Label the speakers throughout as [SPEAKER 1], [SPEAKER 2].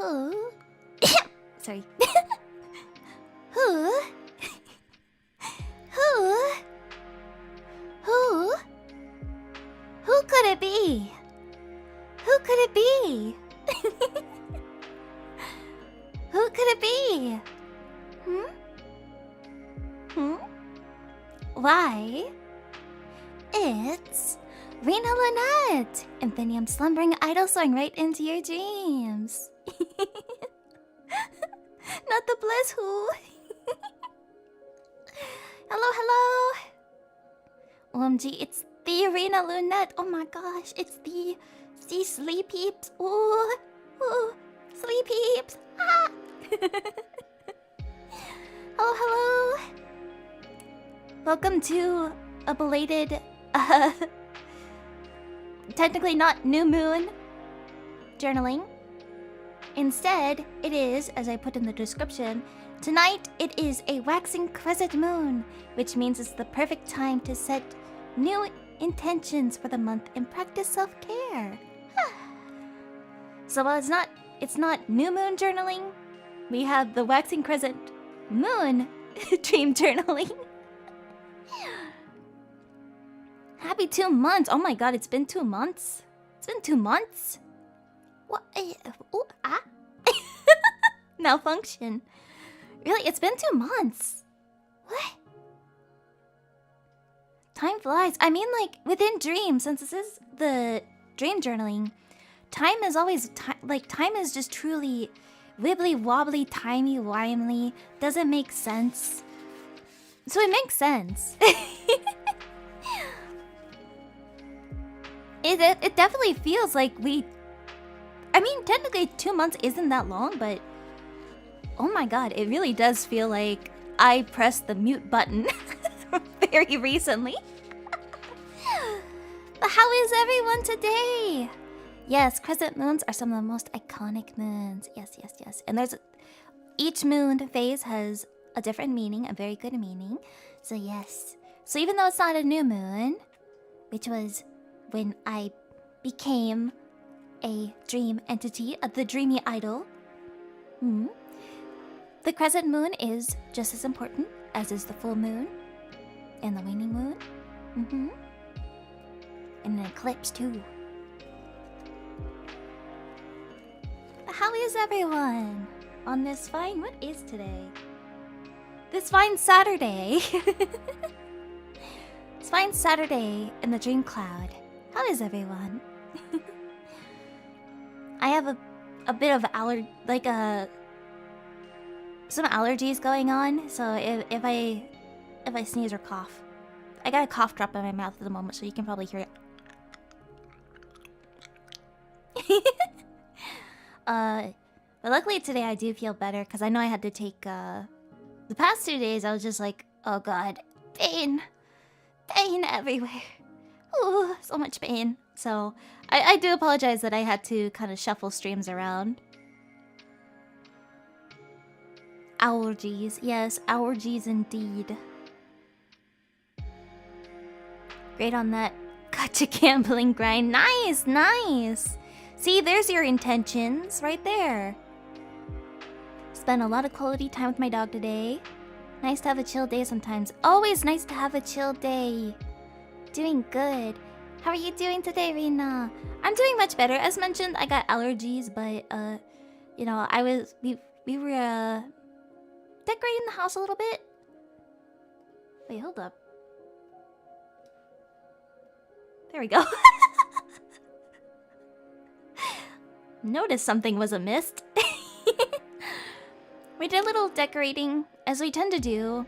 [SPEAKER 1] Who? Sorry. Who? Who? Who? Who could it be? Who could it be? Who could it be? Why? It's Rina Lunette! Infinium slumbering idol soaring right into your dreams. Not the bliss who. Hello, hello. OMG, it's the Rina Lunette. Oh my gosh, it's the Sleepeeps. Ooh, ooh, Sleepeeps. Ah. Hello, hello. Welcome to a belated, technically not new moon journaling. Instead, it is, as I put in the description, tonight it is a waxing crescent moon, which means it's the perfect time to set new intentions for the month and practice self-care. So while it's not new moon journaling, we have the waxing crescent moon dream journaling. Happy 2 months! Oh my god, it's been 2 months? It's been 2 months? What? Ooh, ah? Malfunction. Really? It's been 2 months? What? Time flies. I mean, like, within dreams, since this is the dream journaling, time is always... time is just truly wibbly-wobbly, timey-wimey. Doesn't make sense. So it makes sense. It definitely feels like we... I mean, technically 2 months isn't that long, but... Oh my god, it really does feel like I pressed the mute button very recently. But how is everyone today? Yes, crescent moons are some of the most iconic moons. Yes, yes, yes. And there's... Each moon phase has a different meaning, a very good meaning. So yes. So even though it's not a new moon, which was when I became a dream entity, the dreamy idol, the crescent moon is just as important as is the full moon and the waning moon. And an eclipse too. How is everyone on this fine... What is today? This fine Saturday. It's fine Saturday in the dream cloud. How is everyone? I have a bit of some allergies going on, so if I sneeze or cough, I got a cough drop in my mouth at the moment, so you can probably hear it. But luckily today I do feel better because I know I had to take the past 2 days I was just like, oh god, pain everywhere. Ooh, so much pain. So I do apologize that I had to kind of shuffle streams around. Allergies, yes, allergies indeed. Great on that gotcha gambling grind. Nice, nice. See, there's your intentions right there. Spent a lot of quality time with my dog today. Nice to have a chill day sometimes. Always nice to have a chill day. Doing good. How are you doing today, Rina? I'm doing much better. As mentioned, I got allergies, but you know, we were decorating the house a little bit. Wait, hold up. There we go. Noticed something was amiss. We did a little decorating, as we tend to do.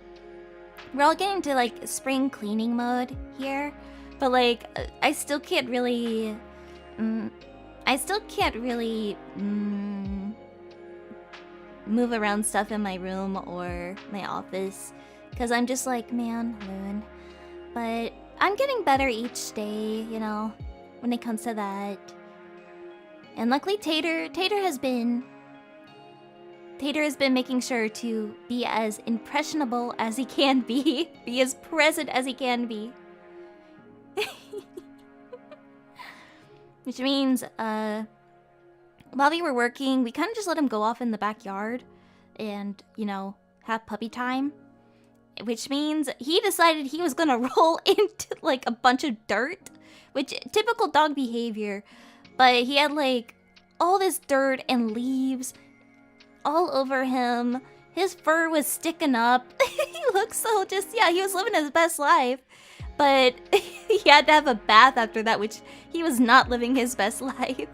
[SPEAKER 1] We're all getting to like spring cleaning mode here, but like I still can't really move around stuff in my room or my office because I'm just like, man, Loon. But I'm getting better each day, you know, when it comes to that. And luckily Tater has been making sure to be as impressionable as he can be as present as he can be. Which means, while we were working, we kind of just let him go off in the backyard and, you know, have puppy time. Which means he decided he was gonna roll into like a bunch of dirt, which typical dog behavior. But he had like all this dirt and leaves all over him. His fur was sticking up. He looked so just, yeah, he was living his best life. But he had to have a bath after that, which he was not living his best life.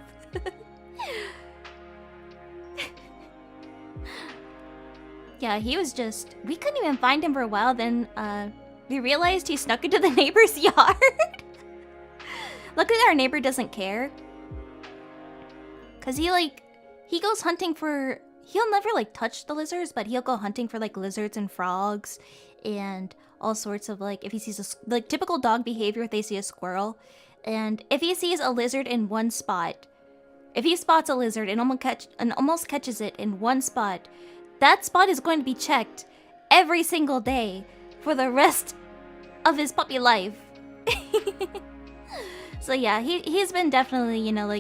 [SPEAKER 1] Yeah, he was just... We couldn't even find him for a while. Then we realized he snuck into the neighbor's yard. Luckily, our neighbor doesn't care. Because he goes hunting for... He'll never, like, touch the lizards, but he'll go hunting for, like, lizards and frogs. And all sorts of, like, if he sees a... Like, typical dog behavior if they see a squirrel. And if he sees a lizard in one spot... If he spots a lizard and almost catches it in one spot... That spot is going to be checked every single day for the rest of his puppy life. So yeah, he's been definitely, you know,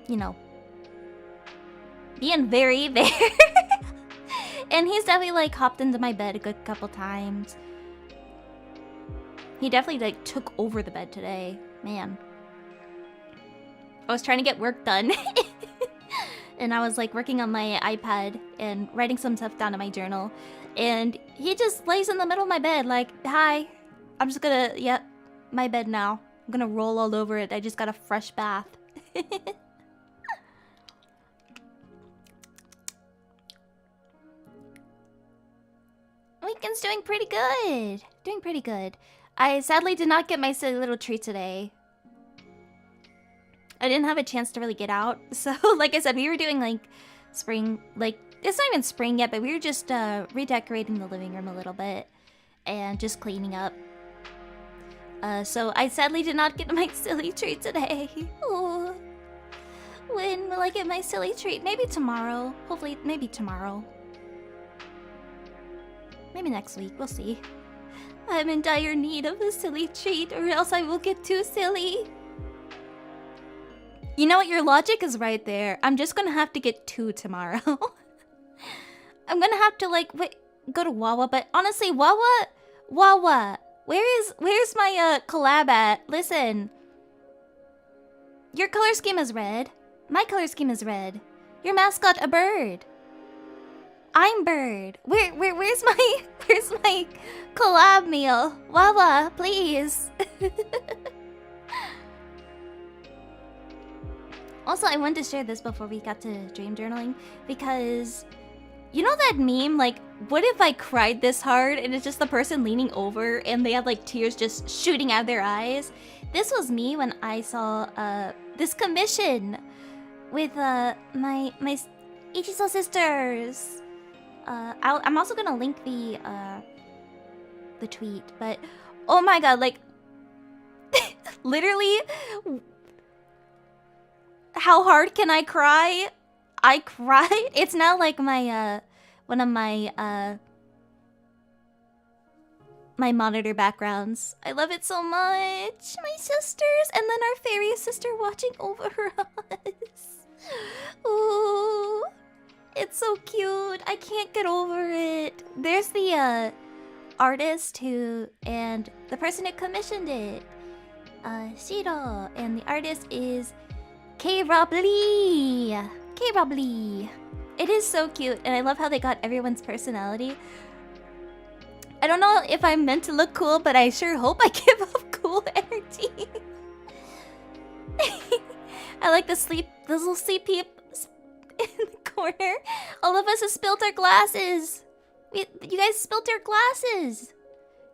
[SPEAKER 1] you know, being very there. And he's definitely like hopped into my bed a good couple times. He definitely like took over the bed today. Man. I was trying to get work done. And I was like working on my iPad and writing some stuff down in my journal. And he just lays in the middle of my bed like, hi, I'm just gonna, yep, my bed now. I'm gonna roll all over it. I just got a fresh bath. Weekend's doing pretty good. Doing pretty good. I sadly did not get my silly little treat today. I didn't have a chance to really get out. So, like I said, we were doing, like, spring... Like, it's not even spring yet, but we were just redecorating the living room a little bit. And just cleaning up. So, I sadly did not get my silly treat today. Ooh. When will I get my silly treat? Maybe tomorrow. Hopefully, maybe tomorrow. Maybe next week. We'll see. I'm in dire need of a silly treat, or else I will get too silly. You know what? Your logic is right there. I'm just gonna have to get 2 tomorrow. I'm gonna have to, like, wait, go to Wawa, but honestly, Wawa, where's my collab at? Listen. Your color scheme is red. My color scheme is red. Your mascot a bird. I'm bird. Where's my collab meal? Wawa, please. Also, I wanted to share this before we got to dream journaling, because you know that meme, like, what if I cried this hard and it's just the person leaning over and they have like tears just shooting out of their eyes? This was me when I saw this commission with my Ichiso sisters. I'm also gonna link the tweet, but oh my god, like literally. How hard can I cry? I cried. It's now like my one of my my monitor backgrounds. I love it so much. My sisters, and then our fairy sister watching over us. Ooh, it's so cute. I can't get over it. There's the artist who, and the person who commissioned it, Shiro, and the artist is K-Rob-Lee. K-Rob-Lee. It is so cute, and I love how they got everyone's personality. I don't know if I'm meant to look cool, but I sure hope I give off cool energy. I like the little Sleepeeps in the corner. All of us have spilled our glasses. You guys spilled your glasses.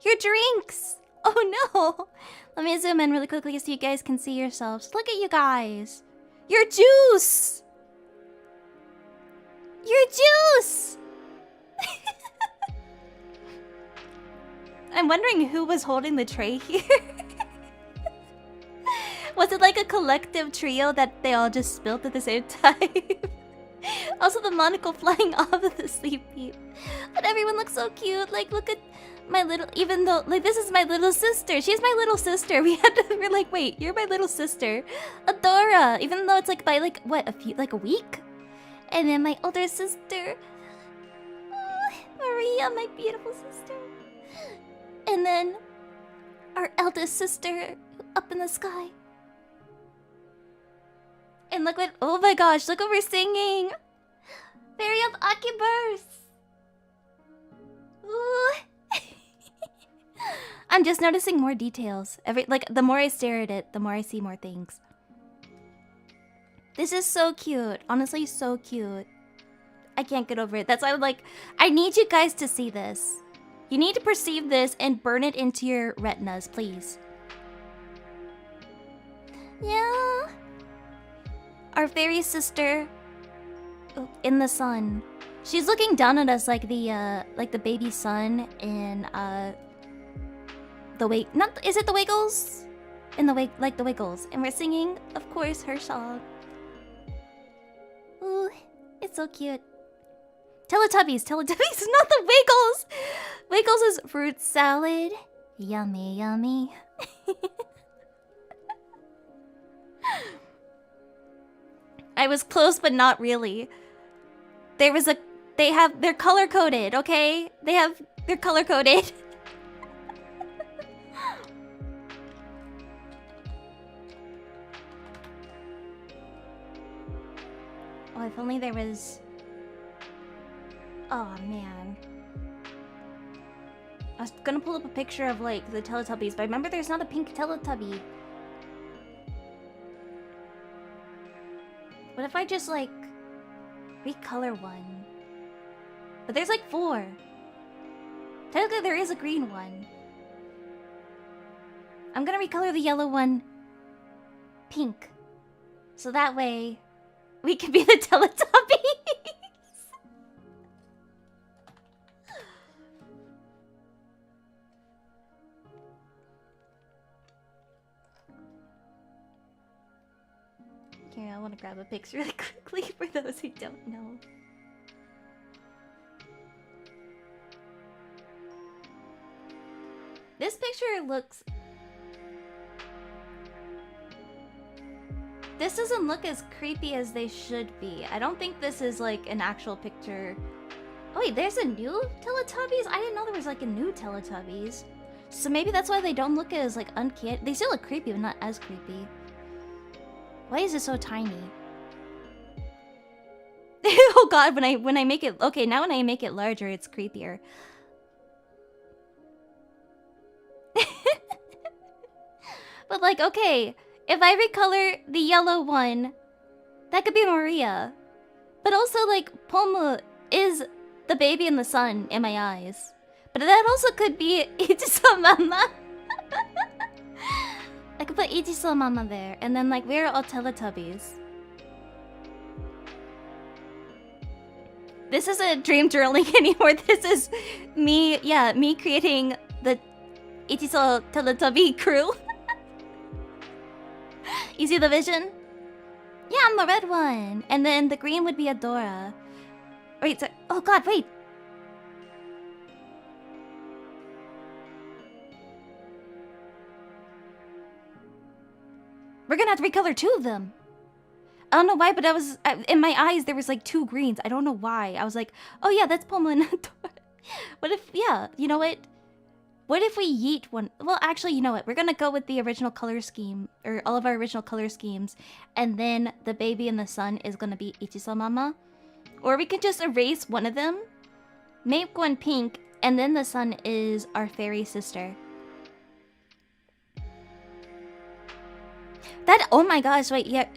[SPEAKER 1] Your drinks. Oh no. Let me zoom in really quickly so you guys can see yourselves. Look at you guys. Your juice! Your juice! I'm wondering who was holding the tray here. Was it like a collective trio that they all just spilled at the same time? Also the monocle flying off of the Sleepeep. But everyone looks so cute. Like, look at my little, even though, like, this is my little sister. She's my little sister. We're like, wait, you're my little sister. Adora, even though it's like by like, what, a week? And then my older sister, Maria, my beautiful sister. And then our eldest sister up in the sky. And look what, oh my gosh, look what we're singing. Fairy of Akiverse. Ooh. I'm just noticing more details. The more I stare at it, the more I see more things. This is so cute. Honestly, so cute. I can't get over it. That's why I'm like, I need you guys to see this. You need to perceive this and burn it into your retinas, please. Yeah. Our fairy sister in the sun. She's looking down at us like the baby sun in the wake. Not is it the Wiggles? In the wake, like the Wiggles, and we're singing, of course, her song. Ooh, it's so cute. Teletubbies, not the Wiggles. Wiggles is fruit salad. Yummy, yummy. I was close, but not really. They're color coded, okay? They're color coded. Oh, if only there was. Oh man. I was gonna pull up a picture of like the Teletubbies, but remember there's not a pink Teletubby. What if I just like recolor one? But there's like 4. Technically there is a green one. I'm gonna recolor the yellow one pink. So that way we can be the Teletubbies. Here, I want to grab a picture really quickly for those who don't know. This picture looks... This doesn't look as creepy as they should be. I don't think this is like an actual picture. Oh wait, there's a new Teletubbies? I didn't know there was like a new Teletubbies. So maybe that's why they don't look as like uncanny. They still look creepy, but not as creepy. Why is it so tiny? Oh god, when I make it... Okay, now when I make it larger, it's creepier. But like, okay, if I recolor the yellow one, that could be Maria. But also like, Pomu is the baby in the sun in my eyes. But that also could be Ichiso Mama. I could put Ichiso Mama there, and then like we're all Teletubbies. This isn't dream journaling anymore. This is me, me creating the Ichiso Teletubby crew. You see the vision? Yeah, I'm the red one. And then the green would be Adora. Wait, so, oh god, wait. We're gonna have to recolor 2 of them. I don't know why, but in my eyes there was like 2 greens. I don't know why. I was like, oh yeah, that's Pomu and Adora. What if, yeah, you know what? What if we yeet one? Well, actually, you know what? We're gonna go with the original color scheme, or all of our original color schemes, and then the baby in the sun is gonna be Ichiso Mama. Or we could just erase one of them, make one pink, and then the sun is our fairy sister. That, oh my gosh, wait, yeah,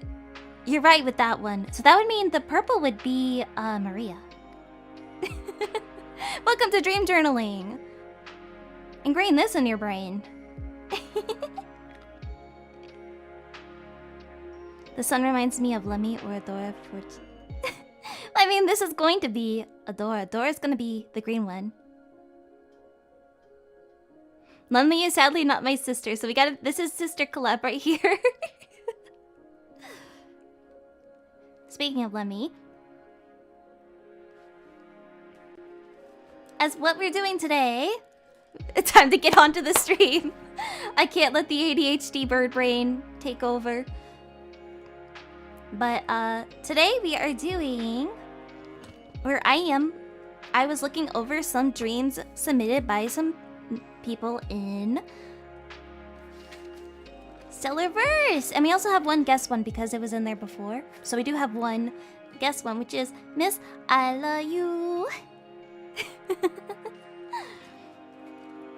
[SPEAKER 1] you're right with that one. So that would mean the purple would be Maria. Welcome to dream journaling. Ingrain this in your brain. The sun reminds me of Lemie or Adora. I mean, this is going to be Adora. Adora's gonna be the green one. Lemie is sadly not my sister, so we got this is sister collab right here. Speaking of Lemie, as what we're doing today, Time to get onto the stream. I can't let the ADHD bird brain take over. But today we are doing, I was looking over some dreams submitted by some people in Stellarverse. And we also have one guest one because it was in there before. So we do have one guest one, which is Miss I Love You.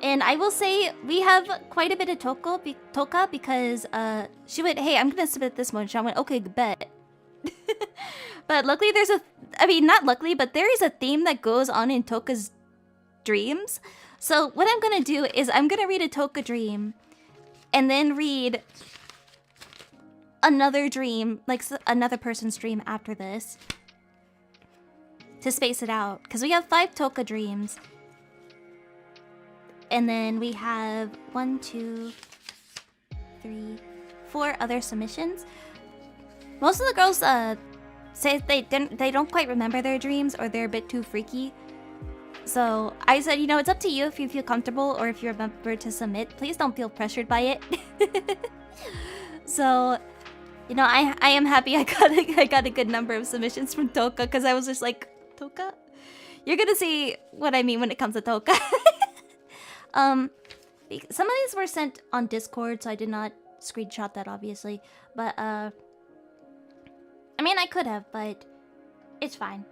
[SPEAKER 1] And I will say we have quite a bit of Toka because she went, hey, I'm gonna submit this one. She went, okay, bet. But luckily there's not luckily, but there is a theme that goes on in Toka's dreams. So what I'm gonna do is I'm gonna read a Toka dream and then read another dream, like another person's dream after this, to space it out. Because we have 5 Toka dreams. And then we have 1, 2, 3, 4 other submissions. Most of the girls say they don't quite remember their dreams or they're a bit too freaky. So I said, you know, it's up to you if you feel comfortable or if you remember to submit. Please don't feel pressured by it. So, you know, I am happy I got a good number of submissions from Toka because I was just like, Toka? You're gonna see what I mean when it comes to Toka. Some of these were sent on Discord, so I did not screenshot that, obviously. But, I mean, I could have, but it's fine.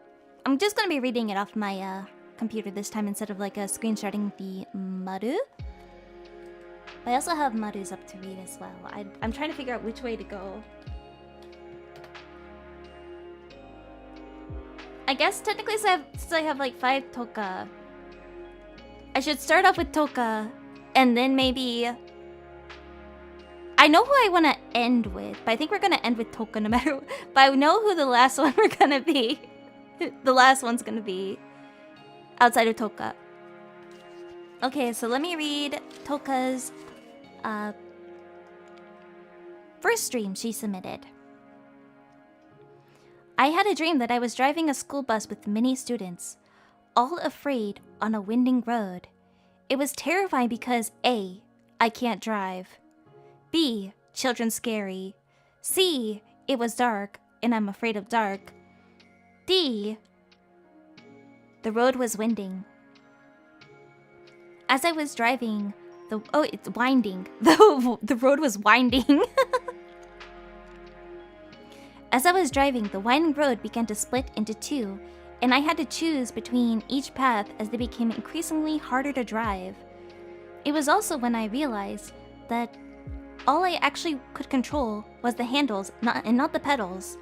[SPEAKER 1] I'm just gonna be reading it off my, computer this time instead of, like, screenshotting the Maru. But I also have Marus up to read as well. I'm trying to figure out which way to go. I guess, technically, since I have, like, 5 Toka, I should start off with Toka, and then maybe... I know who I want to end with, but I think we're going to end with Toka no matter... But I know who the last one we're going to be. The last one's going to be outside of Toka. Okay, so let me read Toka's first dream she submitted. I had a dream that I was driving a school bus with many students, all afraid on a winding road. It was terrifying because A, I can't drive. B, children scary. C, it was dark and I'm afraid of dark. D, the road was winding. As I was driving, it's winding. The road was winding. As I was driving, the winding road began to split into 2, and I had to choose between each path as they became increasingly harder to drive. It was also when I realized that all I actually could control was the handles and not the pedals.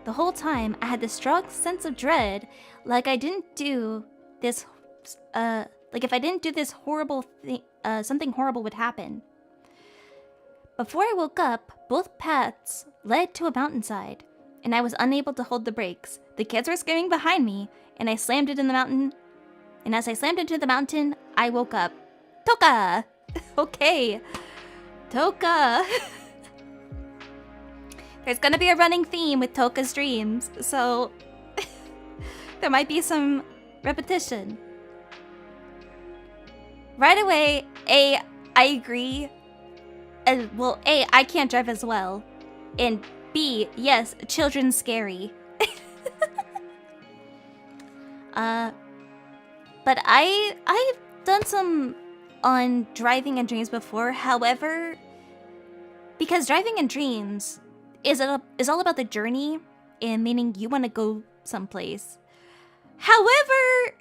[SPEAKER 1] The whole time, I had this strong sense of dread, like I didn't do this, like if I didn't do this horrible thing, something horrible would happen. Before I woke up, both paths led to a mountainside, and I was unable to hold the brakes. The kids were screaming behind me, and I slammed into the mountain. And as I slammed into the mountain, I woke up. Toka! Okay. Toka! There's gonna be a running theme with Toka's dreams, so there might be some repetition. Right away, A, I agree. Well, A, I can't drive as well. And B, yes, children scary. But I've done some on driving and dreams before. However, because driving and dreams is all about the journey, and meaning you want to go someplace. However,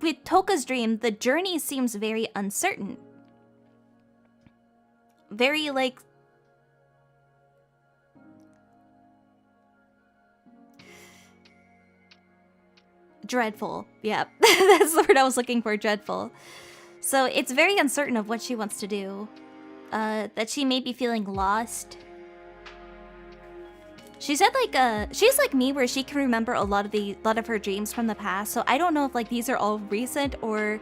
[SPEAKER 1] with Toka's dream, the journey seems very uncertain. Very, like... dreadful. Yeah, that's the word I was looking for, dreadful. So it's very uncertain of what she wants to do. That she may be feeling lost. She said, like, she's like me where she can remember a lot of her dreams from the past. So I don't know if, like, these are all recent or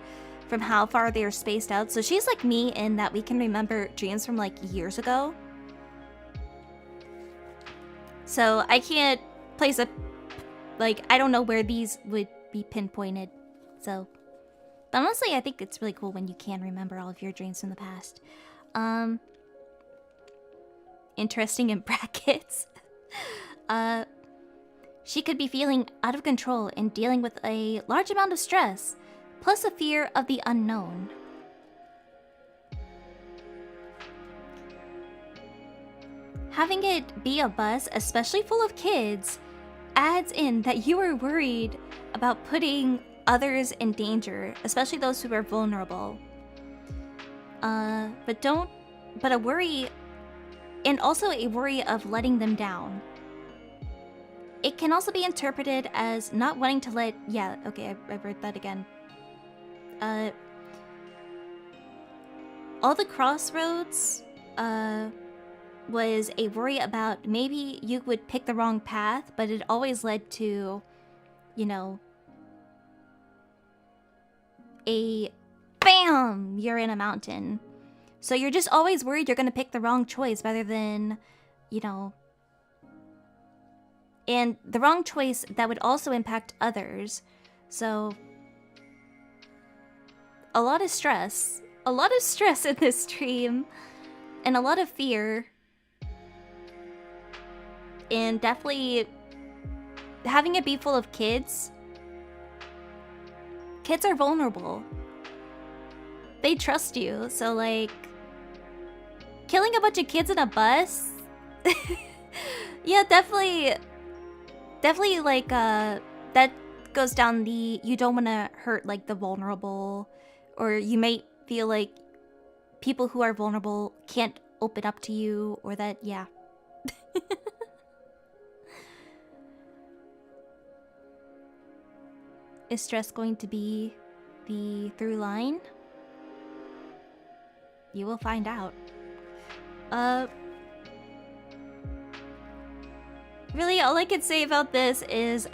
[SPEAKER 1] from how far they are spaced out. So she's like me in that we can remember dreams from, like, years ago. So I can't place a... like, I don't know where these would be pinpointed. So But honestly, I think it's really cool when you can remember all of your dreams from the past. Interesting in brackets. She could be feeling out of control and dealing with a large amount of stress, plus a fear of the unknown. Having it be a bus, especially full of kids, adds in that you are worried about putting others in danger, especially those who are vulnerable. But a worry, and also a worry of letting them down. It can also be interpreted as not wanting to let... Yeah, okay, I read that again. All the crossroads, was a worry about maybe you would pick the wrong path, but it always led to, you know, a BAM! You're in a mountain. So you're just always worried you're gonna pick the wrong choice rather than, you know... And the wrong choice that would also impact others. So... a lot of stress. A lot of stress in this stream. And a lot of fear. And definitely... having it be full of kids. Kids are vulnerable. They trust you, so like... killing a bunch of kids in a bus? Yeah, definitely... Definitely, like, that goes down the... you don't want to hurt, like, the vulnerable. Or you may feel like people who are vulnerable can't open up to you, or that, yeah. Is stress going to be the through line? You will find out. Really, all I can say about this is,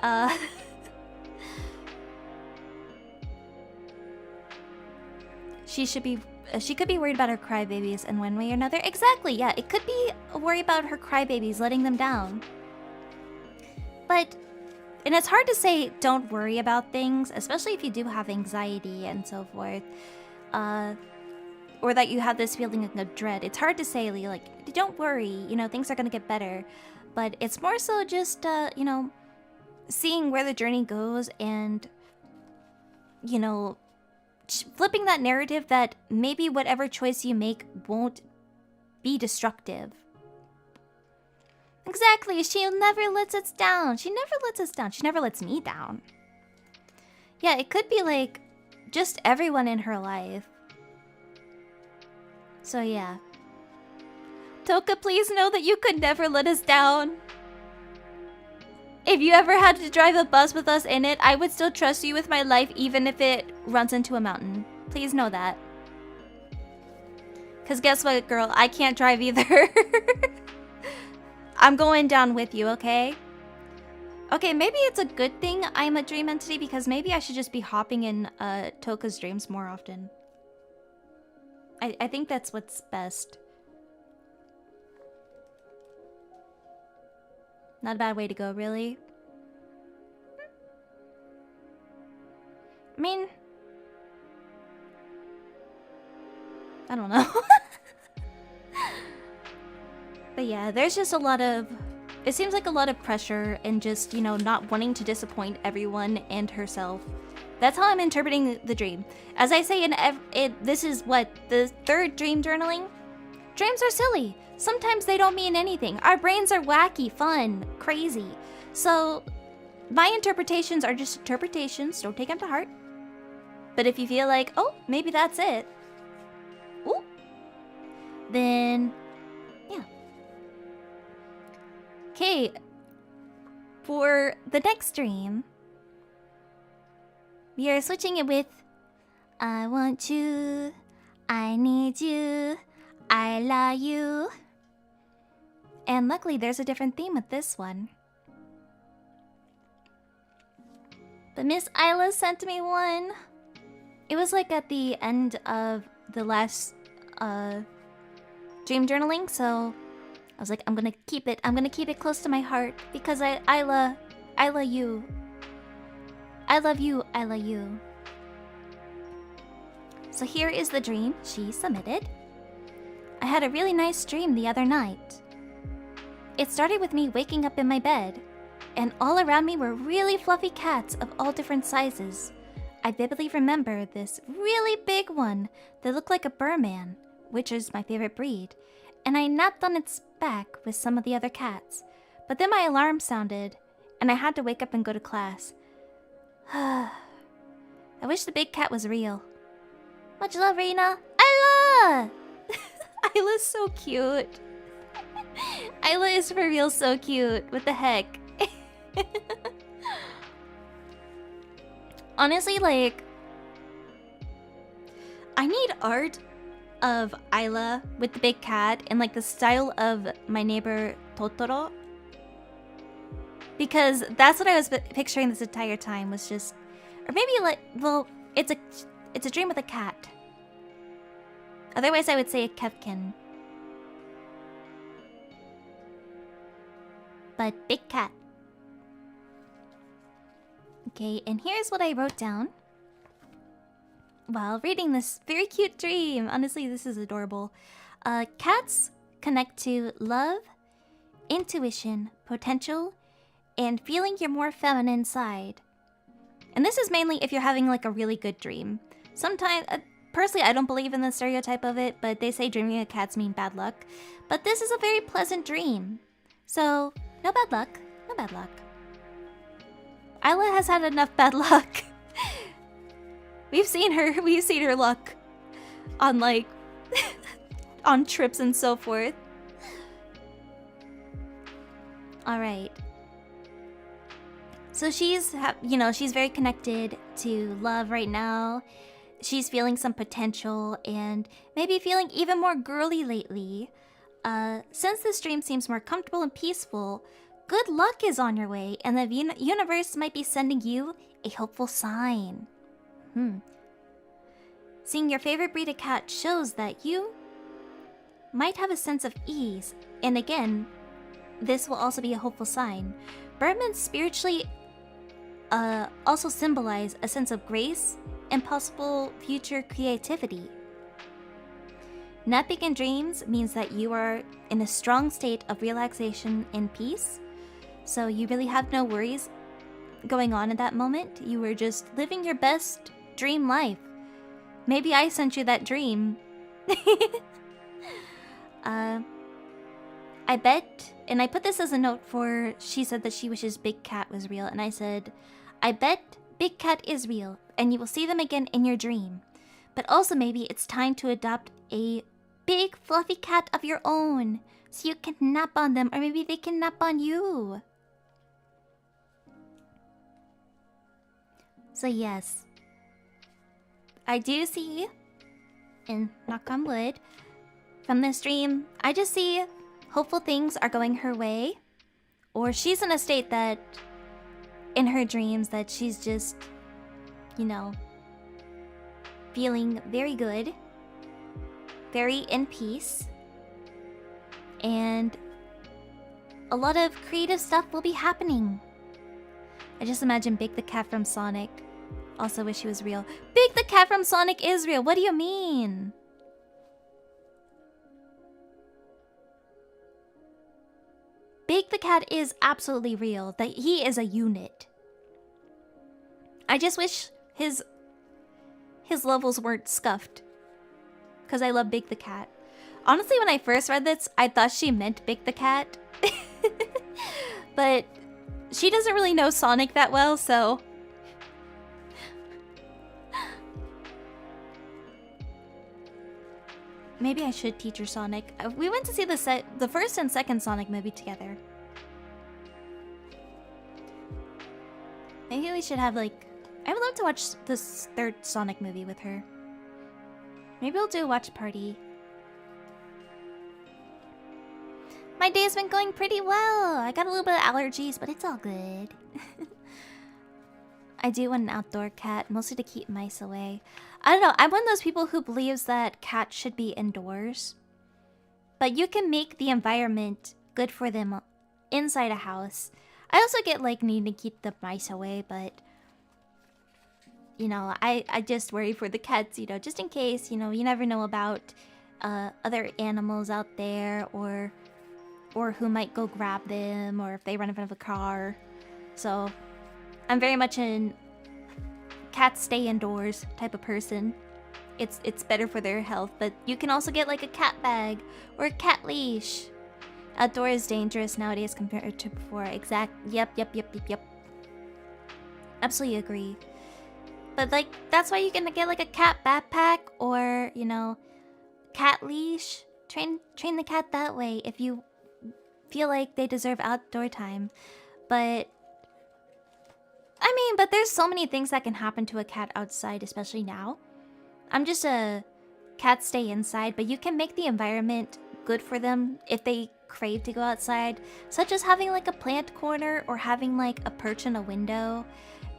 [SPEAKER 1] she could be worried about her crybabies in one way or another. Exactly, yeah, it could be a worry about her crybabies, letting them down. But, and it's hard to say don't worry about things, especially if you do have anxiety and so forth. Or that you have this feeling of dread. It's hard to say, like, don't worry, you know, things are gonna get better. But it's more so just, you know, seeing where the journey goes and, you know, flipping that narrative that maybe whatever choice you make won't be destructive. Exactly, she never lets us down. She never lets us down. She never lets me down. Yeah, it could be like just everyone in her life. So yeah. Toka, please know that you could never let us down. If you ever had to drive a bus with us in it, I would still trust you with my life even if it runs into a mountain. Please know that. Cause guess what, girl? I can't drive either. I'm going down with you, okay? Okay, maybe it's a good thing I'm a dream entity because maybe I should just be hopping in Toka's dreams more often. I think that's what's best. Not a bad way to go, really. I mean... I don't know. But yeah, there's just a lot of... It seems like a lot of pressure and just, you know, not wanting to disappoint everyone and herself. That's how I'm interpreting the dream. As I say, this is what, the third dream journaling? Dreams are silly. Sometimes they don't mean anything. Our brains are wacky, fun, crazy. So, my interpretations are just interpretations. Don't take them to heart. But if you feel like, oh, maybe that's it. Ooh. Then, yeah. Okay. For the next dream, we are switching it with I want you, I need you, I love you. And luckily there's a different theme with this one. But Miss Isla sent me one. It was like at the end of the last dream journaling, so I was like, I'm gonna keep it close to my heart because I love you. I love you, I love you. So here is the dream she submitted. I had a really nice dream the other night. It started with me waking up in my bed, and all around me were really fluffy cats of all different sizes. I vividly remember this really big one that looked like a Burman, which is my favorite breed, and I napped on its back with some of the other cats. But then my alarm sounded, and I had to wake up and go to class. I wish the big cat was real. Much love, Rina. Isla! Isla's so cute. Isla is for real so cute. What the heck? Honestly, like, I need art of Isla with the big cat in like the style of My Neighbor Totoro, because that's what I was picturing this entire time. Was just, or maybe like, well, it's a dream with a cat. Otherwise, I would say a Kevkin. But big cat. Okay, and here's what I wrote down while reading this very cute dream. Honestly, this is adorable. Cats connect to love, intuition, potential, and feeling your more feminine side. And this is mainly if you're having like a really good dream. Sometimes, personally, I don't believe in the stereotype of it, but they say dreaming of cats mean bad luck. But this is a very pleasant dream. So, no bad luck. No bad luck. Isla has had enough bad luck. We've seen her luck on like on trips and so forth. All right. So she's she's very connected to love right now. She's feeling some potential and maybe feeling even more girly lately. Since this dream seems more comfortable and peaceful, good luck is on your way, and the universe might be sending you a hopeful sign. Seeing your favorite breed of cat shows that you might have a sense of ease, and again, this will also be a hopeful sign. Birdmen spiritually also symbolize a sense of grace and possible future creativity. Napping in dreams means that you are in a strong state of relaxation and peace. So you really have no worries going on at that moment. You were just living your best dream life. Maybe I sent you that dream. I bet, and I put this as a note for, she said that she wishes Big Cat was real, and I said, I bet Big Cat is real, and you will see them again in your dream. But also maybe it's time to adopt a big fluffy cat of your own, so you can nap on them, or maybe they can nap on you. So yes, I do see, and knock on wood, from this dream, I just see hopeful things are going her way. Or she's in a state that, in her dreams, that she's just, feeling very good, very in peace, and a lot of creative stuff will be happening. I just imagine Big the Cat from Sonic. Also wish he was real. Big the Cat from Sonic is real. What do you mean? Big the Cat is absolutely real. That he is a unit. I just wish his levels weren't scuffed. Because I love Big the Cat. Honestly, when I first read this, I thought she meant Big the Cat. But she doesn't really know Sonic that well, so... Maybe I should teach her Sonic. We went to see the first and second Sonic movie together. Maybe we should have like... I would love to watch this third Sonic movie with her. Maybe we'll do a watch party. My day's been going pretty well. I got a little bit of allergies, but it's all good. I do want an outdoor cat, mostly to keep mice away. I don't know, I'm one of those people who believes that cats should be indoors. But you can make the environment good for them inside a house. I also get like needing to keep the mice away, but... you know, I just worry for the cats, you know, just in case, you know, you never know about other animals out there, or who might go grab them, or if they run in front of a car. So I'm very much an cats stay indoors type of person. It's better for their health, but you can also get like a cat bag or a cat leash. Outdoor is dangerous nowadays compared to before. Yep. Absolutely agree. But like, that's why you can get like a cat backpack, or, you know, cat leash. Train the cat that way if you feel like they deserve outdoor time. But I mean, but there's so many things that can happen to a cat outside, especially now. I'm just a cat stay inside, but you can make the environment good for them if they crave to go outside, such as having like a plant corner, or having like a perch in a window,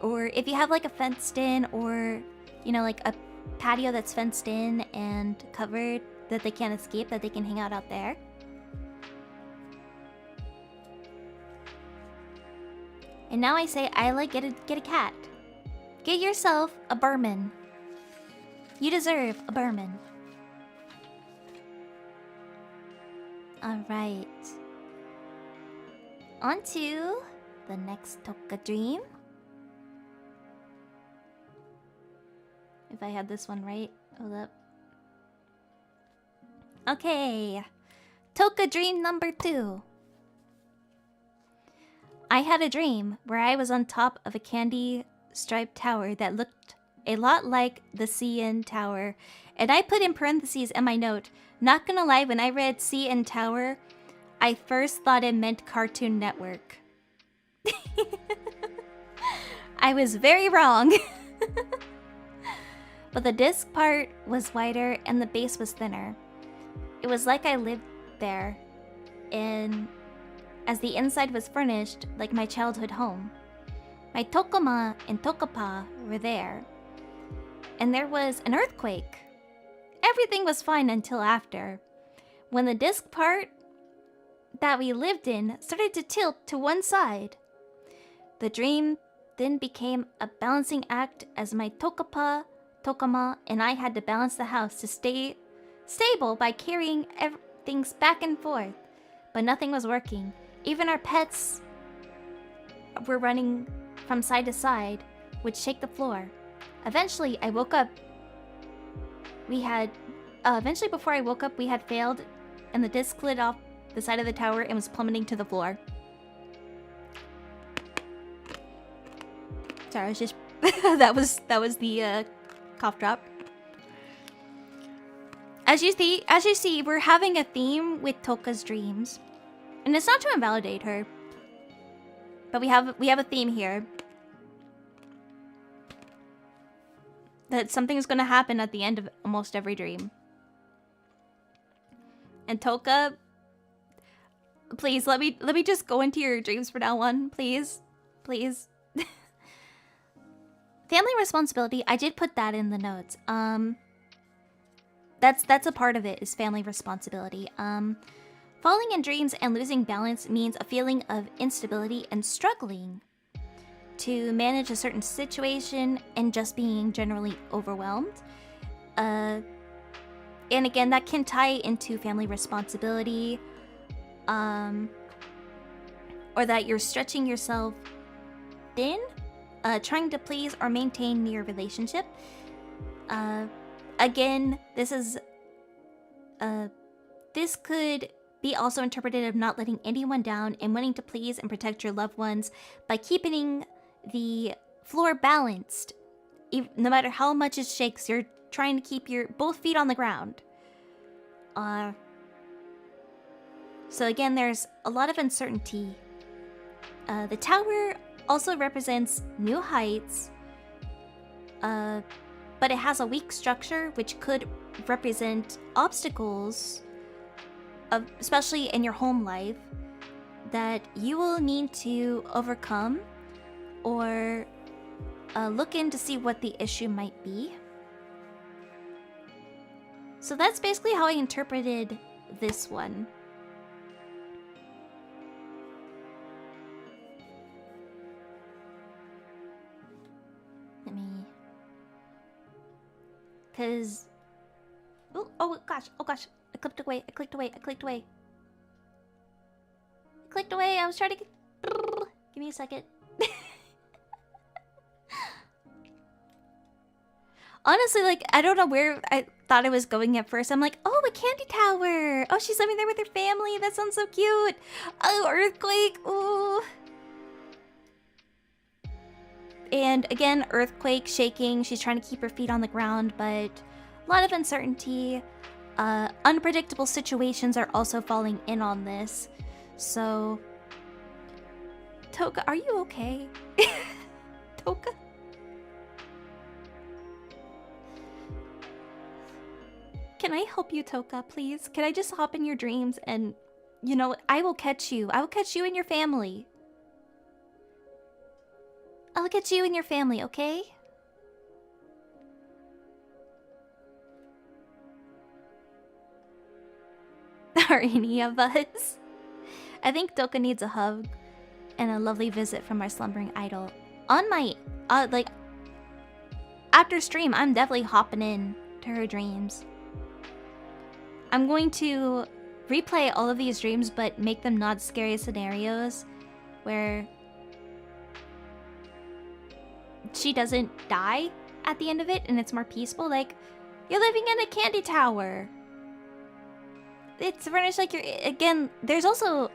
[SPEAKER 1] or if you have like a fenced in, or, you know, like a patio that's fenced in and covered that they can't escape, that they can hang out there. And now I say, Isla, get a cat. Get yourself a Burman. You deserve a Burman. Alright. On to the next Toka dream. If I had this one right. Hold up. Okay. Toka dream number 2. I had a dream where I was on top of a candy-striped tower that looked a lot like the CN Tower. And I put in parentheses in my note, not gonna lie, when I read CN Tower, I first thought it meant Cartoon Network. I was very wrong. But the disc part was wider and the base was thinner. It was like I lived there, and as the inside was furnished like my childhood home. My Tokoma and Tokapa were there. And there was an earthquake. Everything was fine until after, when the disc part that we lived in started to tilt to one side. The dream then became a balancing act as my Tokapa, Tokama, and I had to balance the house to stay stable by carrying things back and forth. But nothing was working. Even our pets were running from side to side, would shake the floor. Eventually, I woke up. Eventually before I woke up, we had failed, and the disc slid off the side of the tower and was plummeting to the floor. Sorry, I was just... that was the cough drop. As you see, we're having a theme with Toka's dreams. And it's not to invalidate her, but we have a theme here. That something's gonna happen at the end of almost every dream. And Toka, please let me just go into your dreams for now on, please. Please. Family responsibility, I did put that in the notes. That's a part of it, is family responsibility. Falling in dreams and losing balance means a feeling of instability and struggling to manage a certain situation and just being generally overwhelmed. And again, that can tie into family responsibility, or that you're stretching yourself thin, trying to please or maintain your relationship. Again, this could be also interpreted of not letting anyone down and wanting to please and protect your loved ones by keeping the floor balanced. No matter how much it shakes, you're trying to keep your both feet on the ground. So again, there's a lot of uncertainty. The tower also represents new heights, but it has a weak structure, which could represent obstacles, especially in your home life, that you will need to overcome or look in to see what the issue might be. So that's basically how I interpreted this one. Let me Cause... Ooh, oh gosh, oh gosh. I clicked away, I clicked away, I clicked away. I clicked away, I was trying to get... Give me a second. Honestly, like, I don't know where I thought I was going at first. I'm like, oh, a candy tower. Oh, she's living there with her family. That sounds so cute. Oh, earthquake. Ooh. And again, earthquake, shaking. She's trying to keep her feet on the ground, but a lot of uncertainty. Unpredictable situations are also falling in on this. So, Toka, are you okay? Toka? Can I help you, Toka, please? Can I just hop in your dreams and, you know, I will catch you. I will catch you and your family. I'll get you and your family, okay? Are any of us? I think Toka needs a hug and a lovely visit from our slumbering idol. On my, like, after stream, I'm definitely hopping in to her dreams. I'm going to replay all of these dreams, but make them not scary scenarios where she doesn't die at the end of it and it's more peaceful. Like, you're living in a candy tower. It's furnished like you're... Again, there's also,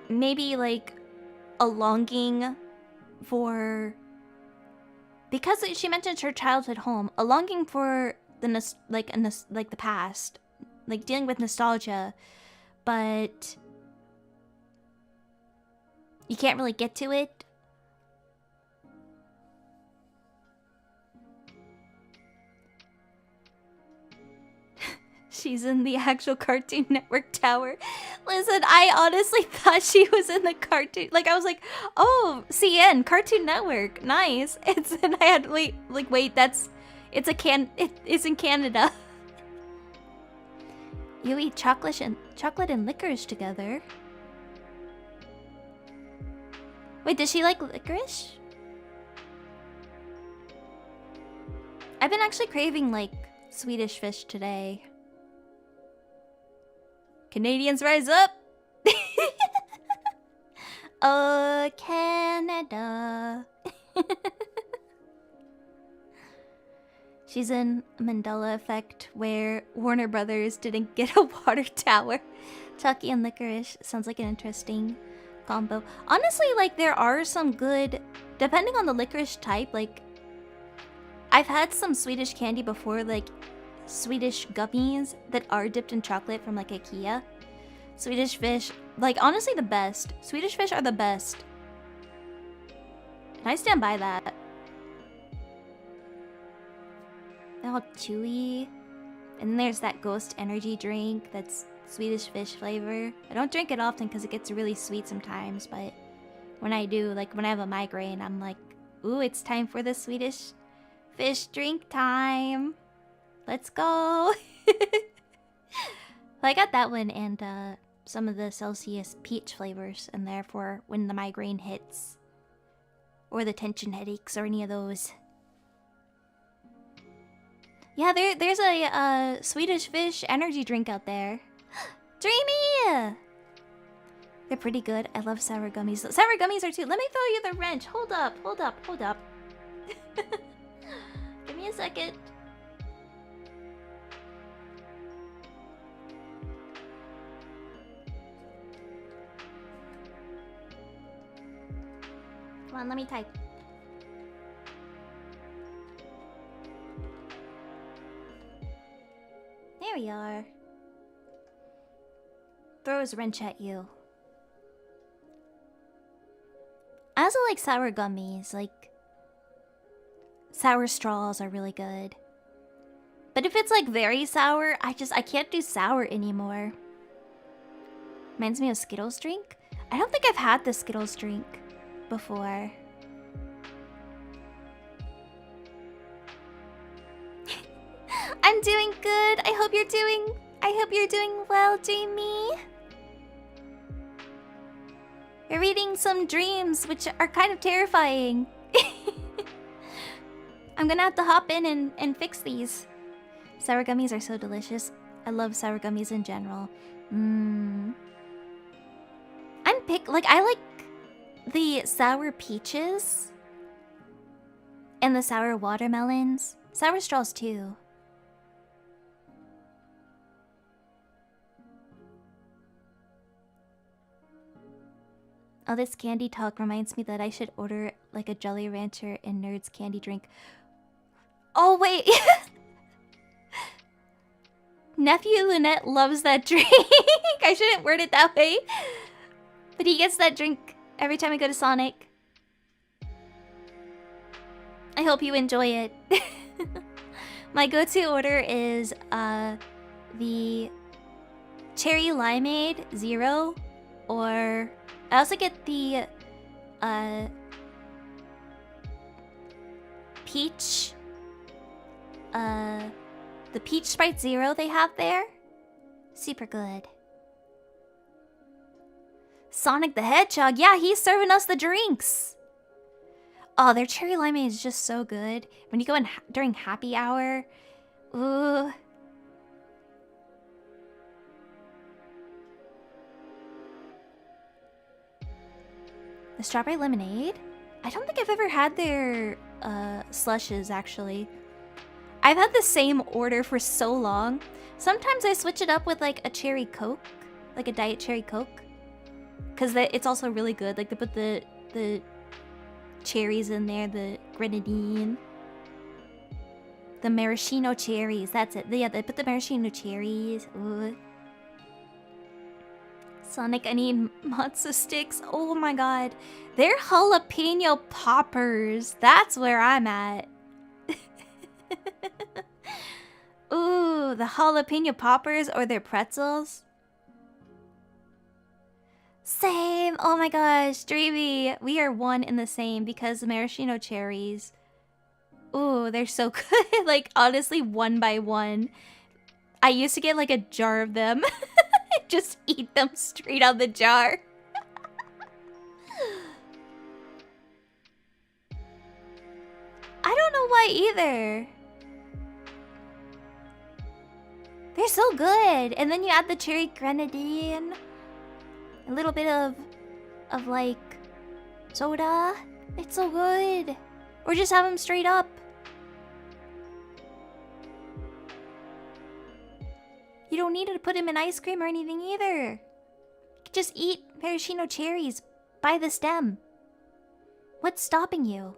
[SPEAKER 1] maybe, like, a longing for... Because she mentioned her childhood home, a longing for the like the past, like dealing with nostalgia, but you can't really get to it. She's in the actual Cartoon Network tower. Listen, I honestly thought she was in the cartoon. Like, I was like, oh, CN, Cartoon Network, nice. It's, and I had, wait, that's, it's in Canada. You eat chocolate and licorice together. Wait, does she like licorice? I've been actually craving, like, Swedish fish today. Canadians rise up! Oh, Canada. She's in Mandela Effect, where Warner Brothers didn't get a water tower. Chucky and licorice sounds like an interesting combo. Honestly, like, there are some good... Depending on the licorice type, like... I've had some Swedish candy before, like... Swedish gummies that are dipped in chocolate from, like, IKEA. Swedish fish, like, honestly the best. Swedish fish are the best. And I stand by that. They're all chewy. And then there's that ghost energy drink that's Swedish fish flavor. I don't drink it often because it gets really sweet sometimes, but when I do, like when I have a migraine, I'm like, ooh, it's time for the Swedish fish drink time. Let's go. I got that one and some of the Celsius peach flavors, and therefore when the migraine hits, or the tension headaches, or any of those. Yeah, there's a Swedish fish energy drink out there. Dreamy! They're pretty good. I love sour gummies. Sour gummies are too. Let me throw you the wrench. Hold up. Give me a second. Come on, let me type. There we are. Throw his wrench at you. I also like sour gummies, like... Sour straws are really good. But if it's like very sour, I can't do sour anymore. Reminds me of Skittles drink? I don't think I've had the Skittles drink before. I'm doing good. I hope you're doing well, Jamie. You're reading some dreams which are kind of terrifying. I'm gonna have to hop in and fix these. Sour gummies are so delicious. I love sour gummies in general. I like the sour peaches and the sour watermelons. Sour straws too. Oh, this candy talk reminds me that I should order like a Jolly Rancher and Nerds candy drink. Oh, wait. Nephew Lunette loves that drink. I shouldn't word it that way. But he gets that drink every time I go to Sonic. I hope you enjoy it. My go-to order is the Cherry Limeade Zero, or I also get the peach the peach Sprite Zero they have there. Super good. Sonic the Hedgehog, yeah, he's serving us the drinks. Oh, their cherry limeade is just so good. When you go in during happy hour, ooh. The strawberry lemonade? I don't think I've ever had their slushes, actually. I've had the same order for so long. Sometimes I switch it up with like a cherry Coke, like a diet cherry Coke. Because it's also really good. Like they put the cherries in there, the grenadine. The maraschino cherries, that's it. Yeah, they put the maraschino cherries. Ooh. Sonic, I need matzo sticks. Oh my god. They're jalapeno poppers. That's where I'm at. Ooh, the jalapeno poppers or their pretzels. Same. Oh my gosh, Dreamy. We are one in the same because the maraschino cherries. Ooh, they're so good. Like, honestly, one by one. I used to get like a jar of them. Just eat them straight out the jar. I don't know why either. They're so good. And then you add the cherry grenadine. A little bit of like soda. It's so good. Or just have them straight up. You don't need to put them in ice cream or anything either. You can just eat maraschino cherries by the stem. What's stopping you?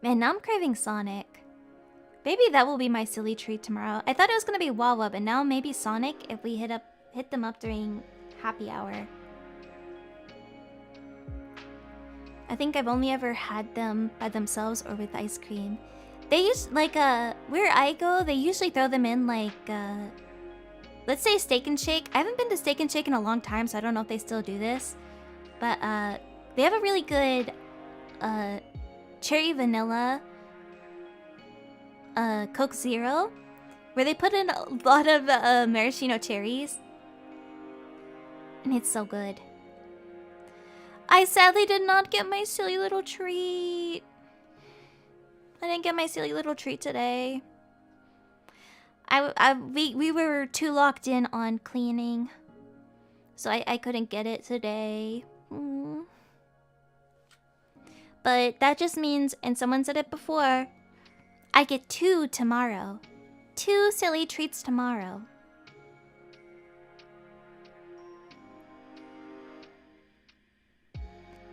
[SPEAKER 1] Man, now I'm craving Sonic. Maybe that will be my silly treat tomorrow. I thought it was gonna be Wawa, but now maybe Sonic if we hit them up during happy hour. I think I've only ever had them by themselves or with ice cream. They use like where I go, they usually throw them in like let's say Steak and Shake. I haven't been to Steak and Shake in a long time, so I don't know if they still do this. But they have a really good cherry vanilla Coke Zero where they put in a lot of maraschino cherries. And it's so good. I sadly did not get my silly little treat. I didn't get my silly little treat today. We were too locked in on cleaning. So I couldn't get it today. But that just means, and someone said it before, I get 2 tomorrow. 2 silly treats tomorrow.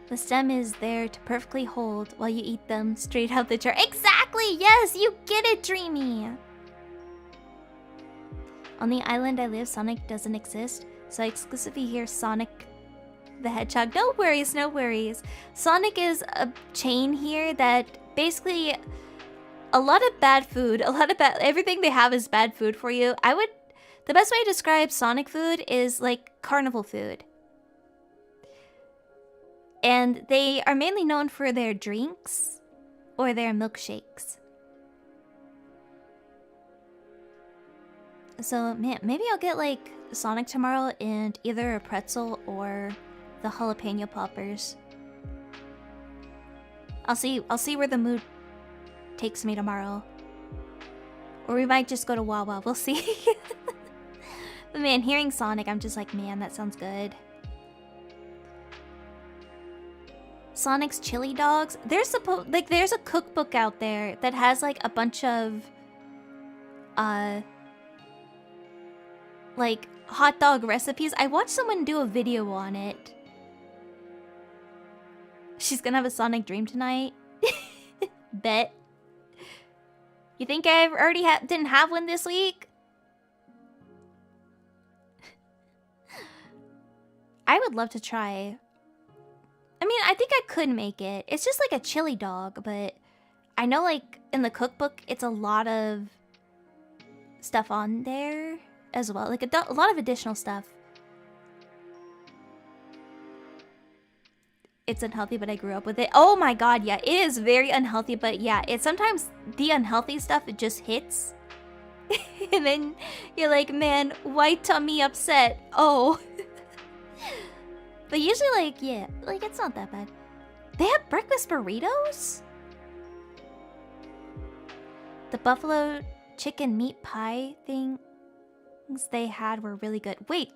[SPEAKER 1] The stem is there to perfectly hold while you eat them straight out the jar. Exactly! Yes, you get it, Dreamy! On the island I live, Sonic doesn't exist, so I exclusively hear Sonic the Hedgehog. No worries, no worries. Sonic is a chain here that basically a lot of bad food, everything they have is bad food for you. The best way to describe Sonic food is like carnival food. And they are mainly known for their drinks or their milkshakes. So maybe I'll get like Sonic tomorrow and either a pretzel or the jalapeno poppers. I'll see where the mood takes me tomorrow. Or we might just go to Wawa. We'll see. But man, hearing Sonic, I'm just like, man, that sounds good. Sonic's chili dogs. There's a cookbook out there that has like a bunch of like hot dog recipes. I watched someone do a video on it. She's gonna have a Sonic dream tonight. Bet. You think I already didn't have one this week? I would love to try. I mean, I think I could make it. It's just like a chili dog, but I know like in the cookbook, it's a lot of stuff on there as well. Like a lot of additional stuff. It's unhealthy, but I grew up with it. Oh my god, yeah, it is very unhealthy, but yeah, it's sometimes the unhealthy stuff, it just hits. And then you're like, man, why tummy upset? Oh. But usually, like, yeah, like, it's not that bad. They have breakfast burritos? The buffalo chicken meat pie things they had were really good. Wait.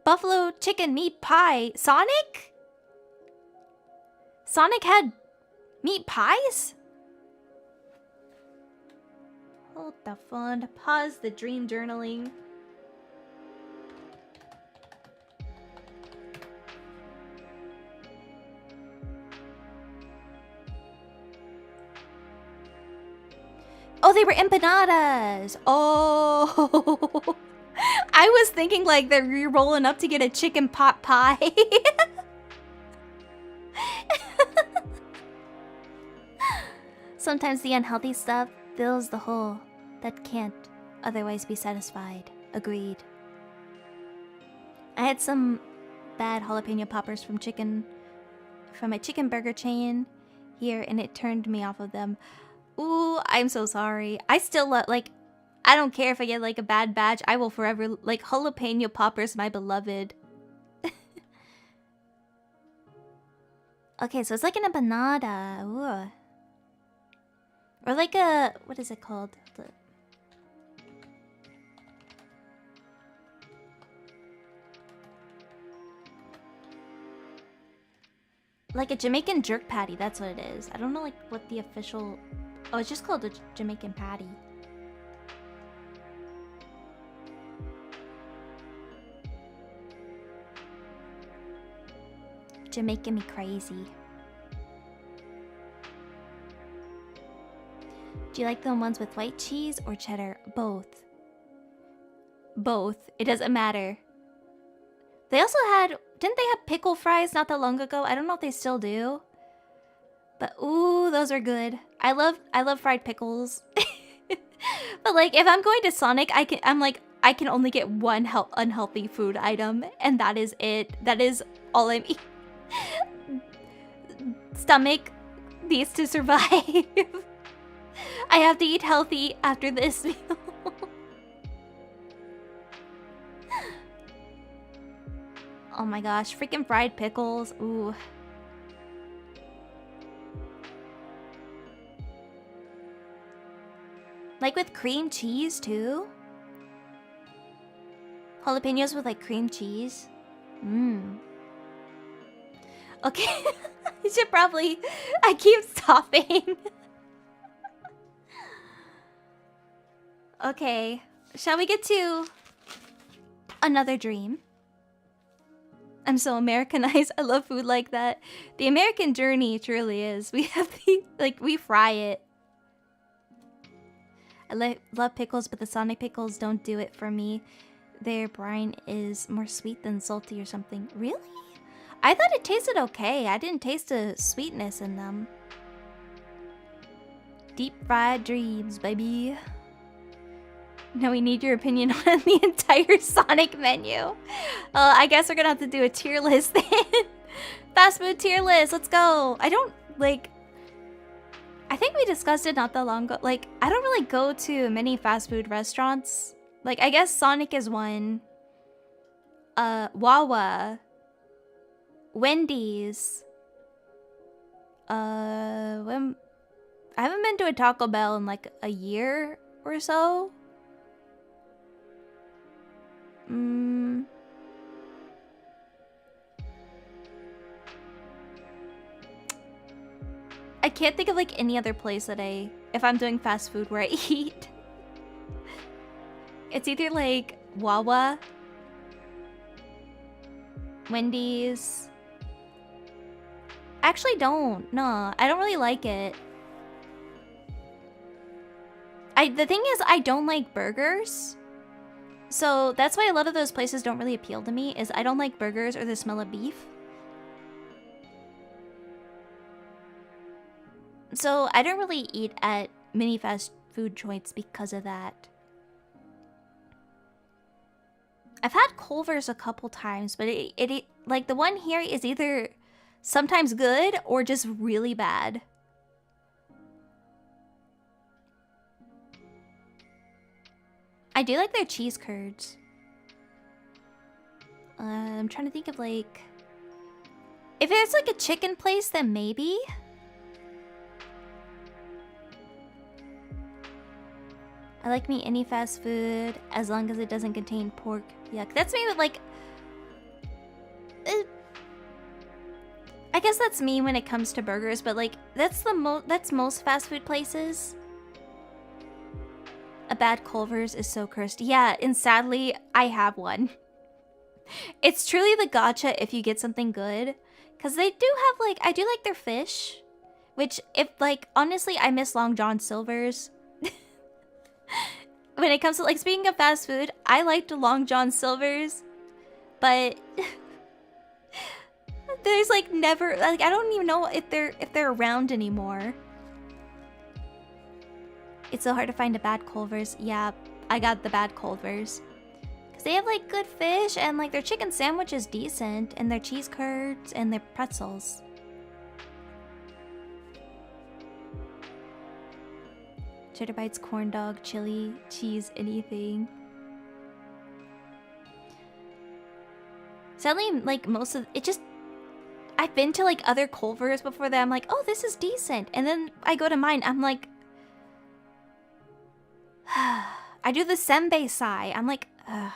[SPEAKER 1] Buffalo chicken meat pie. Sonic? Sonic had meat pies? Hold the phone. Pause the dream journaling. Oh, they were empanadas. Oh. I was thinking like they're re-rolling up to get a chicken pot pie. Sometimes the unhealthy stuff fills the hole that can't otherwise be satisfied. Agreed. I had some bad jalapeno poppers from my chicken burger chain here, and it turned me off of them. Ooh, I'm so sorry. I still like, I don't care if I get like a bad batch. I will forever like jalapeno poppers, my beloved. Okay, so it's like an empanada. Ooh. Or like a, what is it called? Like a Jamaican jerk patty, that's what it is. I don't know like what the official... Oh, it's just called a Jamaican patty. Jamaican me crazy. Do you like the ones with white cheese or cheddar? Both. Both. It doesn't matter. They also had... Didn't they have pickle fries not that long ago? I don't know if they still do. But ooh, those are good. I love fried pickles. But like, if I'm going to Sonic, I can only get one unhealthy food item, and that is it. That is all I'm eating. Stomach needs to survive. I have to eat healthy after this meal. Oh my gosh, freaking fried pickles. Ooh. Like with cream cheese too? Jalapenos with like cream cheese? Mmm. Okay, I should probably... I keep stopping. Okay, shall we get to another dream? I'm so Americanized. I love food like that. The American journey truly is. We have the... Like, we fry it. I love pickles, but the Sonic pickles don't do it for me. Their brine is more sweet than salty or something. Really? I thought it tasted okay. I didn't taste the sweetness in them. Deep fried dreams, baby. Now we need your opinion on the entire Sonic menu. I guess we're gonna have to do a tier list then. Fast food tier list, let's go. I don't, like... I think we discussed it not that long ago. Like, I don't really go to many fast food restaurants. Like, I guess Sonic is one. Wawa. Wendy's. When I haven't been to a Taco Bell in like a year or so. I can't think of like any other place that if I'm doing fast food where I eat. It's either like Wawa, Wendy's. Actually don't. No, I don't really like it. The thing is, I don't like burgers. So that's why a lot of those places don't really appeal to me, is I don't like burgers or the smell of beef. So I don't really eat at many fast food joints because of that. I've had Culver's a couple times, but it like the one here is either sometimes good or just really bad. I do like their cheese curds. I'm trying to think of like... If it's like a chicken place, then maybe. I like me any fast food as long as it doesn't contain pork. Yuck. That's me with like... I guess that's me when it comes to burgers, but like that's most fast food places. A bad Culver's is so cursed. Yeah, and sadly, I have one. It's truly the gotcha if you get something good. Because they do have, like, I do like their fish. Which, if, like, honestly, I miss Long John Silver's. When it comes to, like, speaking of fast food, I liked Long John Silver's. But... there's, like, never, like, I don't even know if they're around anymore. It's so hard to find a bad Culver's. Yeah, I got the bad Culver's. Because they have, like, good fish, and, like, their chicken sandwich is decent, and their cheese curds, and their pretzels. Cheddar bites, corn dog, chili, cheese, anything. Sadly, like, most of... It just... I've been to, like, other Culver's before that I'm like, oh, this is decent. And then I go to mine, I'm like... I do the senbei sigh. I'm like, ugh.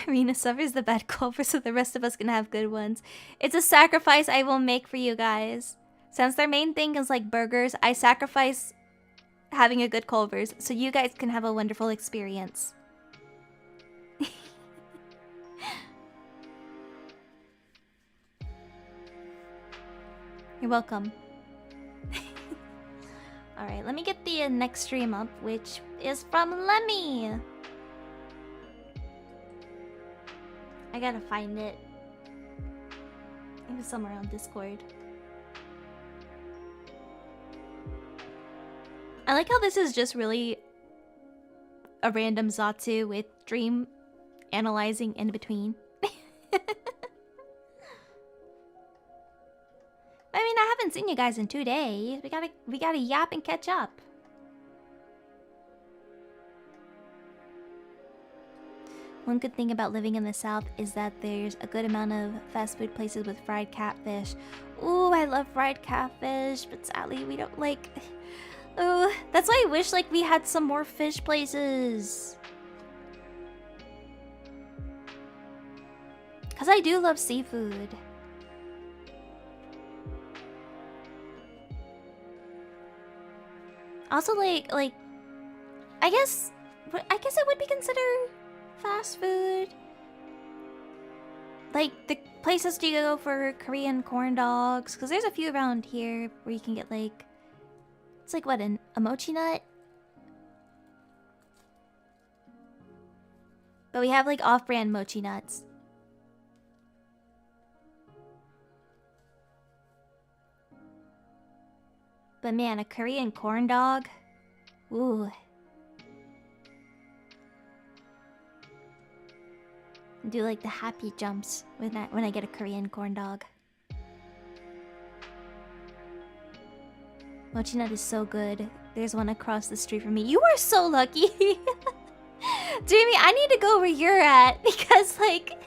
[SPEAKER 1] Rina suffers the bad Culver so the rest of us can have good ones. It's a sacrifice I will make for you guys. Since their main thing is like burgers, I sacrifice having a good Culver's so you guys can have a wonderful experience. You're welcome. Alright, let me get the next stream up, which is from Lemie. I gotta find it. It was somewhere on Discord. I like how this is just really a random Zatsu with dream analyzing in between. I mean, I haven't seen you guys in 2 days. We gotta yap and catch up. One good thing about living in the South is that there's a good amount of fast food places with fried catfish. Ooh, I love fried catfish, but sadly we don't like... Oh, that's why I wish like we had some more fish places. Cause I do love seafood. Also, like, I guess it would be considered fast food. Like, the places to go for Korean corn dogs, because there's a few around here where you can get, like, it's like, what, a mochi nut? But we have, like, off-brand mochi nuts. But man, a Korean corn dog? Ooh. Do like the happy jumps when I get a Korean corn dog. Mochi nut is so good. There's one across the street from me. You are so lucky! Jamie, I need to go where you're at because like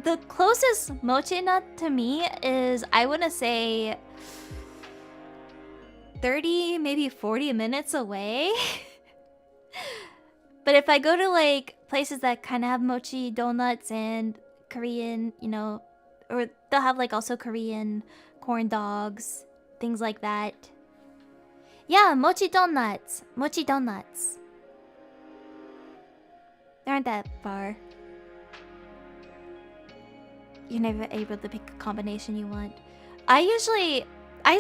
[SPEAKER 1] the closest mochi nut to me is, I want to say 30, maybe 40 minutes away. But if I go to like places that kind of have mochi donuts and Korean, you know, or they'll have like also Korean corn dogs, things like that. Yeah, mochi donuts. Mochi donuts. They aren't that far. You're never able to pick a combination you want. I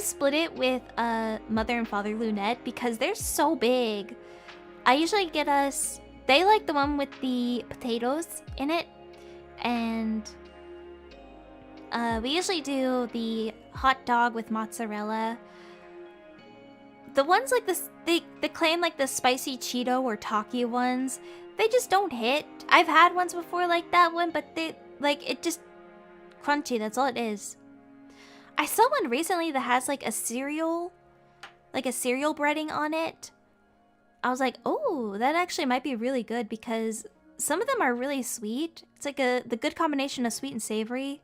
[SPEAKER 1] split it with Mother and Father Lunette because they're so big. I usually get us... They like the one with the potatoes in it. And we usually do the hot dog with mozzarella. The ones like this, they claim like the spicy Cheeto or Taki ones, they just don't hit. I've had ones before like that one, but they like it just crunchy. That's all it is. I saw one recently that has like a cereal breading on it. I was like, oh, that actually might be really good because some of them are really sweet. It's like the good combination of sweet and savory.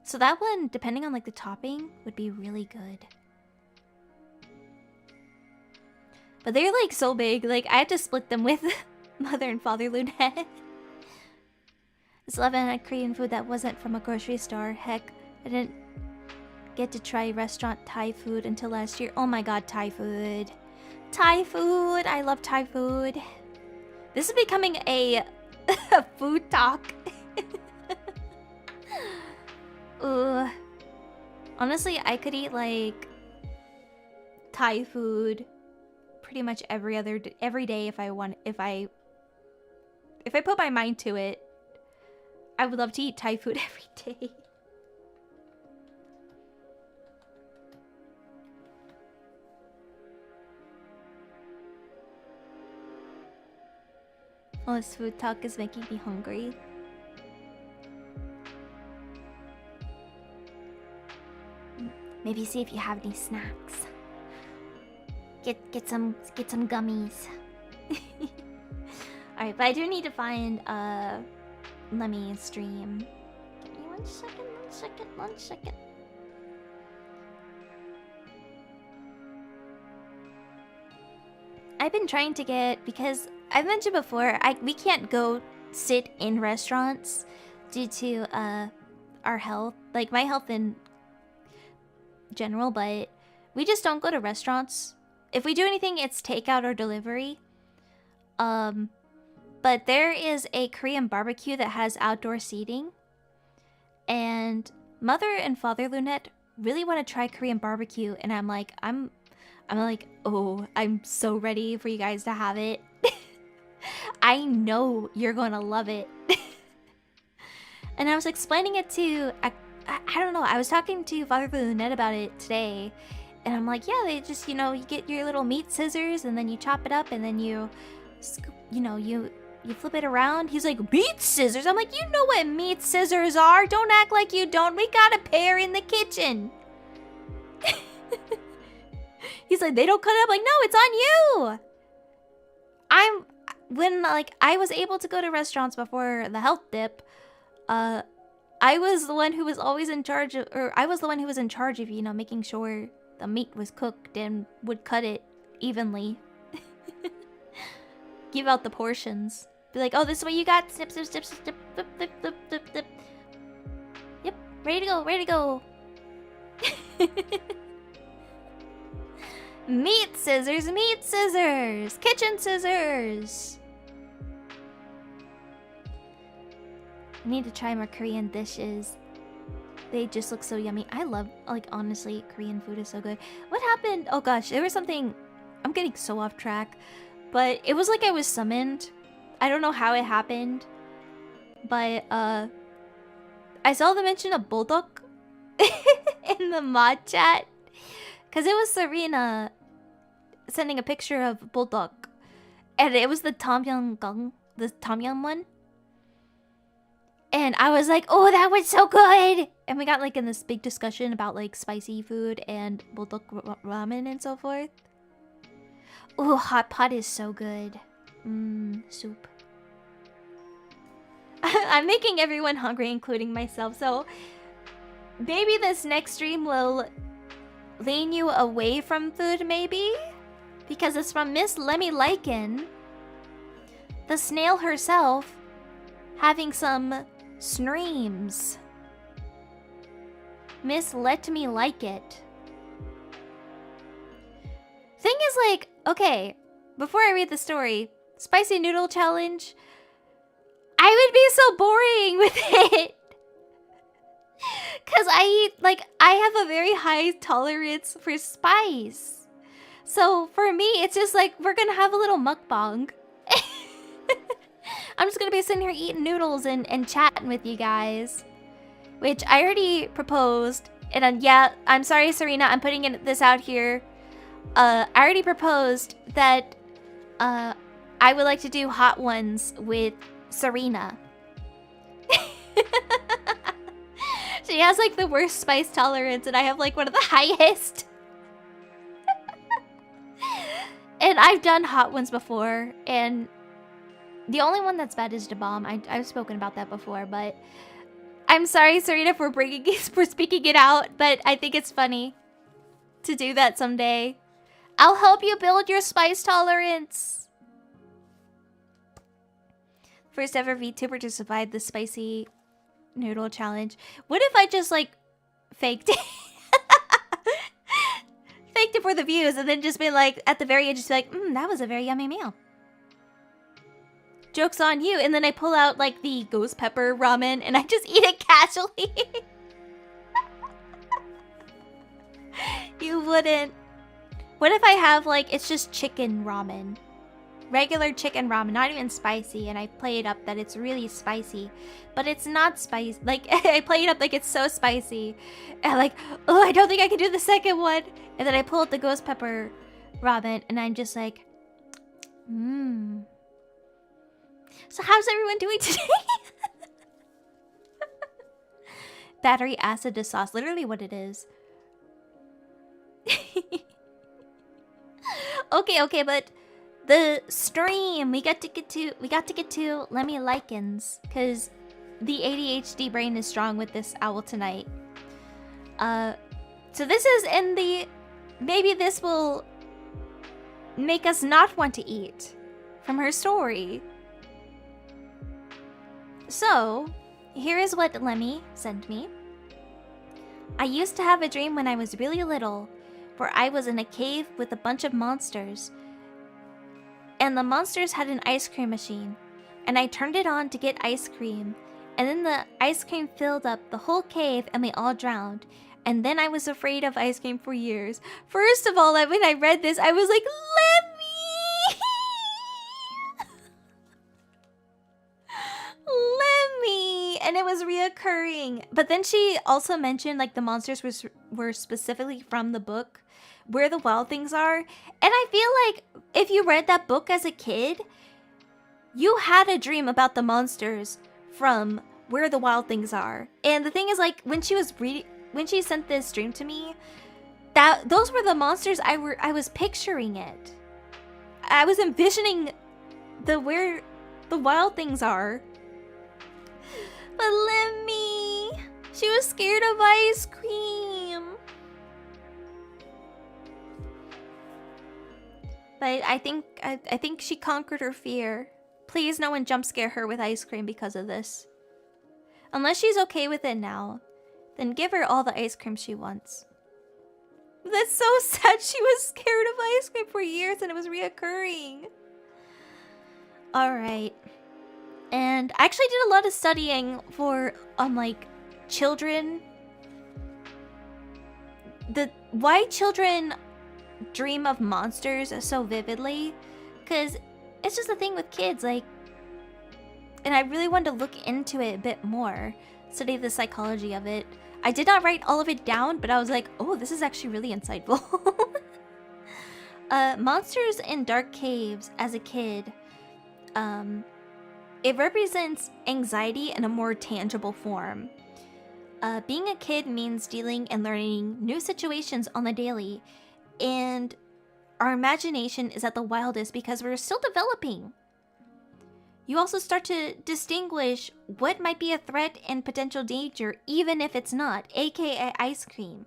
[SPEAKER 1] So that one, depending on like the topping, would be really good. But they're like so big, like I had to split them with Mother and Father Lunette. It's 11 had Korean food that wasn't from a grocery store. Heck, I didn't get to try restaurant Thai food until last year. Oh my god, Thai food. Thai food! I love Thai food. This is becoming a food talk. Ugh. Honestly, I could eat like Thai food pretty much every day if I want. If I put my mind to it, I would love to eat Thai food every day. Oh, this food talk is making me hungry. Maybe see if you have any snacks. Get some gummies. Alright, but I do need to find Lemie's stream. Give me one second. I've been trying to get, because I've mentioned before, we can't go sit in restaurants due to our health, like my health in general, but we just don't go to restaurants. If we do anything, it's takeout or delivery. But there is a Korean barbecue that has outdoor seating, and Mother and Father Lunette really want to try Korean barbecue, and I'm like, oh, I'm so ready for you guys to have it. I know you're gonna love it. And I was explaining it to, I don't know, I was talking to Father Lunette about it today, and I'm like, yeah, they just, you know, you get your little meat scissors, and then you chop it up, and then you flip it around. He's like, meat scissors? I'm like, you know what meat scissors are. Don't act like you don't. We got a pair in the kitchen. He's like, they don't cut it up. Like, no, it's on you. When I was able to go to restaurants before the health dip, I was the one who was always in charge of, or I was the one who was in charge of, you know, making sure the meat was cooked and would cut it evenly. Give out the portions. Be like, oh, this is what you got. Snip, snip, snip, snip, flip, flip, flip, flip, flip. Yep, ready to go, ready to go. Meat scissors, kitchen scissors. I need to try more Korean dishes. They just look so yummy. I love, like, honestly, Korean food is so good. What happened? Oh gosh, there was something. I'm getting so off track. But it was like I was summoned. I don't know how it happened. But, I saw the mention of Bulldog in the mod chat. Because it was Serena sending a picture of Bulldog. And it was the Tom Yum one. And I was like, oh, that was so good! And we got like in this big discussion about like spicy food and Bulldog ramen and so forth. Ooh, hot pot is so good. Soup. I'm making everyone hungry, including myself. So maybe this next stream will lean you away from food, maybe? Because it's from Miss Lemie Lichen, the snail herself, having some streams. Miss Let Me Like It. Thing is, like, okay, before I read the story, spicy noodle challenge, I would be so boring with it. Cause I eat, like, I have a very high tolerance for spice. So for me, it's just like, we're gonna have a little mukbang. I'm just gonna be sitting here eating noodles and chatting with you guys. Which I already proposed. And yeah, I'm sorry, Serena, I'm putting this out here. I already proposed that I would like to do hot ones with Serena. She has like the worst spice tolerance and I have like one of the highest. And I've done hot ones before, and the only one that's bad is Da Bomb. I've spoken about that before, but I'm sorry, Serena, for speaking it out, but I think it's funny to do that someday. I'll help you build your spice tolerance. First ever VTuber to survive the spicy noodle challenge. What if I just like faked it? Faked it for the views and then just be like, at the very end, just be like, that was a very yummy meal. Joke's on you. And then I pull out like the ghost pepper ramen and I just eat it casually. You wouldn't. What if I have like, it's just chicken ramen? Regular chicken ramen, not even spicy, and I play it up that it's really spicy, but it's not spicy. Like, I play it up like it's so spicy, and like, oh, I don't think I can do the second one. And then I pull out the ghost pepper ramen, and I'm just like, So how's everyone doing today? Battery acid to sauce, literally what it is. Okay, but the stream we got to get to Lemie Lichens, because the ADHD brain is strong with this owl tonight. So this is in the, maybe this will make us not want to eat from her story. So here is what Lemie sent me. I used to have a dream when I was really little where I was in a cave with a bunch of monsters. And the monsters had an ice cream machine, and I turned it on to get ice cream, and then the ice cream filled up the whole cave and they all drowned. And then I was afraid of ice cream for years. First of all, when I read this, I was like, Lemie! And it was reoccurring. But then she also mentioned like the monsters were specifically from the book Where the Wild Things Are. And I feel like if you read that book as a kid, you had a dream about the monsters from Where the Wild Things Are. And the thing is, like, when she sent this dream to me, those were the monsters I was picturing it. I was envisioning Where the Wild Things Are. But Lemie, she was scared of ice cream. But I think she conquered her fear. Please, no one jump scare her with ice cream because of this. Unless she's okay with it now, then give her all the ice cream she wants. That's so sad. She was scared of ice cream for years and it was reoccurring. Alright. And I actually did a lot of studying for, like, children. Why children dream of monsters so vividly. Because it's just a thing with kids, like... And I really wanted to look into it a bit more. Study the psychology of it. I did not write all of it down, but I was like, oh, this is actually really insightful. Monsters in dark caves as a kid. It represents anxiety in a more tangible form. Being a kid means dealing and learning new situations on the daily. And our imagination is at the wildest because we're still developing. you also start to distinguish what might be a threat and potential danger, even if it's not, aka ice cream.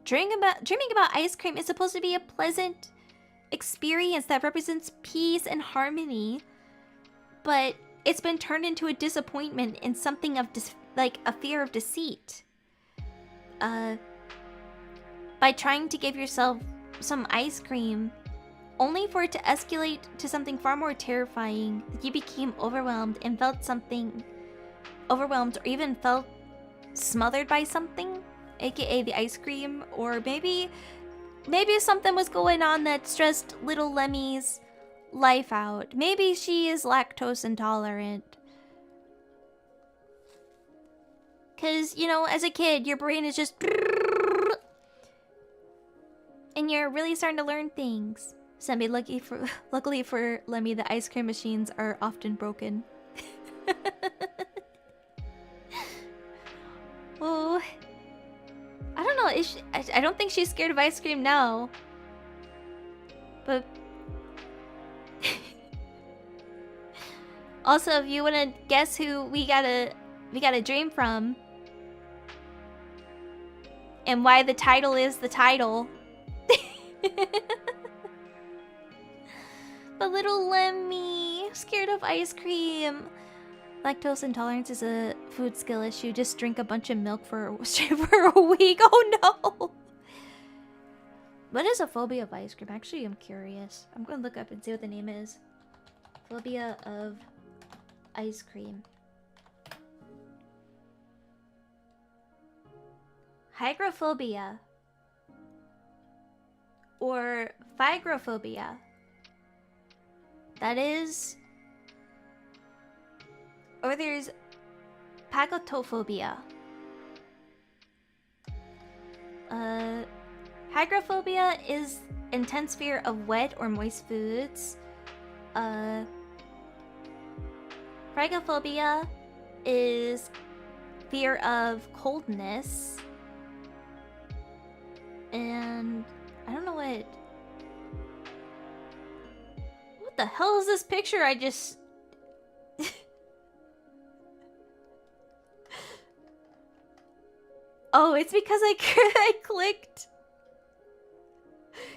[SPEAKER 1] Dreaming about ice cream is supposed to be a pleasant experience that represents peace and harmony, but it's been turned into a disappointment and something of like a fear of deceit. By trying to give yourself some ice cream, only for it to escalate to something far more terrifying, you became overwhelmed and felt something overwhelmed, or even felt smothered by something, aka the ice cream. Or maybe something was going on that stressed little Lemmie's life out. Maybe she is lactose intolerant. Cause, you know, as a kid, your brain is just and you're really starting to learn things. Luckily for Lemie, the ice cream machines are often broken. Oh, I don't know. I don't think she's scared of ice cream now. But also, if you want to guess who we got a dream from, and why the title is the title. But little Lemie, scared of ice cream. Lactose intolerance is a food skill issue. Just drink a bunch of milk for a week. Oh no! What is a phobia of ice cream? Actually, I'm curious. I'm gonna look up and see what the name is. Phobia of ice cream. Hygrophobia. Or phygrophobia. That is... Or there's pagotophobia. Hygrophobia is intense fear of wet or moist foods. Phygophobia is fear of coldness. And I don't know what the hell is this picture I just... Oh, it's because I clicked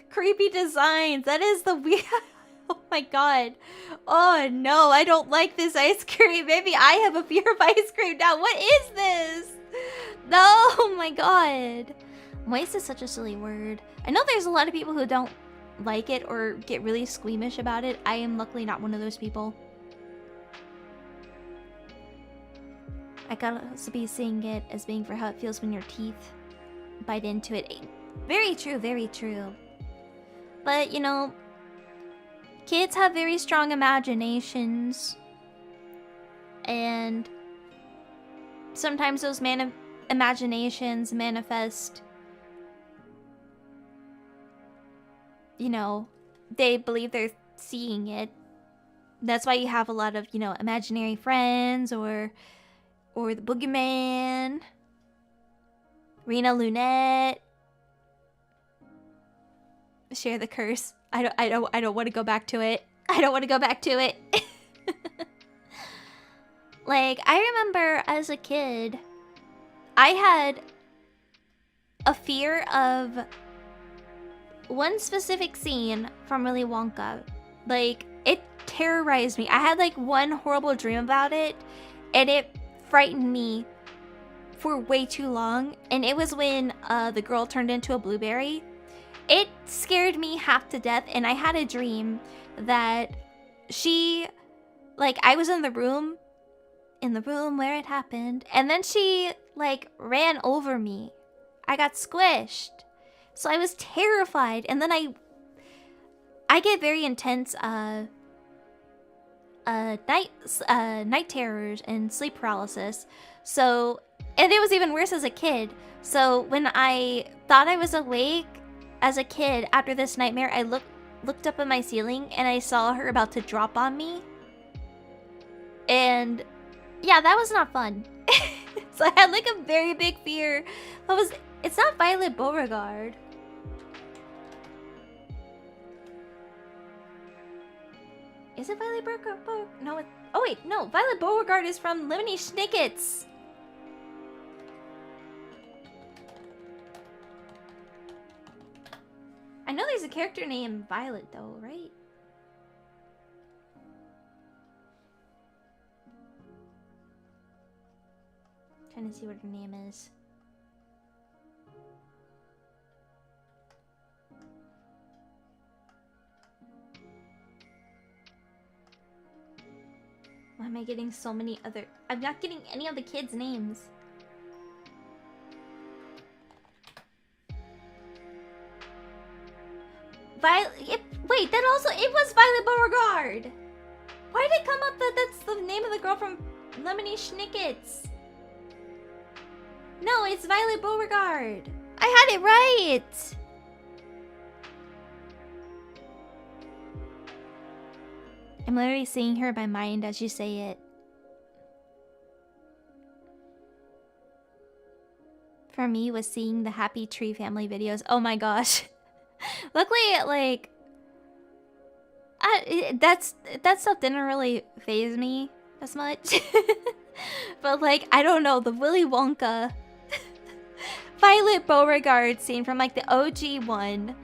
[SPEAKER 1] creepy designs. That is the weird... Oh my god. Oh no, I don't like this ice cream. Maybe I have a fear of ice cream now. What is this? No, oh my god. Moist is such a silly word. I know there's a lot of people who don't like it or get really squeamish about it. I am luckily not one of those people. I gotta also be seeing it as being for how it feels when your teeth bite into it. Very true, very true. But, you know, kids have very strong imaginations. And sometimes those imaginations manifest, you know, they believe they're seeing it. That's why you have a lot of, you know, imaginary friends or the boogeyman. Rina, Lunette. Share the curse. I don't want to go back to it. I don't want to go back to it. Like, I remember as a kid, I had a fear of one specific scene from Willy Wonka. Like, it terrorized me. I had like one horrible dream about it, and it frightened me for way too long. And it was when the girl turned into a blueberry. It scared me half to death, and I had a dream that she, like, I was in the room where it happened, and then she, like, ran over me. I got squished. So I was terrified, and then I get very intense night terrors and sleep paralysis. So, and it was even worse as a kid. So when I thought I was awake as a kid after this nightmare, I looked up at my ceiling and I saw her about to drop on me. And yeah, that was not fun. So I had like a very big fear. It's not Violet Beauregard. Is it Violet Beauregard? No, oh wait, no. Violet Beauregard is from Lemony Snicket's. I know there's a character named Violet though, right? Trying to see what her name is. Why am I getting so many other... I'm not getting any of the kids' names. Wait, that also... It was Violet Beauregard! Why did it come up that that's the name of the girl from Lemony Snicket's? No, it's Violet Beauregard. I had it right! I'm literally seeing her in my mind as you say it. For me, was seeing the Happy Tree Family videos. Oh my gosh. Luckily, like... that stuff didn't really faze me as much. But like, I don't know, the Willy Wonka... Violet Beauregard scene from like the OG one.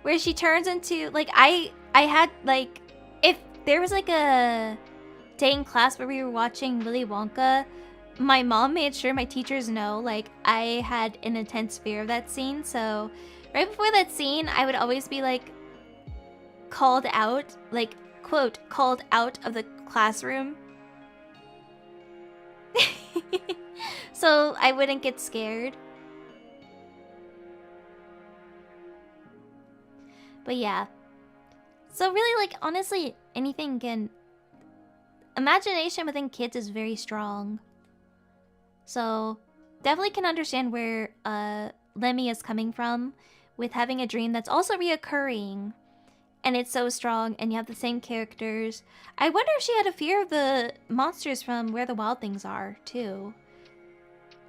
[SPEAKER 1] Where she turns into... Like, I had like... If there was like a day in class where we were watching Willy Wonka, my mom made sure my teachers know, like, I had an intense fear of that scene. So right before that scene, I would always be like called out, like, quote, called out of the classroom. So I wouldn't get scared. But yeah. So really, like, honestly, anything can... Imagination within kids is very strong. So, definitely can understand where Lemie is coming from with having a dream that's also reoccurring. And it's so strong, and you have the same characters. I wonder if she had a fear of the monsters from Where the Wild Things Are, too.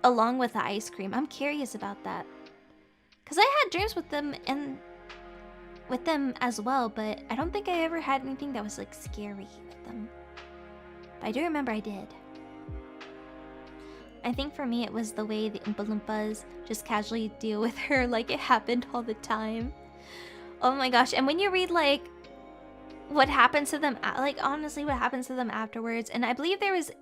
[SPEAKER 1] Along with the ice cream. I'm curious about that. Because I had dreams with them and... with them as well, but I don't think I ever had anything that was like scary with them. But I do remember I did. I think for me it was the way the Oompa Loompas just casually deal with her like it happened all the time. Oh my gosh, and when you read like what happens to them, like honestly what happens to them afterwards, and I believe there was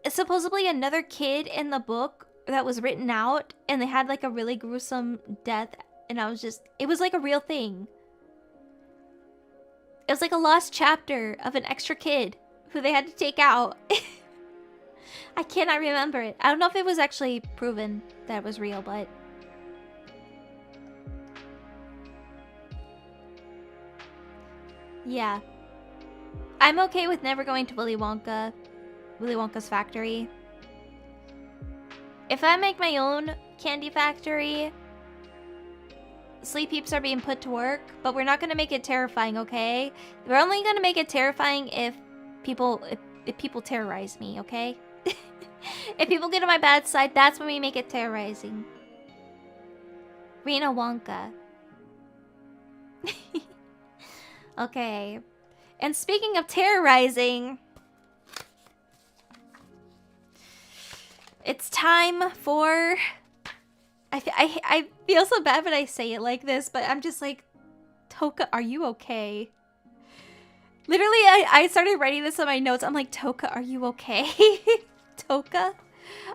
[SPEAKER 1] supposedly another kid in the book that was written out and they had like a really gruesome death. And I was just... It was like a real thing. It was like a lost chapter of an extra kid who they had to take out. I cannot remember it. I don't know if it was actually proven that it was real, but... Yeah. I'm okay with never going to Willy Wonka's factory. If I make my own candy factory... Sleepeeps are being put to work, but we're not going to make it terrifying, okay? We're only going to make it terrifying if people terrorize me, okay? If people get on my bad side, that's when we make it terrorizing. Rina Wonka. Okay. And speaking of terrorizing, it's time for... I feel so bad when I say it like this, but I'm just like, Toka, are you okay? Literally, I started writing this on my notes. I'm like, Toka, are you okay? Toka,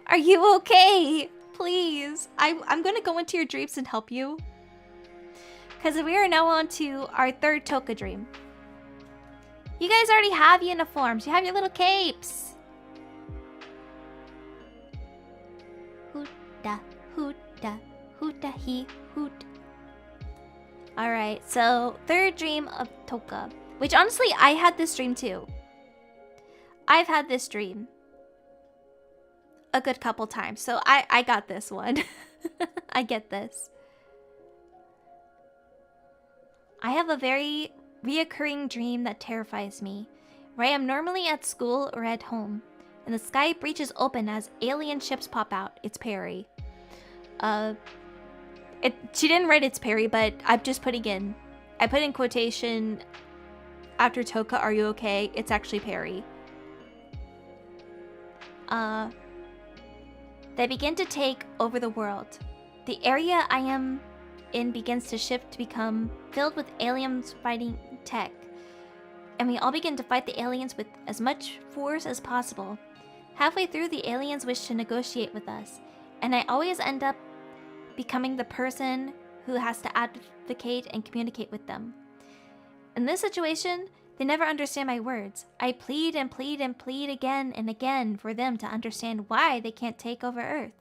[SPEAKER 1] are you okay? Please. I'm going to go into your dreams and help you. Because we are now on to our third Toka dream. You guys already have uniforms. You have your little capes. Hoota, hoota, hoota, he, hoot. Alright, so third dream of Toka. Which honestly, I had this dream too. I've had this dream a good couple times. So I got this one. I get this. I have a very reoccurring dream that terrifies me. Where I am normally at school or at home. And the sky breaches open as alien ships pop out. It's Perry. She didn't write it's Perry, but I'm just putting in... I put in quotation after Toka, are you okay? It's actually Perry. They begin to take over the world. The area I am in begins to shift to become filled with aliens fighting tech. And we all begin to fight the aliens with as much force as possible. Halfway through, the aliens wish to negotiate with us, and I always end up becoming the person who has to advocate and communicate with them. In this situation, they never understand my words. I plead and plead and plead again and again for them to understand why they can't take over Earth.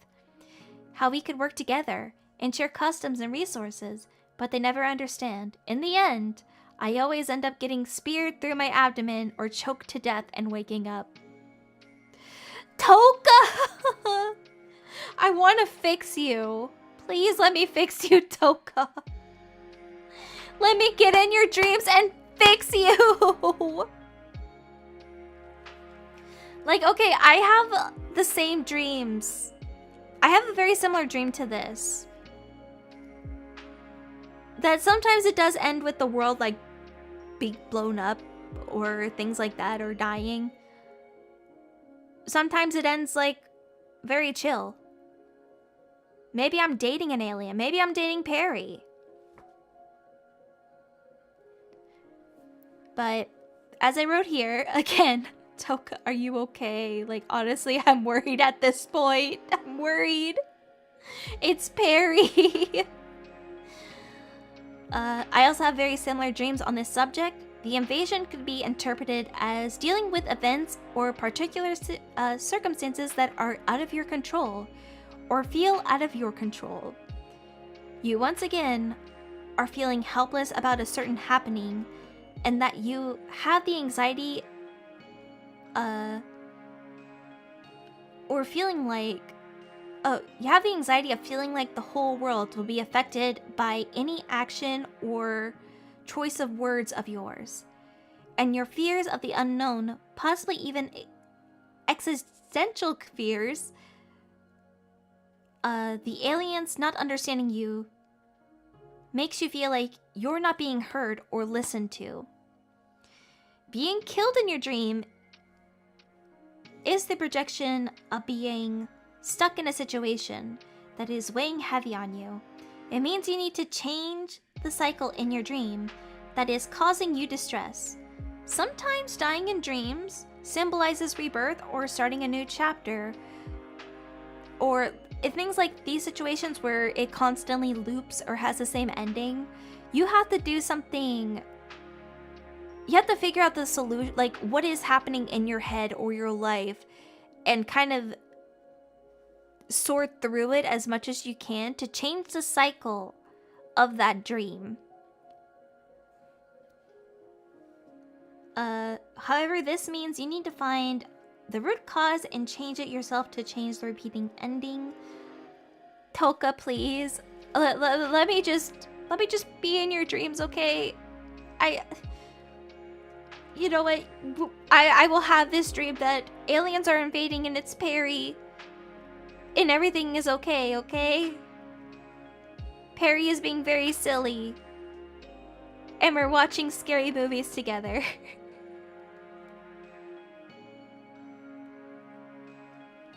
[SPEAKER 1] How we could work together and share customs and resources, but they never understand. In the end, I always end up getting speared through my abdomen or choked to death and waking up. Toka! I want to fix you. Please let me fix you, Toka. Let me get in your dreams and fix you. Like, okay, I have the same dreams. I have a very similar dream to this. That sometimes it does end with the world, like, being blown up or things like that, or dying. Sometimes it ends, like, very chill. Maybe I'm dating an alien. Maybe I'm dating Perry. But as I wrote here, again, Toka, are you okay? Like, honestly, I'm worried at this point. I'm worried. It's Perry. I also have very similar dreams on this subject. The invasion could be interpreted as dealing with events or particular circumstances that are out of your control or feel out of your control. You once again are feeling helpless about a certain happening, and that you have the anxiety or feeling like you have the anxiety of feeling like the whole world will be affected by any action or choice of words of yours. And your fears of the unknown, possibly even existential fears, the aliens not understanding you, makes you feel like you're not being heard or listened to. Being killed in your dream is the projection of being stuck in a situation that is weighing heavy on you. It means you need to change the cycle in your dream that is causing you distress. Sometimes dying in dreams symbolizes rebirth or starting a new chapter. Or in things like these situations where it constantly loops or has the same ending, you have to do something. You have to figure out the solution, like what is happening in your head or your life, and kind of sort through it as much as you can to change the cycle of that dream. However, this means you need to find the root cause and change it yourself to change the repeating ending. Toka, please. Let me just be in your dreams, okay? You know what? I will have this dream that aliens are invading and it's Perry. And everything is okay, okay? Perry is being very silly. And we're watching scary movies together.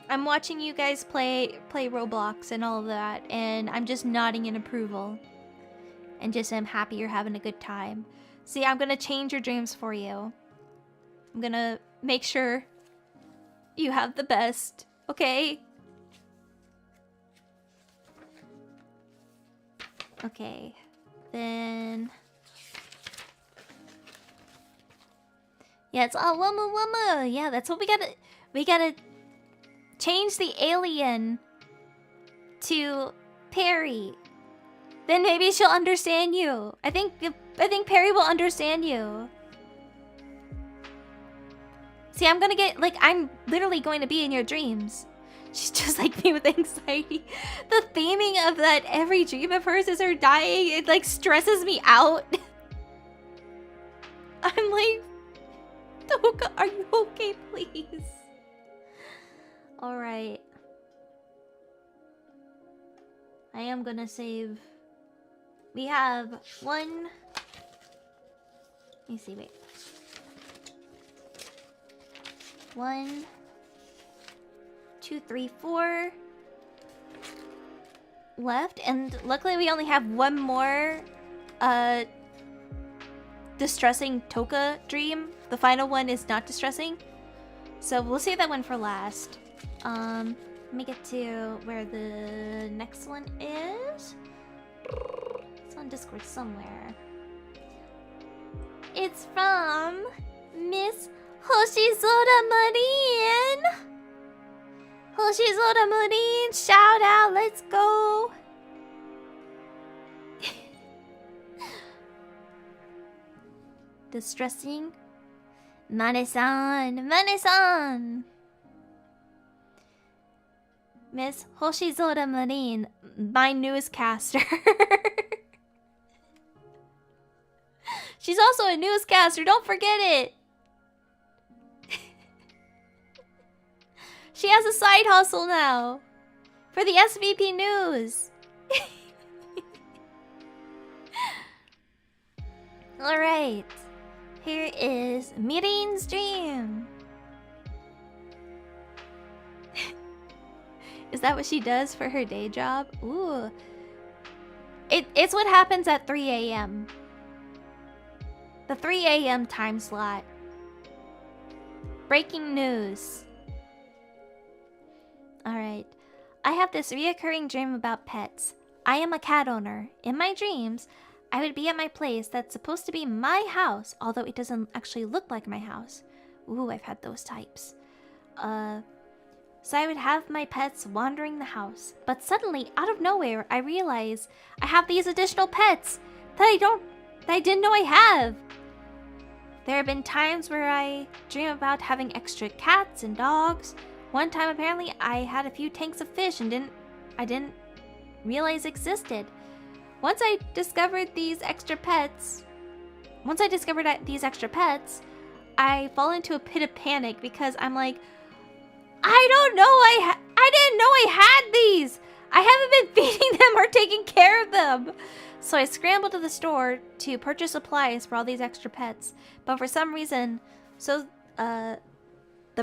[SPEAKER 1] I'm watching you guys play Roblox and all of that, and I'm just nodding in approval. And just am happy you're having a good time. See, I'm gonna change your dreams for you. I'm gonna make sure you have the best, okay? Okay, then... Yeah, it's all wumma. Yeah, that's what we gotta change the alien to Perry. Then maybe she'll understand you. I think Perry will understand you. See, I'm gonna get, like, I'm literally going to be in your dreams. She's just like me with anxiety. The theming of that every dream of hers is her dying, it like stresses me out. I'm like, Toka, are you okay, please? Alright. I am gonna save. We have 1, Let me see, wait. 1, 2, 3, 4 left, and luckily we only have one more distressing Toka dream. The final one is not distressing, so we'll save that one for last. Let me get to where the next one is. It's on Discord somewhere. It's from Miss Hoshizoda Marine. Hoshizoda Marine, shout out, let's go. Distressing. Mane-san, Mane-san. Miss Hoshizoda Marine, my newscaster. She's also a newscaster, don't forget it. She has a side hustle now for the SVP News. Alright, here is Mirin's dream. Is that what she does for her day job? Ooh. It's what happens at 3 a.m. The 3 a.m. time slot. Breaking news. Alright. I have this reoccurring dream about pets. I am a cat owner. In my dreams, I would be at my place that's supposed to be my house, although it doesn't actually look like my house. Ooh, I've had those types. So I would have my pets wandering the house. But suddenly, out of nowhere, I realize I have these additional pets that I didn't know I have. There have been times where I dream about having extra cats and dogs. One time, apparently, I had a few tanks of fish and I didn't realize existed. Once I discovered these extra pets, I fall into a pit of panic because I'm like, I didn't know I had these. I haven't been feeding them or taking care of them. So I scrambled to the store to purchase supplies for all these extra pets. But for some reason, the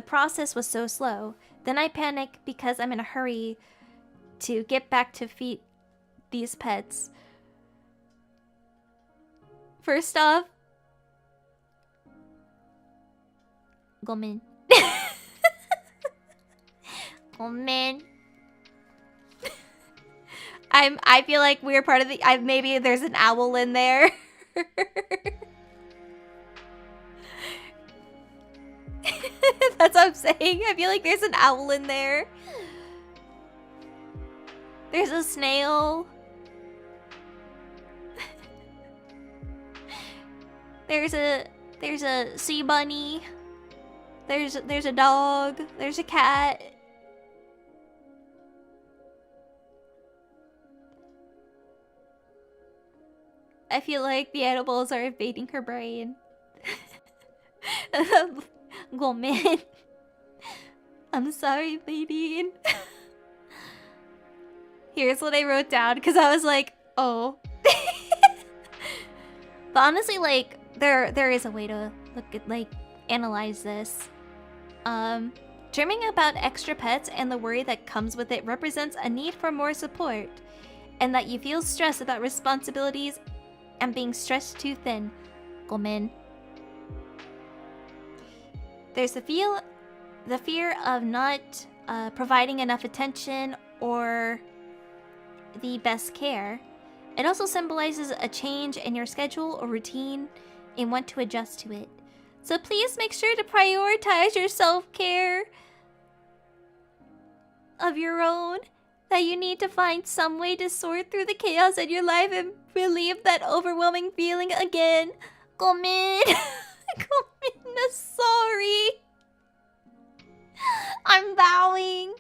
[SPEAKER 1] process was so slow. Then I panic because I'm in a hurry to get back to feed these pets. First off, gomen. Gomen. I feel like we're part of the. Maybe there's an owl in there. That's what I'm saying. I feel like there's an owl in there. There's a snail. There's a sea bunny. There's a dog. There's a cat. I feel like the animals are invading her brain. Gomen. I'm sorry, Fadine. Here's what I wrote down because I was like, oh. But honestly, like, there is a way to look at, like, analyze this. Dreaming about extra pets and the worry that comes with it represents a need for more support, and that you feel stressed about responsibilities and being stretched too thin. Gomen. There's the fear of not providing enough attention or the best care. It also symbolizes a change in your schedule or routine and want to adjust to it. So please make sure to prioritize your self-care of your own. That you need to find some way to sort through the chaos in your life and relieve that overwhelming feeling again. Gomen. Gomen, sorry. I'm bowing.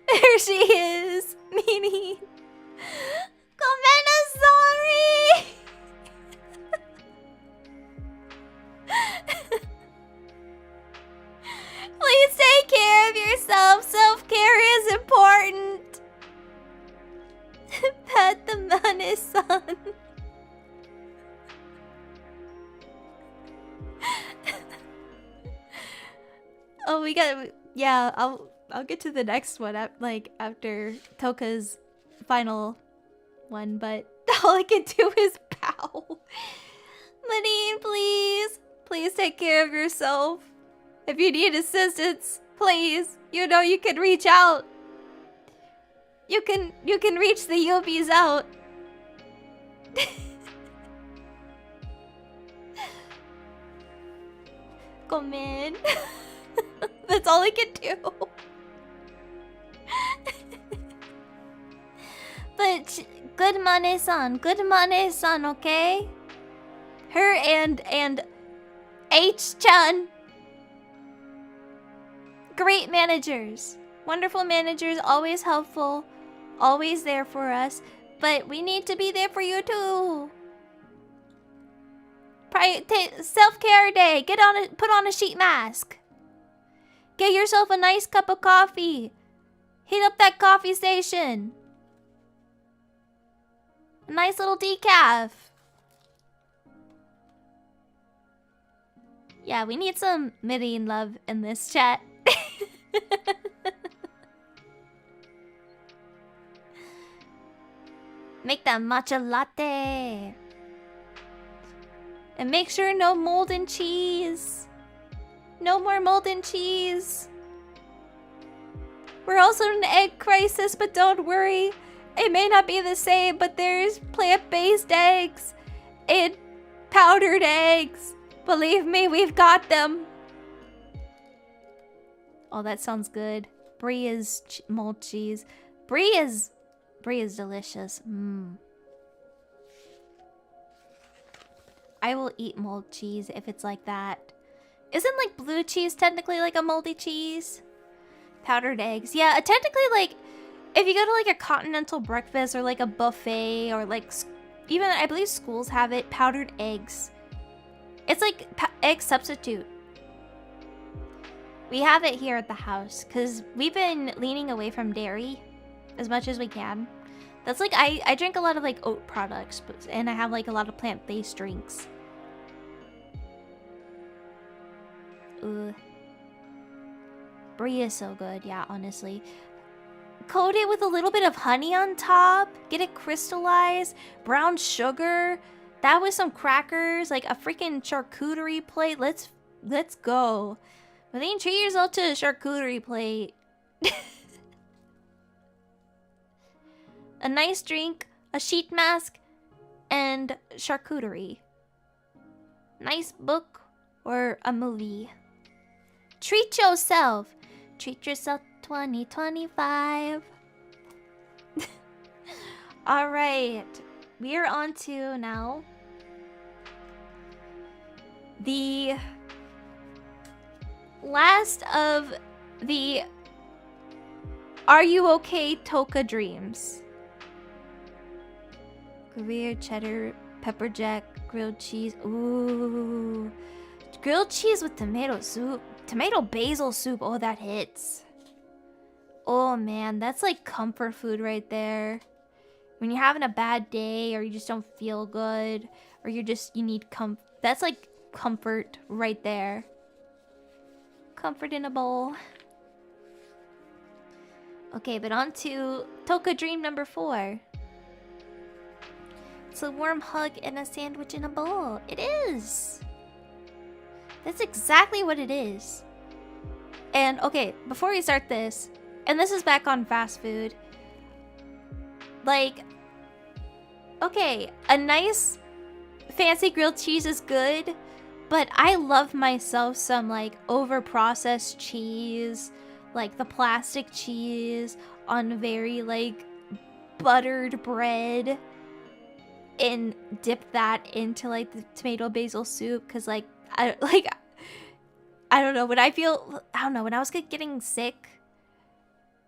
[SPEAKER 1] There she is. Mini. Gomen, sorry. Please take care of yourself. Self-care is important. Pet the Mane-san. Oh, we got. Yeah, I'll get to the next one like after Toka's final one, but all I can do is bow. Lenine, please take care of yourself. If you need assistance, please, you know you can reach out. You can reach the yuppies out. Gomen. That's all I can do. But good Mane-san, okay? Her and H-chan. Great managers. Wonderful managers, always helpful, always there for us. But we need to be there for you too. Self-care day. Put on a sheet mask. Get yourself a nice cup of coffee. Heat up that coffee station. A nice little decaf. Yeah, we need some Midian love in this chat. Make that matcha latte. And make sure no mold and cheese. No more mold and cheese. We're also in an egg crisis, but don't worry. It may not be the same, but there's plant-based eggs and powdered eggs. Believe me, we've got them. Oh, that sounds good. Brie is mold cheese. Brie is delicious. I will eat mold cheese if it's like that. Isn't like blue cheese technically like a moldy cheese? Powdered eggs. Yeah, technically like if you go to like a continental breakfast or like a buffet or like even I believe schools have it, powdered eggs. It's like egg substitute. We have it here at the house because we've been leaning away from dairy as much as we can. That's like I drink a lot of like oat products, and I have like a lot of plant-based drinks. Ugh. Brie is so good, yeah, honestly. Coat it with a little bit of honey on top. Get it crystallized. Brown sugar. That with some crackers, like a freaking charcuterie plate. Let's go. But then treat yourself to a charcuterie plate. A nice drink, a sheet mask, and charcuterie. Nice book or a movie. Treat yourself. Treat yourself 2025. Alright. We are on to now the last of the Are You Okay Toka dreams. Gruyere, cheddar, pepper jack, grilled cheese. Ooh. Grilled cheese with tomato soup. Tomato basil soup. Oh, that hits. Oh, man. That's like comfort food right there. When you're having a bad day or you just don't feel good or you need comfort. That's like comfort right there. Comfort in a bowl. Okay, but on to Toka dream number 4. It's a warm hug and a sandwich in a bowl. It is. That's exactly what it is. And okay, before we start this, and this is back on fast food. Like, okay, a nice fancy grilled cheese is good, but I love myself some like over-processed cheese, like the plastic cheese on very like buttered bread. And dip that into like the tomato basil soup, because like I don't know, when I was getting sick,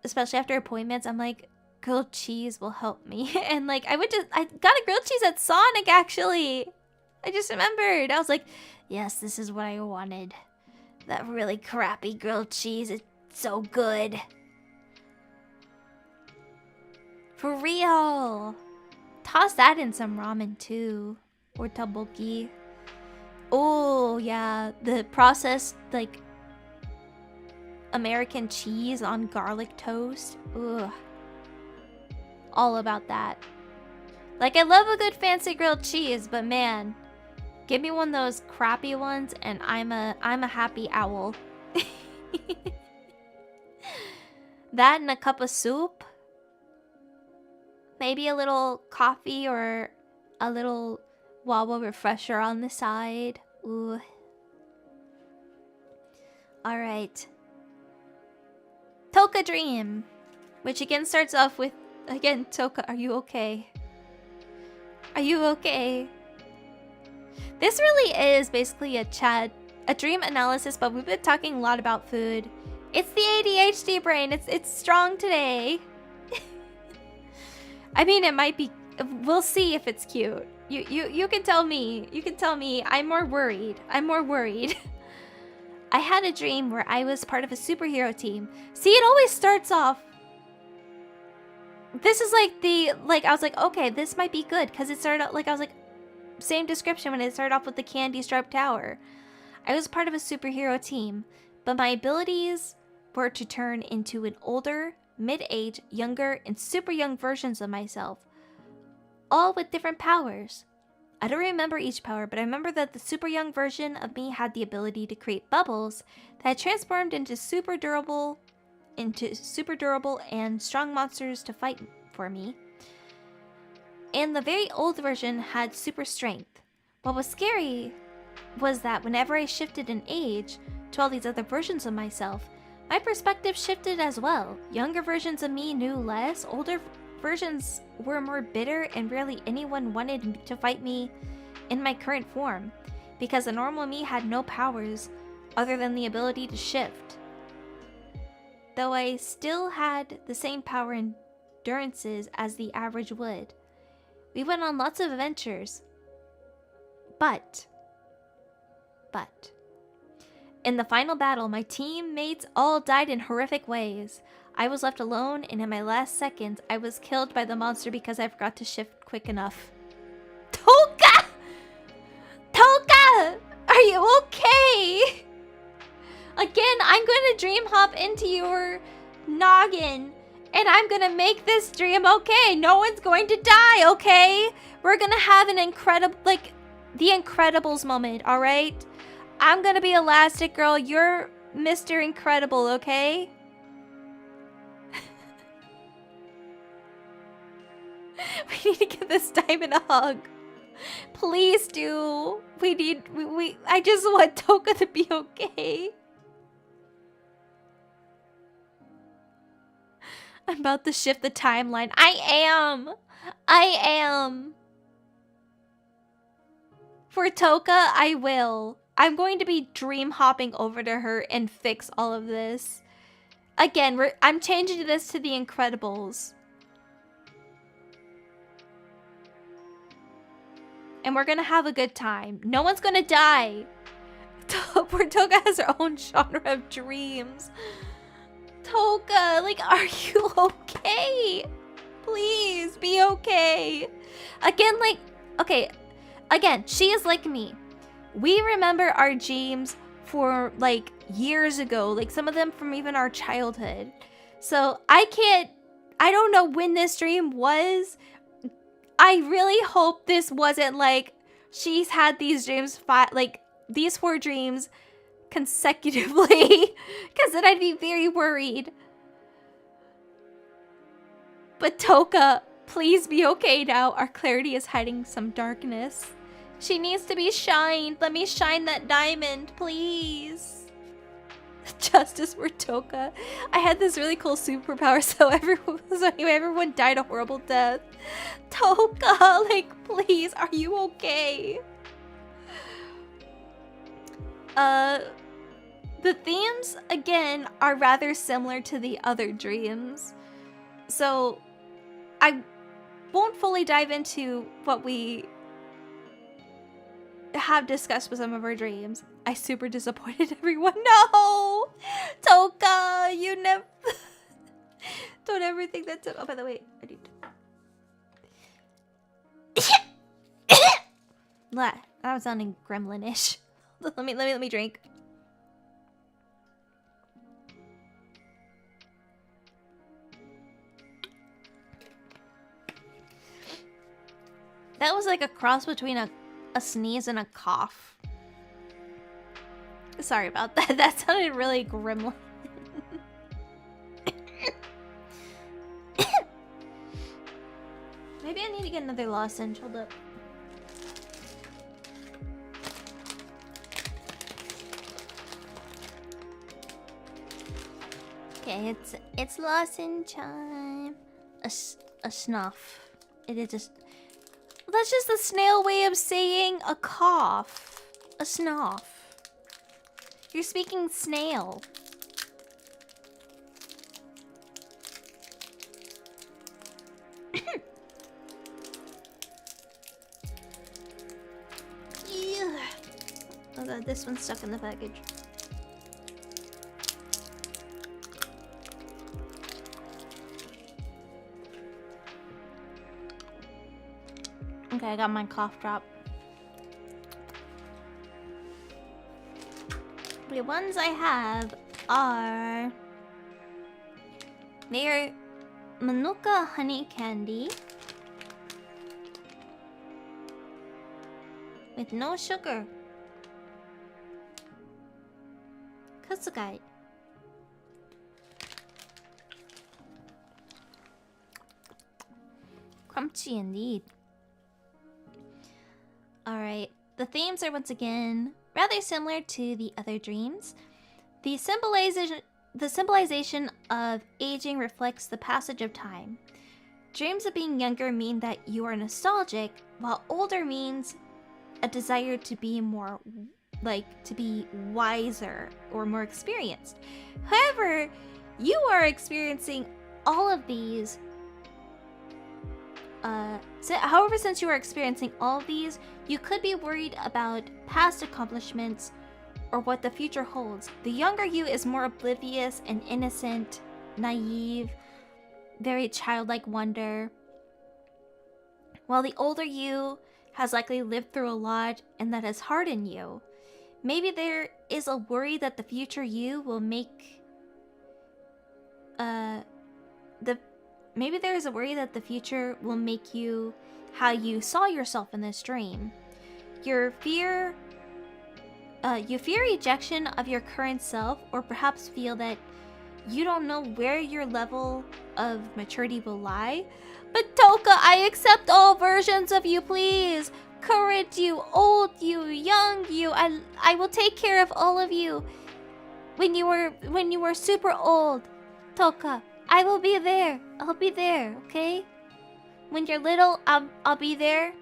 [SPEAKER 1] especially after appointments, I'm like, grilled cheese will help me. And like I got a grilled cheese at Sonic actually. I just remembered. I was like, yes, this is what I wanted. That really crappy grilled cheese, it's so good. For real. Toss that in some ramen too. Or tteokbokki. Oh, yeah. The processed, like, American cheese on garlic toast. Ugh. All about that. Like, I love a good fancy grilled cheese, but man, give me one of those crappy ones and I'm a happy owl. That and a cup of soup. Maybe a little coffee or a little Wawa refresher on the side. Ooh. Alright. Toka Dream. Which again starts off with, again, Toka, are you okay? Are you okay? This really is basically a dream analysis, but we've been talking a lot about food. It's the ADHD brain. It's strong today. I mean, it might be. We'll see if it's cute. You can tell me. You can tell me. I'm more worried. I'm more worried. I had a dream where I was part of a superhero team. See, it always starts off. This is like I was like, okay, this might be good because it started out like I was like, same description when it started off with the candy striped tower. I was part of a superhero team, but my abilities were to turn into an older, mid-age, younger, and super young versions of myself, all with different powers. I don't remember each power, but I remember that the super young version of me had the ability to create bubbles that had transformed into super durable and strong monsters to fight for me. And the very old version had super strength. What was scary was that whenever I shifted in age to all these other versions of myself, my perspective shifted as well. Younger versions of me knew less, older versions were more bitter, and rarely anyone wanted to fight me in my current form, because the normal me had no powers other than the ability to shift. Though I still had the same power endurances as the average would. We went on lots of adventures. But in the final battle, my teammates all died in horrific ways. I was left alone, and in my last seconds, I was killed by the monster because I forgot to shift quick enough. Toka! Toka! Are you okay? Again, I'm gonna dream hop into your noggin, and I'm gonna make this dream okay. No one's going to die, okay? We're gonna have an incredible, like, the Incredibles moment, alright? I'm gonna be Elastic Girl, you're Mr. Incredible, okay? We need to give this diamond a hug. Please do. I just want Toka to be okay. I'm about to shift the timeline. I am. For Toka, I will. I'm going to be dream hopping over to her and fix all of this. Again, I'm changing this to the Incredibles. And we're gonna have a good time. No one's gonna die. Poor Toka has her own genre of dreams. Toka, like, are you okay? Please be okay. Again, like, okay. Again, she is like me. We remember our dreams for, like, years ago. Like, some of them from even our childhood. So, I don't know when this dream was. I really hope this wasn't, like, she's had these dreams, like, these 4 dreams consecutively. Because then I'd be very worried. But Toka, please be okay now. Our clarity is hiding some darkness. She needs to be shined. Let me shine that diamond, please. Justice for Toka. I had this really cool superpower, so everyone died a horrible death. Toka, like, please, are you okay? The themes, again, are rather similar to the other dreams. So, I won't fully dive into what we have discussed with some of our dreams. I super disappointed everyone. No! Toka, you never... Don't ever think that's it. Oh, by the way, I need to... That was sounding gremlin-ish. let me drink. That was like a cross between a sneeze and a cough. Sorry about that. That sounded really gremlin. Maybe I need to get another lozenge. Hold up. Okay, it's lozenge time. A snuff. It is just. That's just the snail way of saying a cough. A snuff. You're speaking snail. Oh god, this one's stuck in the package. Okay, I got my cough drop. The ones I have are... They're Manuka honey candy with no sugar. Kutsugai. Crunchy indeed. Alright, the themes are once again rather similar to the other dreams. The symbolization of aging reflects the passage of time. Dreams of being younger mean that you are nostalgic, while older means a desire to be more, to be wiser or more experienced. However, you are experiencing all of these. However, since you are experiencing all of these, you could be worried about past accomplishments or what the future holds. The younger you is more oblivious and innocent, naive, very childlike wonder, while the older you has likely lived through a lot and that has hardened you. Maybe there is a worry that the future you will make Maybe there is a worry that the future will make you how you saw yourself in this dream. You fear rejection of your current self, or perhaps feel that you don't know where your level of maturity will lie. But Toka, I accept all versions of you, please. Current you, old you, young you. I will take care of all of you. When you were super old, Toka, I will be there. I'll be there, okay? When you're little, I'll be there.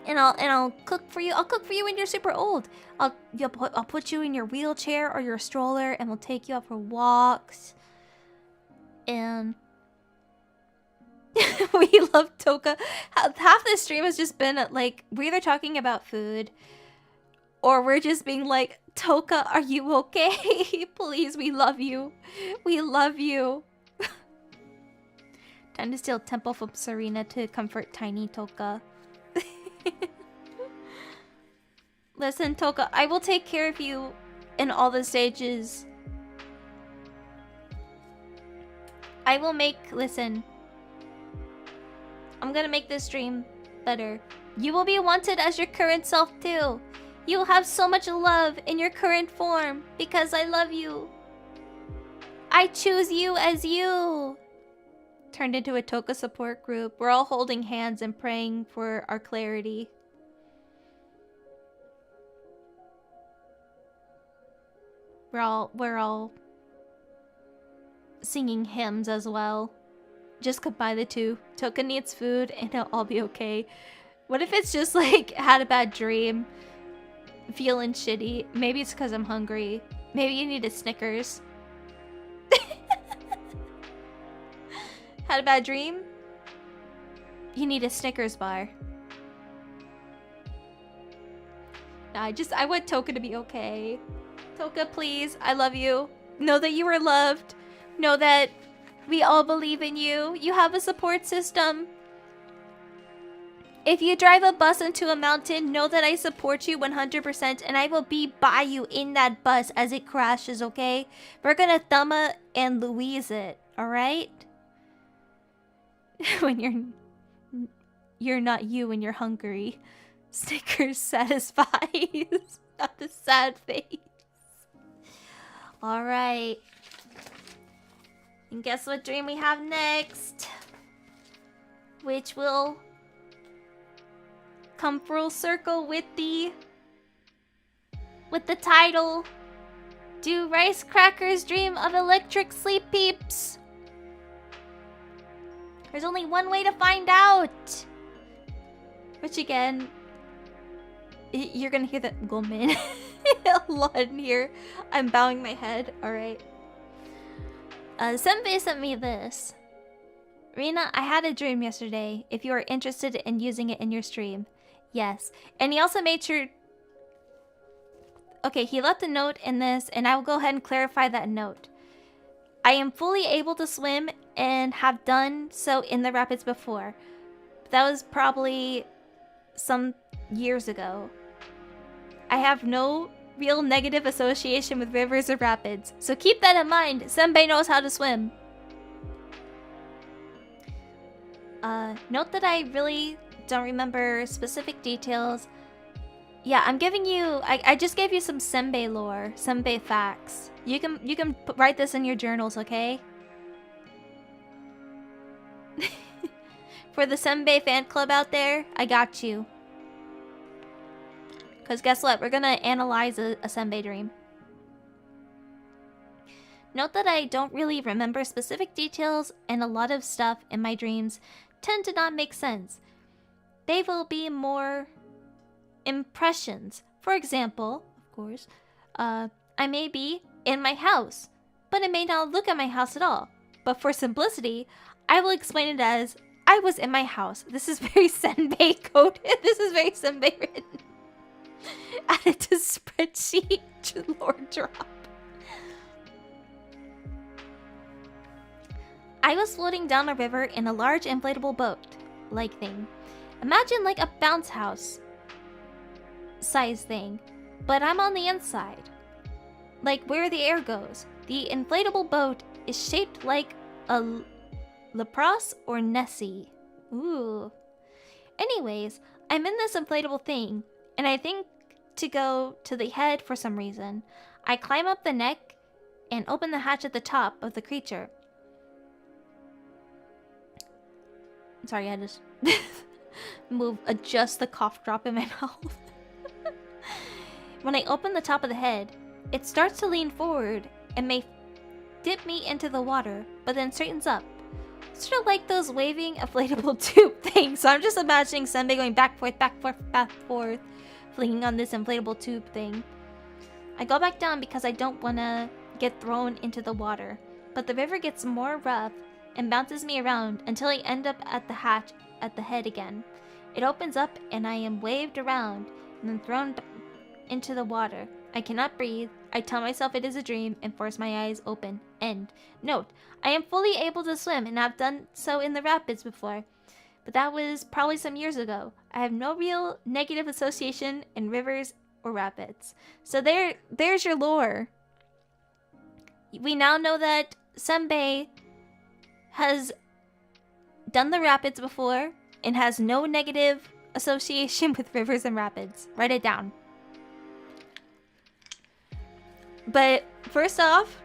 [SPEAKER 1] And I'll cook for you. I'll cook for you when you're super old. I'll put you in your wheelchair or your stroller, and we'll take you out for walks. And we love Toka. Half the stream has just been like, we're either talking about food, or we're just being like, Toka, are you okay? Please, we love you. We love you. Time to steal temple from Serena to comfort tiny Toka. Listen, Toka, I will take care of you in all the stages. I will listen. I'm gonna make this dream better. You will be wanted as your current self too. You will have so much love in your current form because I love you. I choose you as you. Turned into a Toka support group. We're all holding hands and praying for our clarity. We're all singing hymns as well. Just combine the two. Toka needs food and it'll all be okay. What if it's just like had a bad dream? Feeling shitty. Maybe it's because I'm hungry. Maybe you need a Snickers. Had a bad dream? You need a Snickers bar. Nah, I want Toka to be okay. Toka, please. I love you. Know that you are loved. Know that we all believe in you. You have a support system. If you drive a bus into a mountain, know that I support you 100% and I will be by you in that bus as it crashes, okay? We're gonna Thumma and Louise it, alright? When you're not you when you're hungry. Snickers satisfies. Not the sad face. Alright. And guess what dream we have next? Which will come full circle with the title. Do rice crackers dream of electric Sleepeeps? There's only one way to find out. Which again, you're gonna hear that Gomen a lot in here. I'm bowing my head, alright. Senbei sent me this. Rina, I had a dream yesterday. If you are interested in using it in your stream. Yes. And he also made sure... Okay, he left a note in this, and I will go ahead and clarify that note. I am fully able to swim and have done so in the rapids before. That was probably some years ago. I have no real negative association with rivers or rapids, so keep that in mind. Senbei knows how to swim. Note that I really don't remember specific details. Yeah, I'm giving you... I just gave you some Senbei lore, Senbei facts. You can write this in your journals, okay? For the Senbei fan club out there, I got you. Because guess what? We're gonna analyze a Senbei dream. Note that I don't really remember specific details, and a lot of stuff in my dreams tend to not make sense. They will be more impressions. For example, of course, I may be in my house, but it may not look at my house at all. But for simplicity, I will explain it as I was in my house. This is very Senbei coded. This is very Senbei written. Added to spreadsheet. Lord drop. I was floating down a river in a large inflatable boat-like thing. Imagine like a bounce house size thing, but I'm on the inside. Like where the air goes. The inflatable boat is shaped like a Lapras or Nessie. Ooh. Anyways, I'm in this inflatable thing, and I think to go to the head for some reason. I climb up the neck and open the hatch at the top of the creature. Sorry, I just adjust the cough drop in my mouth. When I open the top of the head, it starts to lean forward and may dip me into the water, but then straightens up. Sort of like those waving inflatable tube things. So I'm just imagining Senbei going back, forth, flinging on this inflatable tube thing. I go back down because I don't want to get thrown into the water, but the river gets more rough and bounces me around until I end up at the hatch at the head again. It opens up and I am waved around and then thrown into the water. I cannot breathe. I tell myself it is a dream and force my eyes open. End. Note, I am fully able to swim and have done so in the rapids before, but that was probably some years ago. I have no real negative association in rivers or rapids. So there's your lore. We now know that Senbei has done the rapids before and has no negative association with rivers and rapids. Write it down. But first off,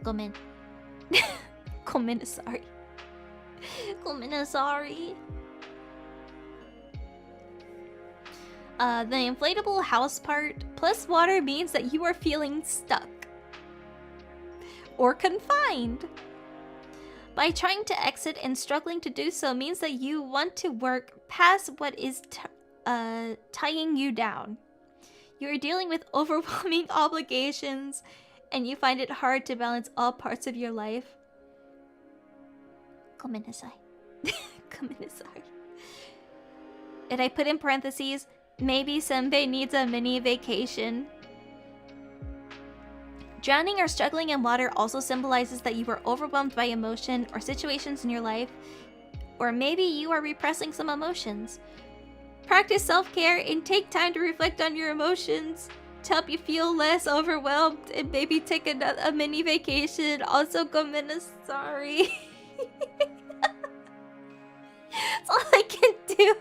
[SPEAKER 1] Gomen. Gomen is sorry. Gomen is sorry. The inflatable house part plus water means that you are feeling stuck or confined. By trying to exit and struggling to do so means that you want to work past what is tying you down. You are dealing with overwhelming obligations and you find it hard to balance all parts of your life. Gomenasai. Gomenasai. And I put in parentheses, maybe Senbei needs a mini vacation. Drowning or struggling in water also symbolizes that you were overwhelmed by emotion or situations in your life, or maybe you are repressing some emotions. Practice self-care and take time to reflect on your emotions to help you feel less overwhelmed, and maybe take a mini vacation. Also, sorry. That's all I can do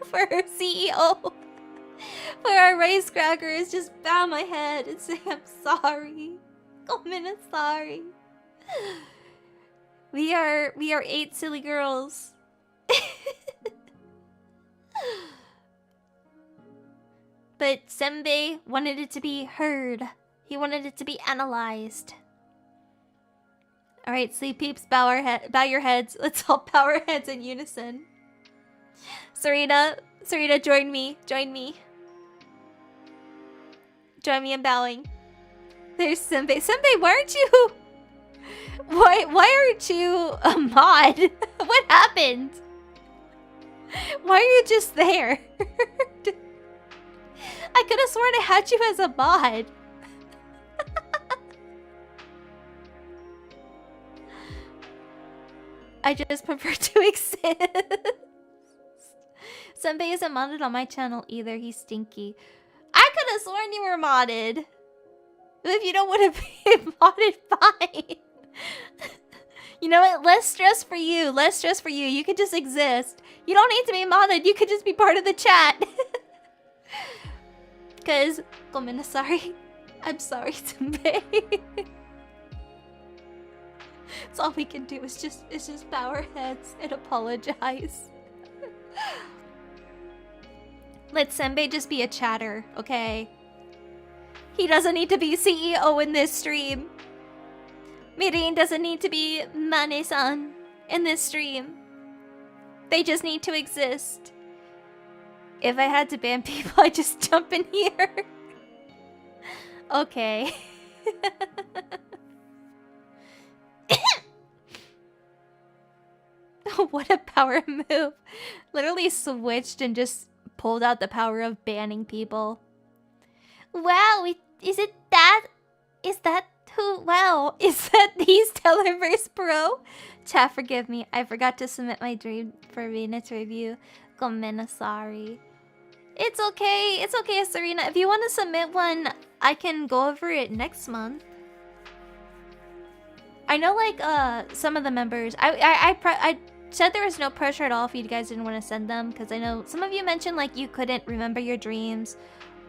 [SPEAKER 1] for our CEO. For our rice cracker is just bow my head and say I'm sorry. Sorry. We are 8 silly girls. But Senbei wanted it to be heard. He wanted it to be analyzed. Alright, Sleepeeps, bow your heads. Let's all bow our heads in unison. Serena, join me. Join me in bowing. There's Senbei. Senbei, why aren't you... Why aren't you a mod? What happened? Why are you just there? I could have sworn I had you as a mod. I just prefer to exist. Senbei isn't modded on my channel either. He's stinky. I could have sworn you were modded. If you don't want to be modded, fine. You know what? Less stress for you. Less stress for you. You could just exist. You don't need to be modded. You could just be part of the chat. Because, sorry. I'm sorry, Senbei. That's all we can do is just bow our heads and apologize. Let Senbei just be a chatter, okay? He doesn't need to be CEO in this stream. Mirin doesn't need to be Mane-san in this stream. They just need to exist. If I had to ban people, I'd just jump in here. Okay. What a power move. Literally switched and just pulled out the power of banning people. Wow, is it that? Is that who? Wow, is that these Tellerverse Pro? Chat, forgive me. I forgot to submit my dream for Rina to review. Sorry. It's okay. It's okay, Serena. If you want to submit one, I can go over it next month. I know, like, some of the members... I said there was no pressure at all if you guys didn't want to send them, because I know some of you mentioned, like, you couldn't remember your dreams,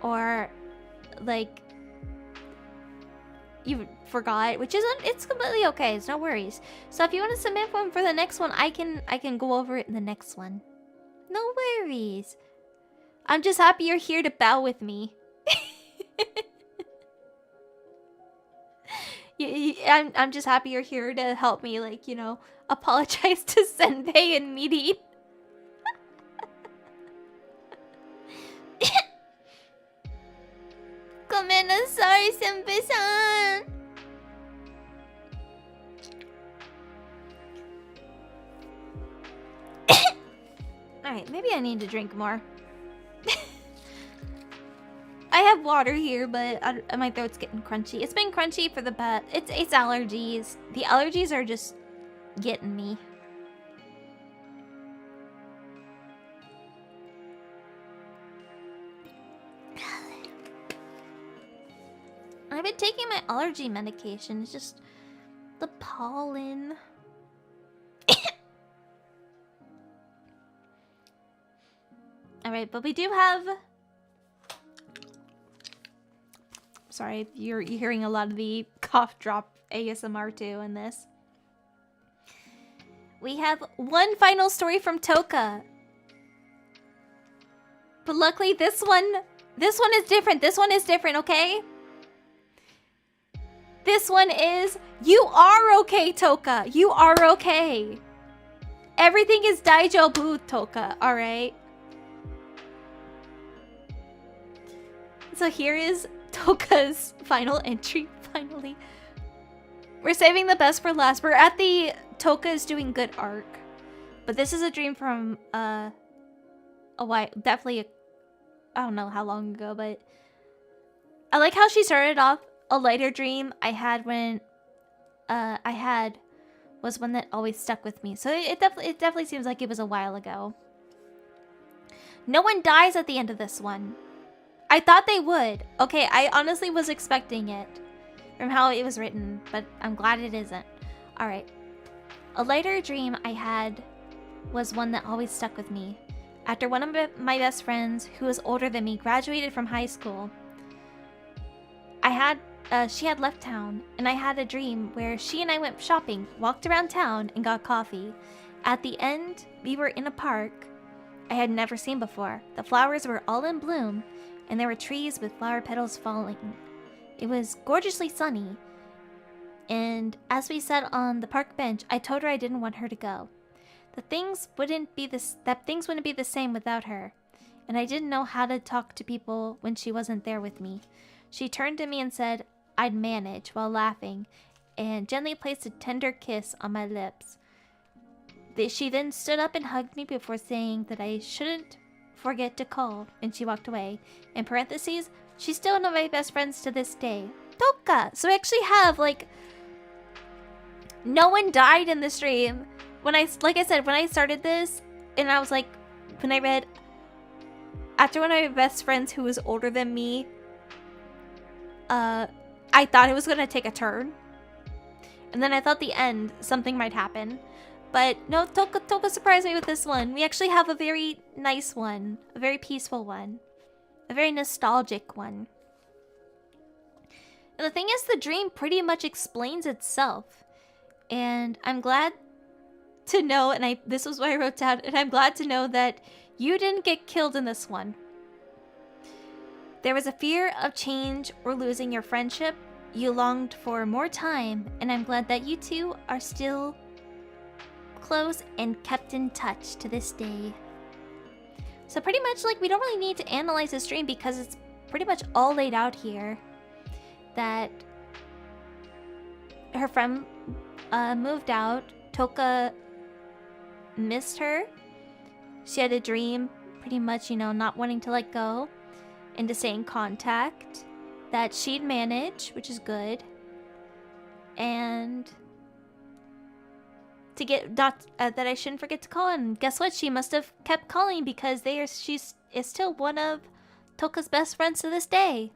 [SPEAKER 1] or, like, you forgot, which isn't... It's completely okay. It's no worries. So if you want to submit one for the next one, I can go over it in the next one. No worries. I'm just happy you're here to bow with me. I'm just happy you're here to help me, like, you know, apologize to Senbei and Mirin. Sorry, Senbei-san. Alright, maybe I need to drink more. I have water here, but my throat's getting crunchy. It's been crunchy for the past... It's allergies. The allergies are just getting me. I've been taking my allergy medication. It's just the pollen. Alright, but we do have... Sorry, you're hearing a lot of the cough drop ASMR too in this. We have one final story from Toka. But luckily this one is different. This one is different, okay? This one is, you are okay, Toka. You are okay. Everything is daijobu, Toka, alright? So here is Toka's final entry, finally. We're saving the best for last. We're at the Toka is doing good arc. But this is a dream from a while, definitely I don't know how long ago, but I like how she started off a lighter dream I had was one that always stuck with me. So it definitely seems like it was a while ago. No one dies at the end of this one. I thought they would. Okay, I honestly was expecting it from how it was written, but I'm glad it isn't. Alright. A lighter dream I had was one that always stuck with me. After one of my best friends, who was older than me, graduated from high school, she had left town, and I had a dream where she and I went shopping, walked around town, and got coffee. At the end, we were in a park I had never seen before. The flowers were all in bloom, and there were trees with flower petals falling. It was gorgeously sunny, and as we sat on the park bench, I told her I didn't want her to go. That things wouldn't be the same without her, and I didn't know how to talk to people when she wasn't there with me. She turned to me and said I'd manage, while laughing, and gently placed a tender kiss on my lips. She then stood up and hugged me before saying that I shouldn't forget to call, and she walked away. In parentheses, she's still one of my best friends to this day. Toka! So I actually have, like, no one died in this dream. Like I said, when I started this, and I was like, when I read, after one of my best friends who was older than me, I thought it was going to take a turn. And then I thought the end, something might happen. But no, Toka surprised me with this one. We actually have a very nice one. A very peaceful one. A very nostalgic one. And the thing is, the dream pretty much explains itself. And I'm glad to know, and this was what I wrote down, and I'm glad to know that you didn't get killed in this one. There was a fear of change or losing your friendship. You longed for more time, and I'm glad that you two are still close and kept in touch to this day. So pretty much, like, we don't really need to analyze this dream because it's pretty much all laid out here. That her friend moved out. Toka missed her. She had a dream, pretty much, you know, not wanting to let go and to stay in contact. That she'd manage, which is good. And to get that I shouldn't forget to call. And guess what? She must have kept calling because she is still one of Toka's best friends to this day.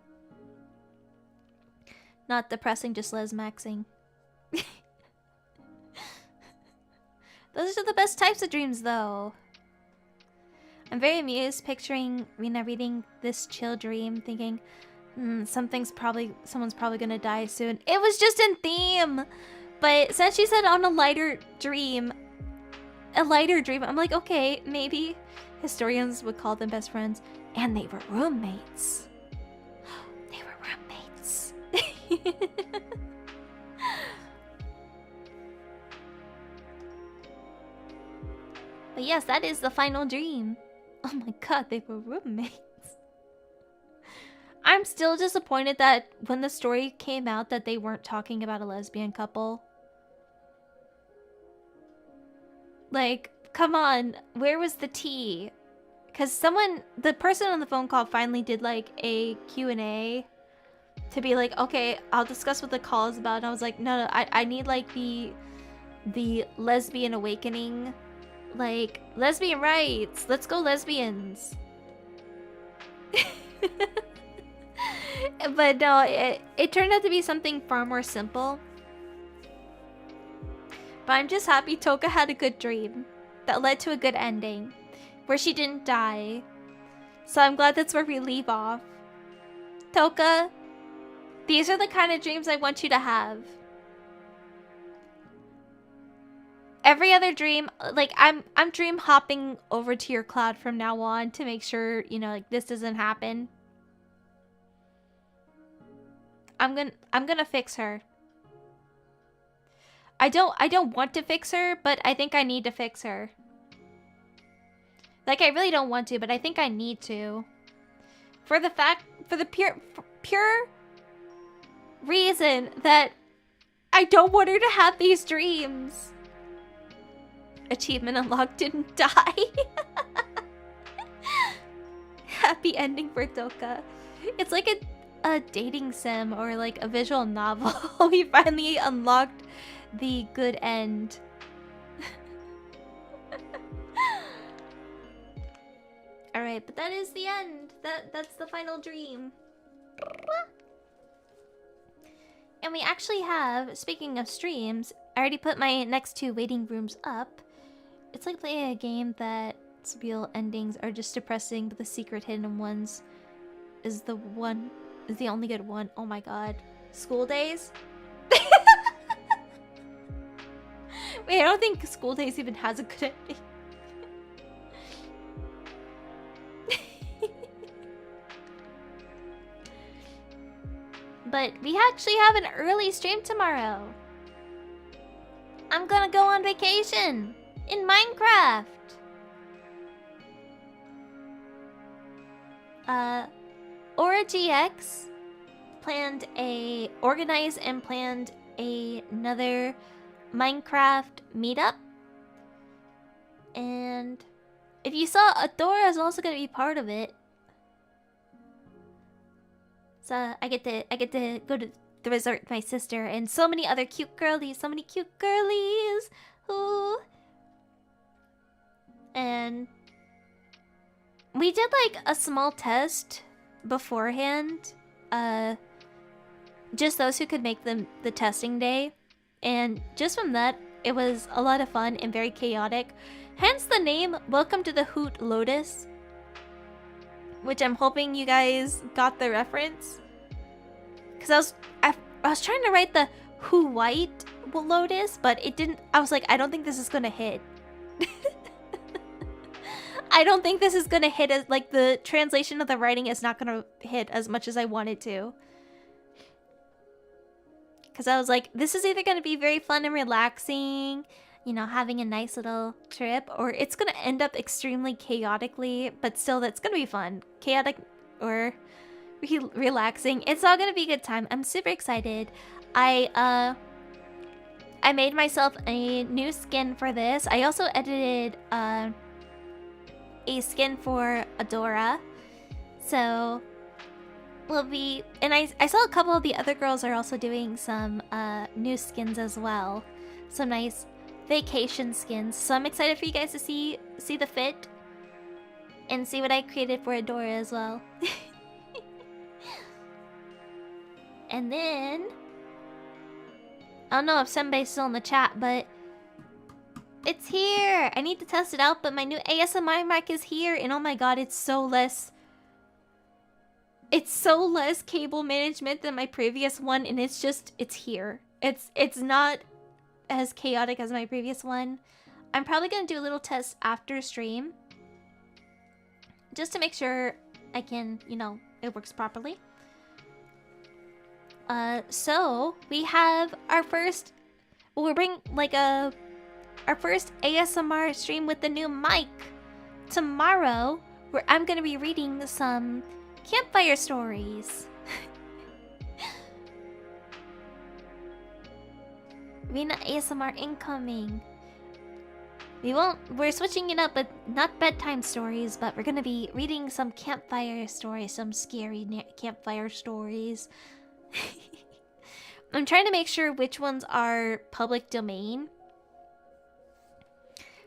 [SPEAKER 1] Not depressing, just lesmaxing. Those are the best types of dreams, though. I'm very amused picturing Rina reading this chill dream, thinking, someone's probably gonna die soon. It was just in theme! But since she said on a lighter dream, I'm like, okay, maybe historians would call them best friends. And they were roommates. They were roommates. But yes, that is the final dream. Oh my god, they were roommates. I'm still disappointed that when the story came out that they weren't talking about a lesbian couple. Like, come on, where was the tea? Because the person on the phone call finally did like a Q&A to be like, okay, I'll discuss what the call is about. And I was like, no, I need like the lesbian awakening. Like, lesbian rights. Let's go lesbians. But no, it turned out to be something far more simple. But I'm just happy Toka had a good dream that led to a good ending, where she didn't die. So I'm glad that's where we leave off. Toka, these are the kind of dreams I want you to have. Every other dream, like, I'm dream hopping over to your cloud from now on to make sure, you know, like, this doesn't happen. I'm gonna fix her. I don't want to fix her, but I think I need to fix her. Like, I really don't want to, but I think I need to. For the pure reason that I don't want her to have these dreams. Achievement unlocked, didn't die. Happy ending for Toka. It's like a dating sim or like a visual novel. We finally unlocked the good end. Alright, but that is the end. That's the final dream. And we actually have, speaking of streams, I already put my next 2 waiting rooms up. It's like playing a game that's real endings are just depressing, but the secret hidden ones is the only good one. Oh my god. School Days? Wait, I don't think School Days even has a good ending. But we actually have an early stream tomorrow. I'm gonna go on vacation in Minecraft. Aura GX organized and planned another Minecraft meetup. And if you saw, Adora is also gonna be part of it. So I get to go to the resort with my sister and so many other cute girlies, Ooh. And we did like a small test beforehand. Just those who could make the testing day. And just from that, it was a lot of fun and very chaotic. Hence the name, Welcome to the Hoot Lotus. Which I'm hoping you guys got the reference. Because I was trying to write the Who White Lotus, but it didn't. I was like, I don't think this is gonna hit. I don't think this is gonna hit as like the translation of the writing is not gonna hit as much as I wanted to. Because I was like, this is either gonna be very fun and relaxing, you know, having a nice little trip, or it's gonna end up extremely chaotically, but still that's gonna be fun. Chaotic or relaxing. It's all gonna be a good time. I'm super excited. I made myself a new skin for this. I also edited a skin for Adora. So we'll be, and I saw a couple of the other girls are also doing some new skins as well. Some nice vacation skins. So I'm excited for you guys to see the fit and see what I created for Adora as well. And then I don't know if Senbei's still in the chat, but it's here. I need to test it out, but my new ASMR mic is here, and oh my god, it's so less cable management than my previous one, and it's here. It's not as chaotic as my previous one. I'm probably gonna do a little test after stream, just to make sure I can, you know, it works properly. So we have our first, we'll bring like our first ASMR stream with the new mic tomorrow, where I'm gonna be reading some campfire stories. Rina ASMR incoming. We're switching it up, but not bedtime stories, but we're gonna be reading some campfire stories, some scary campfire stories. I'm trying to make sure which ones are public domain.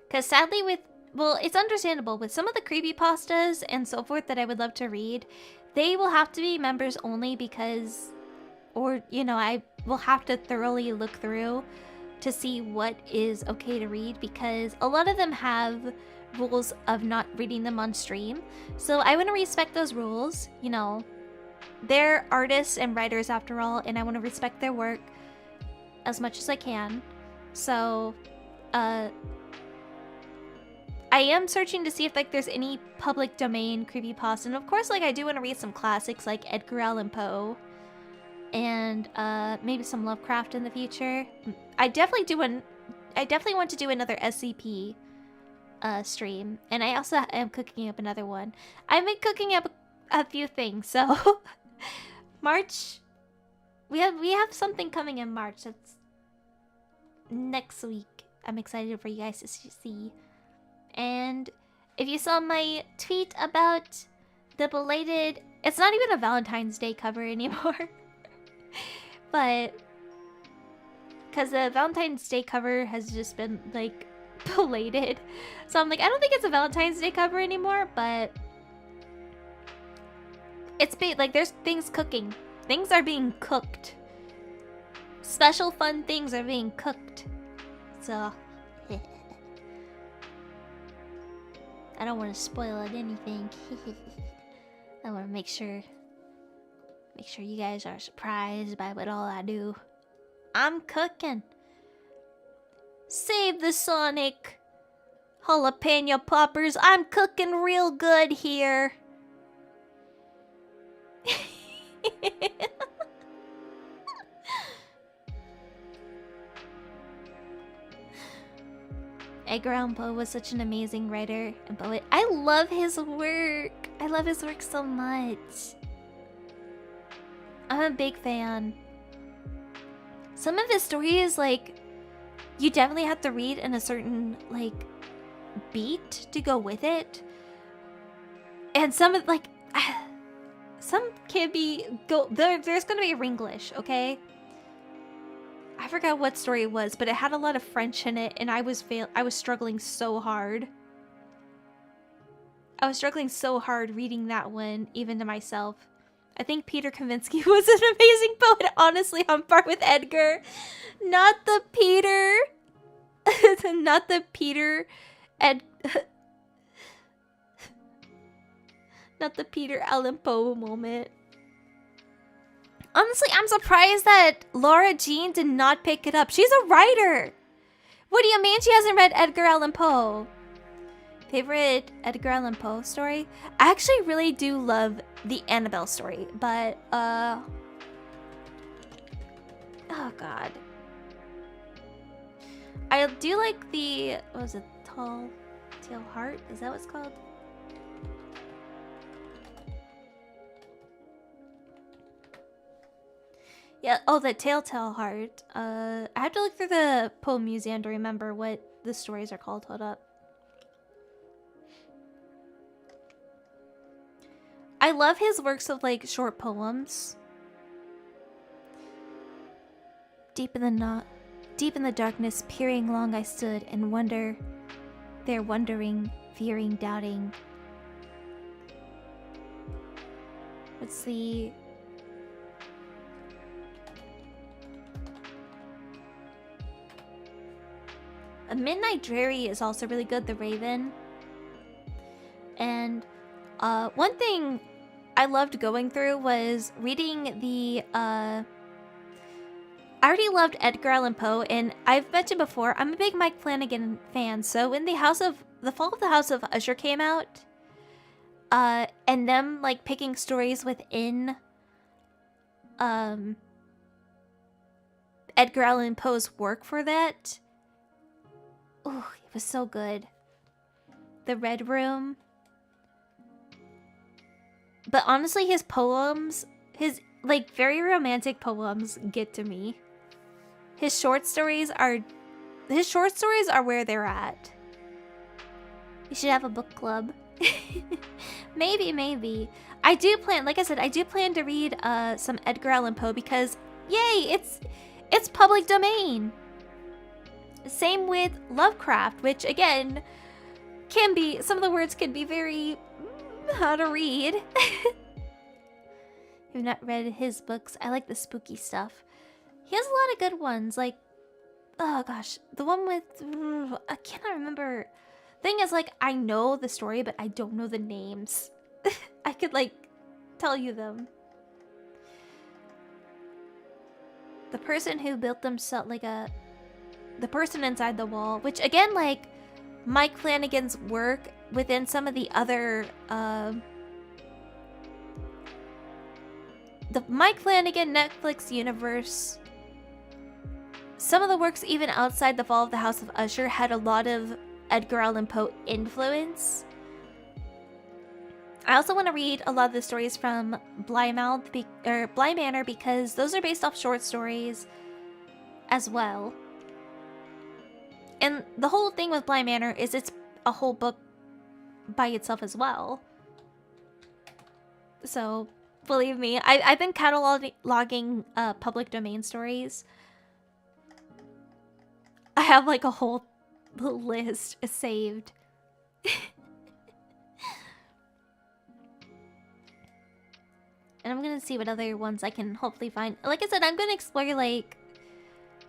[SPEAKER 1] Because sadly well, it's understandable. With some of the creepypastas and so forth that I would love to read, they will have to be members only because, or, you know, I will have to thoroughly look through to see what is okay to read, because a lot of them have rules of not reading them on stream. So I want to respect those rules, you know. They're artists and writers after all, and I want to respect their work as much as I can. So, I am searching to see if like there's any public domain creepypasta, and of course, like I do want to read some classics like Edgar Allan Poe, and maybe some Lovecraft in the future. I definitely want to do another SCP stream, and I also am cooking up another one. I've been cooking up a few things, so March, we have something coming in March. That's next week. I'm excited for you guys to see. And if you saw my tweet about the belated It's not even a Valentine's Day cover anymore. But because the Valentine's Day cover has just been like belated. So I'm like, I don't think it's a Valentine's Day cover anymore, but it's like there's things cooking. Things are being cooked. Special fun things are being cooked. So I don't want to spoil it anything. I want to make sure you guys are surprised by what all I do. I'm cooking. Save the Sonic jalapeno poppers. I'm cooking real good here. Edgar Allan Poe was such an amazing writer and poet. I love his work. I love his work so much. I'm a big fan. Some of his stories, like, you definitely have to read in a certain, like, beat to go with it. And some of, like, some can be, there's gonna be Ringlish, okay? I forgot what story it was, but it had a lot of French in it, and I was struggling so hard. I was struggling so hard reading that one, even to myself. I think Peter Kavinsky was an amazing poet, honestly, on par with Edgar. Not the Peter... not the Peter... not the Peter Allan Poe moment. Honestly, I'm surprised that Laura Jean did not pick it up. She's a writer! What do you mean she hasn't read Edgar Allan Poe? Favorite Edgar Allan Poe story? I actually really do love the Annabelle story, but, oh god. I do like the, what was it, Tall Tale Heart? Is that what it's called? Yeah, oh, the Telltale Heart. I have to look through the Poem Museum to remember what the stories are called. Hold up. I love his works of, like, short poems. Deep in the darkness, peering long I stood, and wondering, fearing, doubting. What's the... A Midnight Dreary is also really good, The Raven. And one thing I loved going through was reading the I already loved Edgar Allan Poe, and I've mentioned before, I'm a big Mike Flanagan fan, so when The Fall of the House of Usher came out, and them, like, picking stories within Edgar Allan Poe's work for that, oh, it was so good. The Red Room. But honestly, his poems, his, like, very romantic poems get to me. His short stories are where they're at. We should have a book club. Maybe. I do plan, like I said, I do plan to read some Edgar Allan Poe because, yay, it's public domain. Same with Lovecraft, which again, some of the words can be very hard to read. I've not read his books. I like the spooky stuff. He has a lot of good ones, like, oh gosh, the one with, I cannot remember. Thing is, like, I know the story, but I don't know the names. I could, like, tell you them. The person who built themselves, like, the person inside the wall, which again, like, Mike Flanagan's work within some of the other, the Mike Flanagan Netflix universe, some of the works even outside The Fall of the House of Usher had a lot of Edgar Allan Poe influence. I also want to read a lot of the stories from Bly Manor because those are based off short stories as well. And the whole thing with Bly Manor is it's a whole book by itself as well. So believe me, I've been cataloging public domain stories. I have like a whole list saved. And I'm gonna see what other ones I can hopefully find. Like I said, I'm gonna explore like...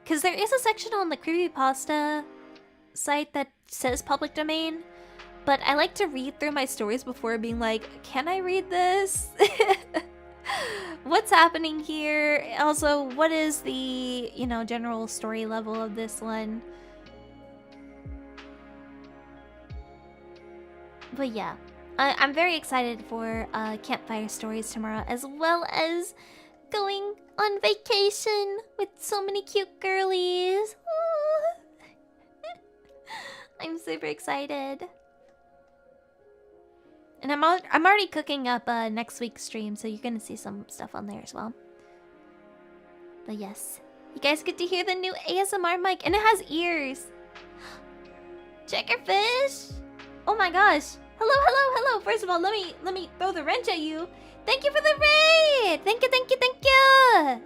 [SPEAKER 1] Because there is a section on the creepypasta site that says public domain. But I like to read through my stories before being like, can I read this? What's happening here? Also, what is the, you know, general story level of this one? But yeah, I'm very excited for campfire stories tomorrow, as well as going on vacation with so many cute girlies. I'm super excited. And I'm already cooking up next week's stream, so you're gonna see some stuff on there as well. But yes, you guys get to hear the new ASMR mic, and it has ears. Checkerfish! Oh my gosh! Hello, hello, hello! First of all, let me throw the wrench at you. Thank you for the raid! Thank you, thank you, thank you!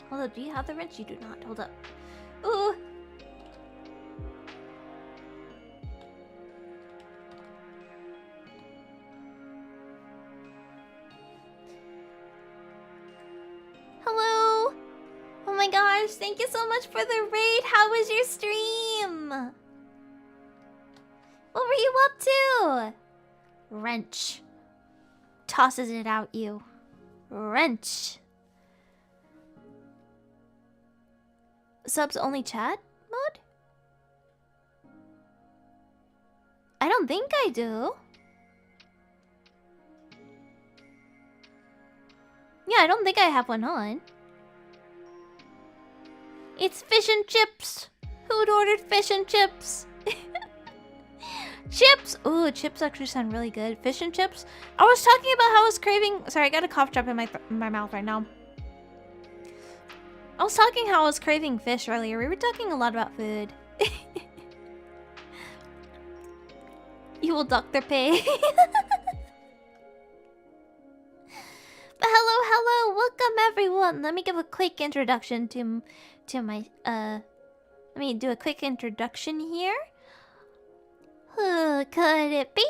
[SPEAKER 1] Hold up, do you have the wrench? You do not. Hold up. Ooh! Hello! Oh my gosh, thank you so much for the raid! How was your stream? What were you up to? Wrench. Tosses it out you. Wrench. Subs only chat mode? I don't think I do. Yeah, I don't think I have one on. It's fish and chips. Who'd ordered fish and chips? Chips! Ooh, chips actually sound really good. Fish and chips. I was talking about how I was craving... Sorry, I got a cough drop in my mouth right now. I was talking how I was craving fish earlier. We were talking a lot about food. You will Dr. Pay. But hello, hello, welcome everyone. Let me give a quick introduction to my let me do a quick introduction here. Who could it be?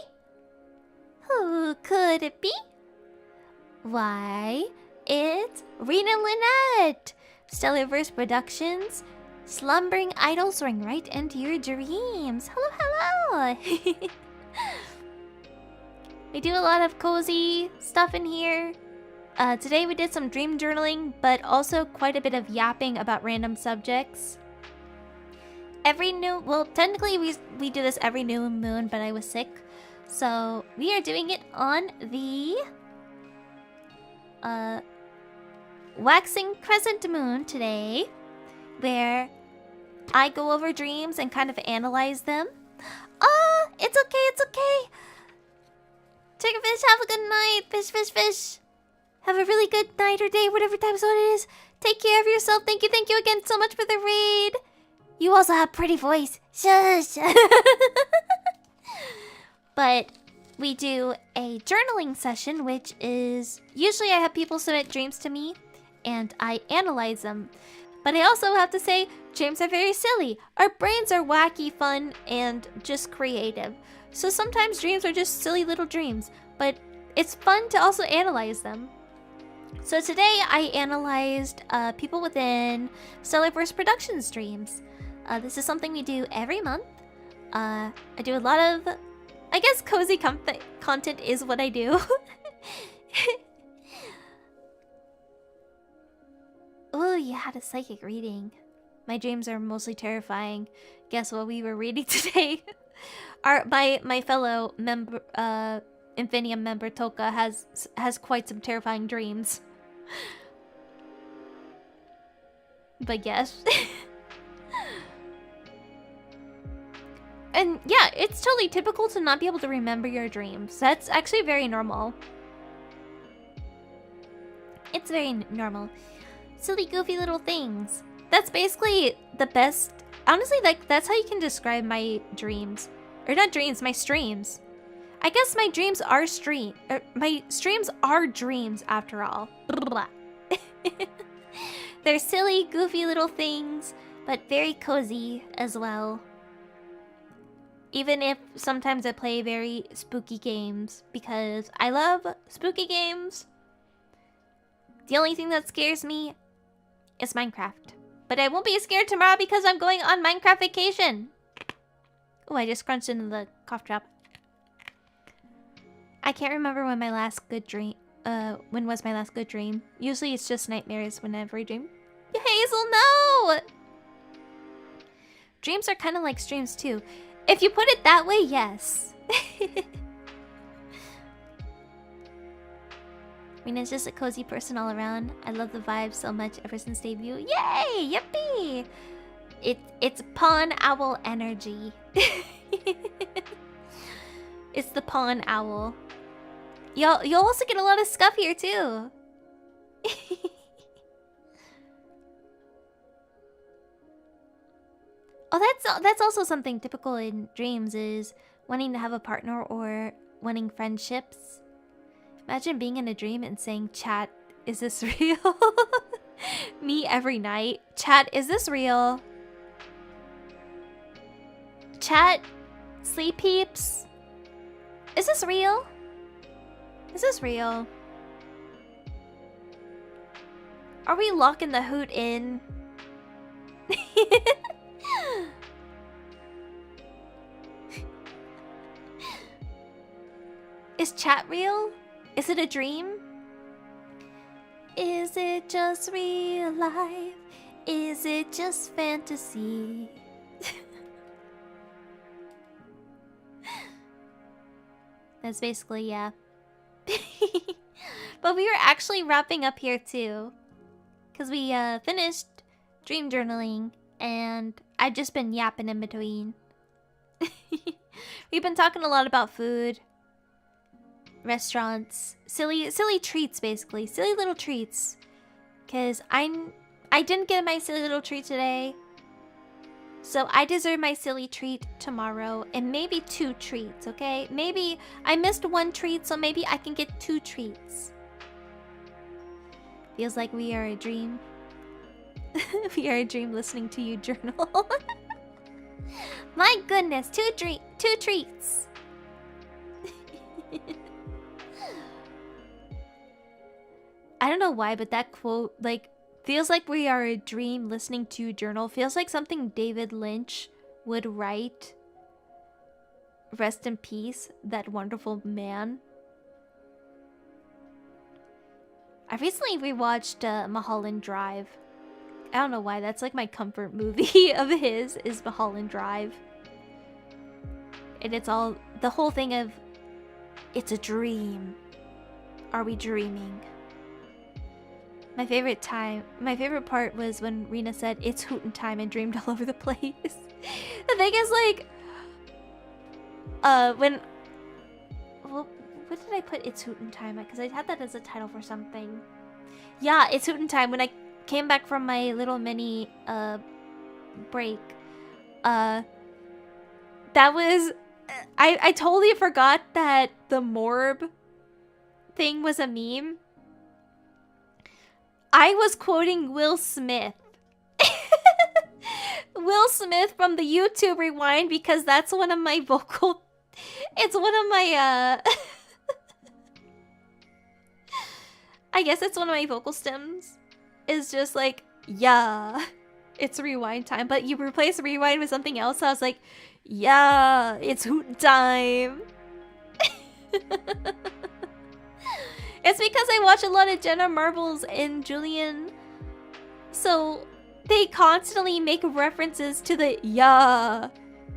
[SPEAKER 1] Who could it be? Why, it's Rina Lunette. Stellarverse Productions, slumbering idol soaring right into your dreams. Hello, hello. We do a lot of cozy stuff in here. Today we did some dream journaling, but also quite a bit of yapping about random subjects. Well, technically we do this every new moon, but I was sick. So we are doing it on the Waxing Crescent Moon today, where I go over dreams and kind of analyze them. Oh, it's okay, it's okay. Chickenfish, have a good night. Fish, fish, fish. Have a really good night or day, whatever time zone it is. Take care of yourself. Thank you again so much for the raid. You also have a pretty voice. Shush. But we do a journaling session, which is... Usually I have people submit dreams to me, and I analyze them. But I also have to say, dreams are very silly. Our brains are wacky, fun, and just creative. So sometimes dreams are just silly little dreams, but it's fun to also analyze them. So today I analyzed people within Stellarverse Productions dreams. This is something we do every month. I do a lot of, I guess, cozy content is what I do. Oh, you had a psychic reading. My dreams are mostly terrifying. Guess what we were reading today? My fellow member, Infinium member Toka has quite some terrifying dreams. But yes. And yeah, it's totally typical to not be able to remember your dreams. That's actually very normal. It's very normal. Silly, goofy little things. That's basically the best... Honestly, like, that's how you can describe my dreams. Or not dreams, my streams. I guess my dreams are my streams are dreams after all. They're silly, goofy little things, but very cozy as well. Even if sometimes I play very spooky games, because I love spooky games. The only thing that scares me is Minecraft. But I won't be scared tomorrow because I'm going on Minecraft vacation. Oh, I just crunched into the cough drop. I can't remember when my last good dream... when was my last good dream? Usually it's just nightmares whenever I dream. Hazel, no! Dreams are kind of like streams too. If you put it that way, yes. Rina's just a cozy person all around. I love the vibe so much ever since debut. Yay! Yippee! It's pawn owl energy. It's the pawn owl. You'll also get a lot of scuff here too. Oh, that's also something typical in dreams, is wanting to have a partner or wanting friendships. Imagine being in a dream and saying, "Chat, is this real?" Me every night. Chat, is this real? Chat, Sleepeeps, is this real? Is this real? Are we locking the hoot in? Is chat real? Is it a dream? Is it just real life? Is it just fantasy? That's basically, yeah. But we were actually wrapping up here too, because we finished dream journaling and I've just been yapping in between. We've been talking a lot about food, restaurants, silly treats, basically silly little treats, because I didn't get my silly little treat today, so I deserve my silly treat tomorrow, and maybe 2 treats. Okay, maybe I missed 1 treat, so maybe I can get 2 treats. Feels like we are a dream. We are a dream listening to you journal. My goodness, 2 treats. I don't know why, but that quote, like, feels like we are a dream listening to you journal. Feels like something David Lynch would write. Rest in peace, that wonderful man. I recently rewatched Mulholland Drive. I don't know why, that's like my comfort movie of his, is Mulholland Drive. And it's all, the whole thing of, it's a dream. Are we dreaming? My favorite part was when Rina said, "It's hootin' time," and dreamed all over the place. The thing is, like, when... Well, what did I put "It's hootin' time" at? Because I had that as a title for something. Yeah, "It's hootin' time." When I came back from my little mini, break, that was... I totally forgot that the morb thing was a meme. I was quoting Will Smith. Will Smith from the YouTube Rewind, because that's one of my vocal... It's one of my, I guess it's one of my vocal stems. Is just like, yeah, it's rewind time. But you replace rewind with something else, so I was like, yeah, it's hoot time. It's because I watch a lot of Jenna Marbles and Julian, so they constantly make references to the yeah,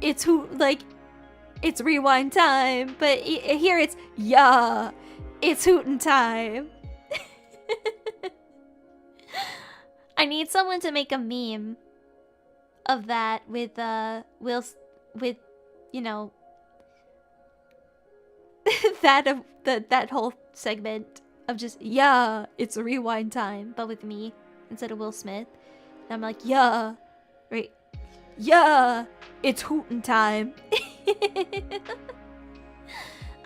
[SPEAKER 1] it's it's rewind time, but here it's yeah, it's hootin' time. I need someone to make a meme of that with you know, that whole segment of just, yeah, it's rewind time, but with me instead of Will Smith. And I'm like, yeah, right, yeah, it's hootin' time.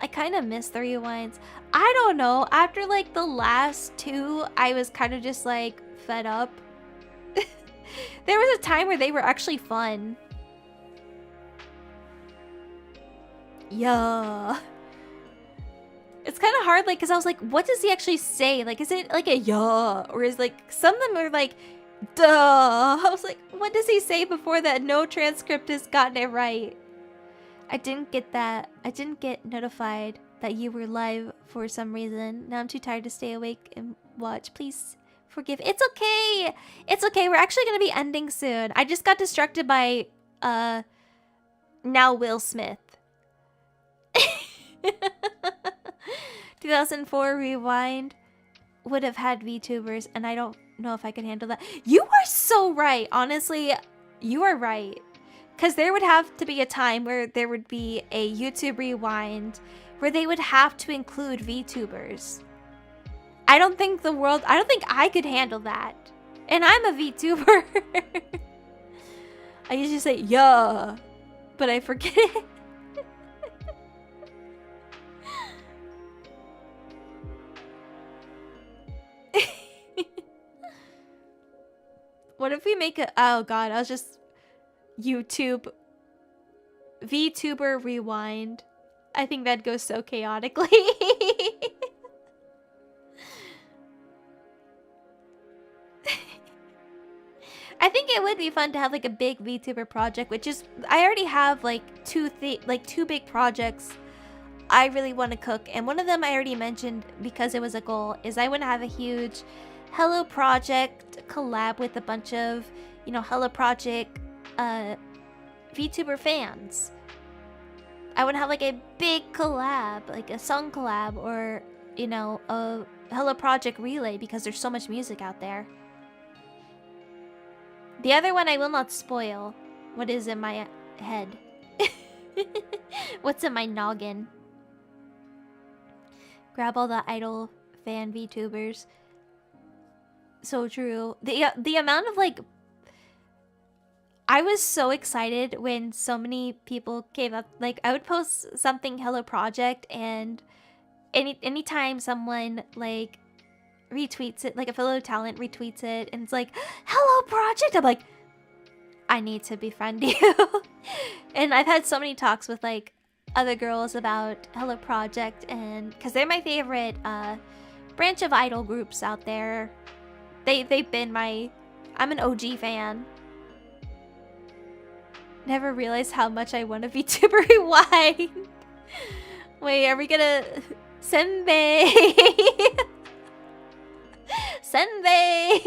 [SPEAKER 1] I kind of miss the rewinds. I don't know. After like the last two, I was kind of just like fed up. There was a time where they were actually fun. Yeah. It's kind of hard, like, because I was like, what does he actually say? Like, is it like a yeah? Or is like, some of them are like, duh. I was like, what does he say before that? No transcript has gotten it right. I didn't get that. I didn't get notified that you were live for some reason. Now I'm too tired to stay awake and watch. Please forgive. It's okay. It's okay. We're actually going to be ending soon. I just got distracted by, now Will Smith. 2004 Rewind would have had VTubers, and I don't know if I could handle that. You are so right. Honestly, you are right. Because there would have to be a time where there would be a YouTube Rewind where they would have to include VTubers. I don't think I could handle that. And I'm a VTuber. I usually say, yeah, but I forget it. What if we make a, oh god, I was just YouTube VTuber Rewind. I think that'd go so chaotically. I think it would be fun to have like a big VTuber project, which is, I already have like two big projects I really want to cook, and one of them I already mentioned because it was a goal, is I want to have a huge Hello Project collab with a bunch of, you know, Hello Project VTuber fans. I would have like a big collab, like a song collab, or, you know, a Hello Project relay, because there's so much music out there. The other one I will not spoil. What is in my head? What's in my noggin? Grab all the idol fan VTubers. So true. The amount of like, I was so excited when so many people came up. Like, I would post something Hello Project, and anytime someone like retweets it, like a fellow talent retweets it, and it's like, Hello Project, I'm like, I need to befriend you. And I've had so many talks with like other girls about Hello Project, and because they're my favorite branch of idol groups out there. They've been I'm an OG fan. Never realized how much I want a VTuber Rewind. Wait, are we gonna Senbei? Senbei!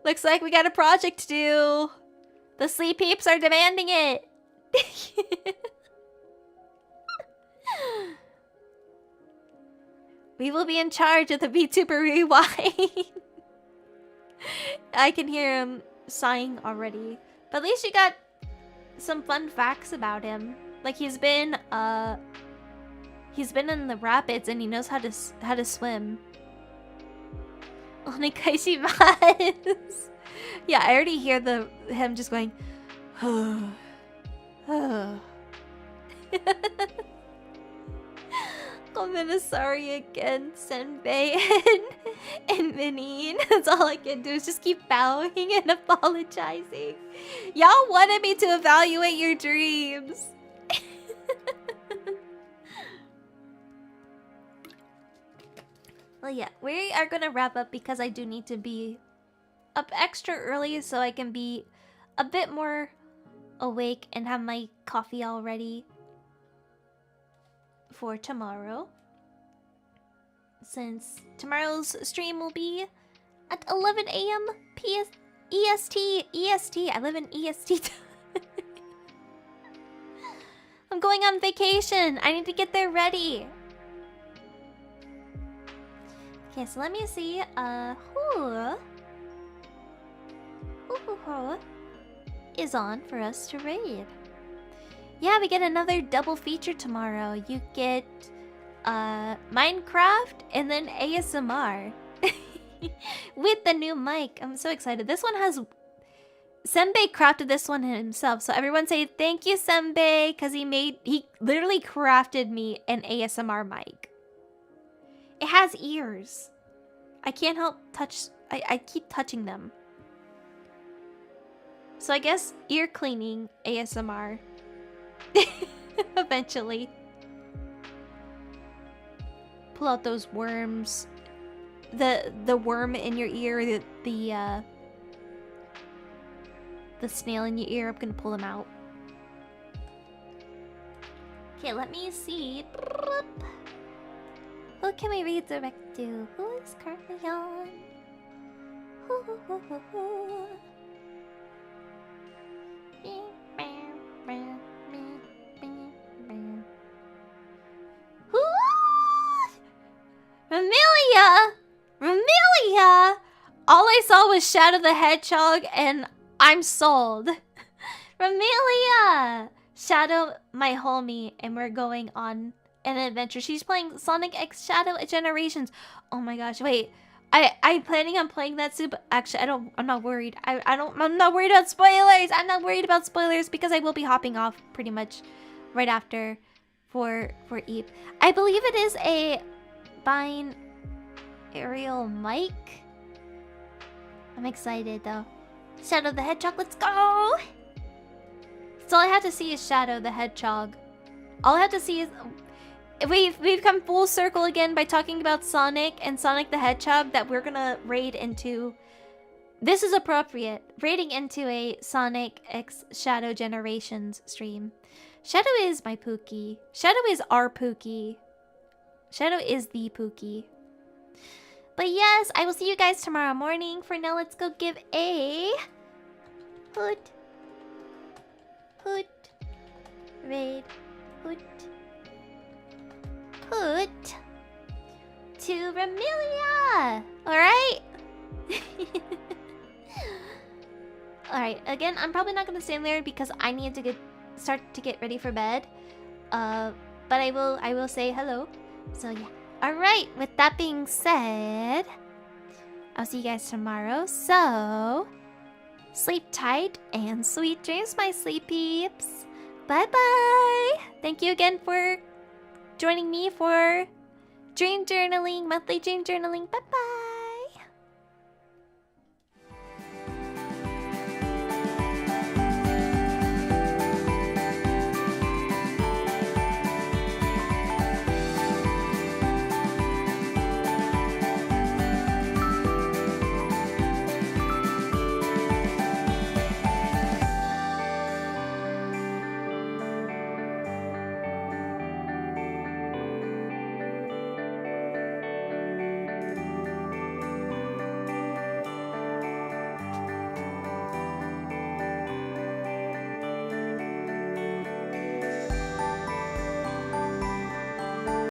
[SPEAKER 1] Looks like we got a project to do. The Sleepeeps are demanding it. We will be in charge of the VTuber Rewind. I can hear him sighing already. But at least you got some fun facts about him. Like, he's been in the rapids and he knows how to swim. Onegaishimasu. Yeah, I already hear him just going, sorry again, Senbei and Minnie. That's all I can do is just keep bowing and apologizing. Y'all wanted me to evaluate your dreams. Well, yeah, we are gonna wrap up because I do need to be up extra early so I can be a bit more awake and have my coffee all ready for tomorrow, since tomorrow's stream will be at 11 a.m. EST. I live in EST. I'm going on vacation. I need to get there ready. Okay, so let me see. Who is on for us to raid? Yeah, we get another double feature tomorrow. You get Minecraft and then ASMR with the new mic. I'm so excited. This one has Senbei crafted this one himself. So everyone say thank you, Senbei, because he literally crafted me an ASMR mic. It has ears. I can't help I keep touching them. So I guess ear cleaning ASMR. Eventually. Pull out those worms. The worm in your ear, the snail in your ear. I'm gonna pull them out. Okay, let me see. Who can we redirect to? Who is currently on? Ramelia! All I saw was Shadow the Hedgehog and I'm sold. Ramelia! Shadow, my homie, and we're going on an adventure. She's playing Sonic X Shadow Generations. Oh my gosh, wait. I'm planning on playing that soon, but actually I'm not worried. I'm not worried about spoilers. I'm not worried about spoilers because I will be hopping off pretty much right after for Eve. I believe it is a aerial mic. I'm excited though. Shadow the Hedgehog, let's go! So all I have to see is Shadow the Hedgehog. All I have to see is... We've come full circle again by talking about Sonic and Sonic the Hedgehog that we're gonna raid into. This is appropriate. Raiding into a Sonic X Shadow Generations stream. Shadow is my Pookie. Shadow is our Pookie. Shadow is the Pookie. But yes, I will see you guys tomorrow morning. For now, let's go give a... Hoot. Raid. Hoot. To Ramelia. Alright? Alright, again, I'm probably not going to stay there because I need to start to get ready for bed. But I will say hello. So yeah. Alright, with that being said, I'll see you guys tomorrow. So, sleep tight and sweet dreams, my Sleepeeps. Bye-bye. Thank you again for joining me for dream journaling, monthly dream journaling. Bye-bye.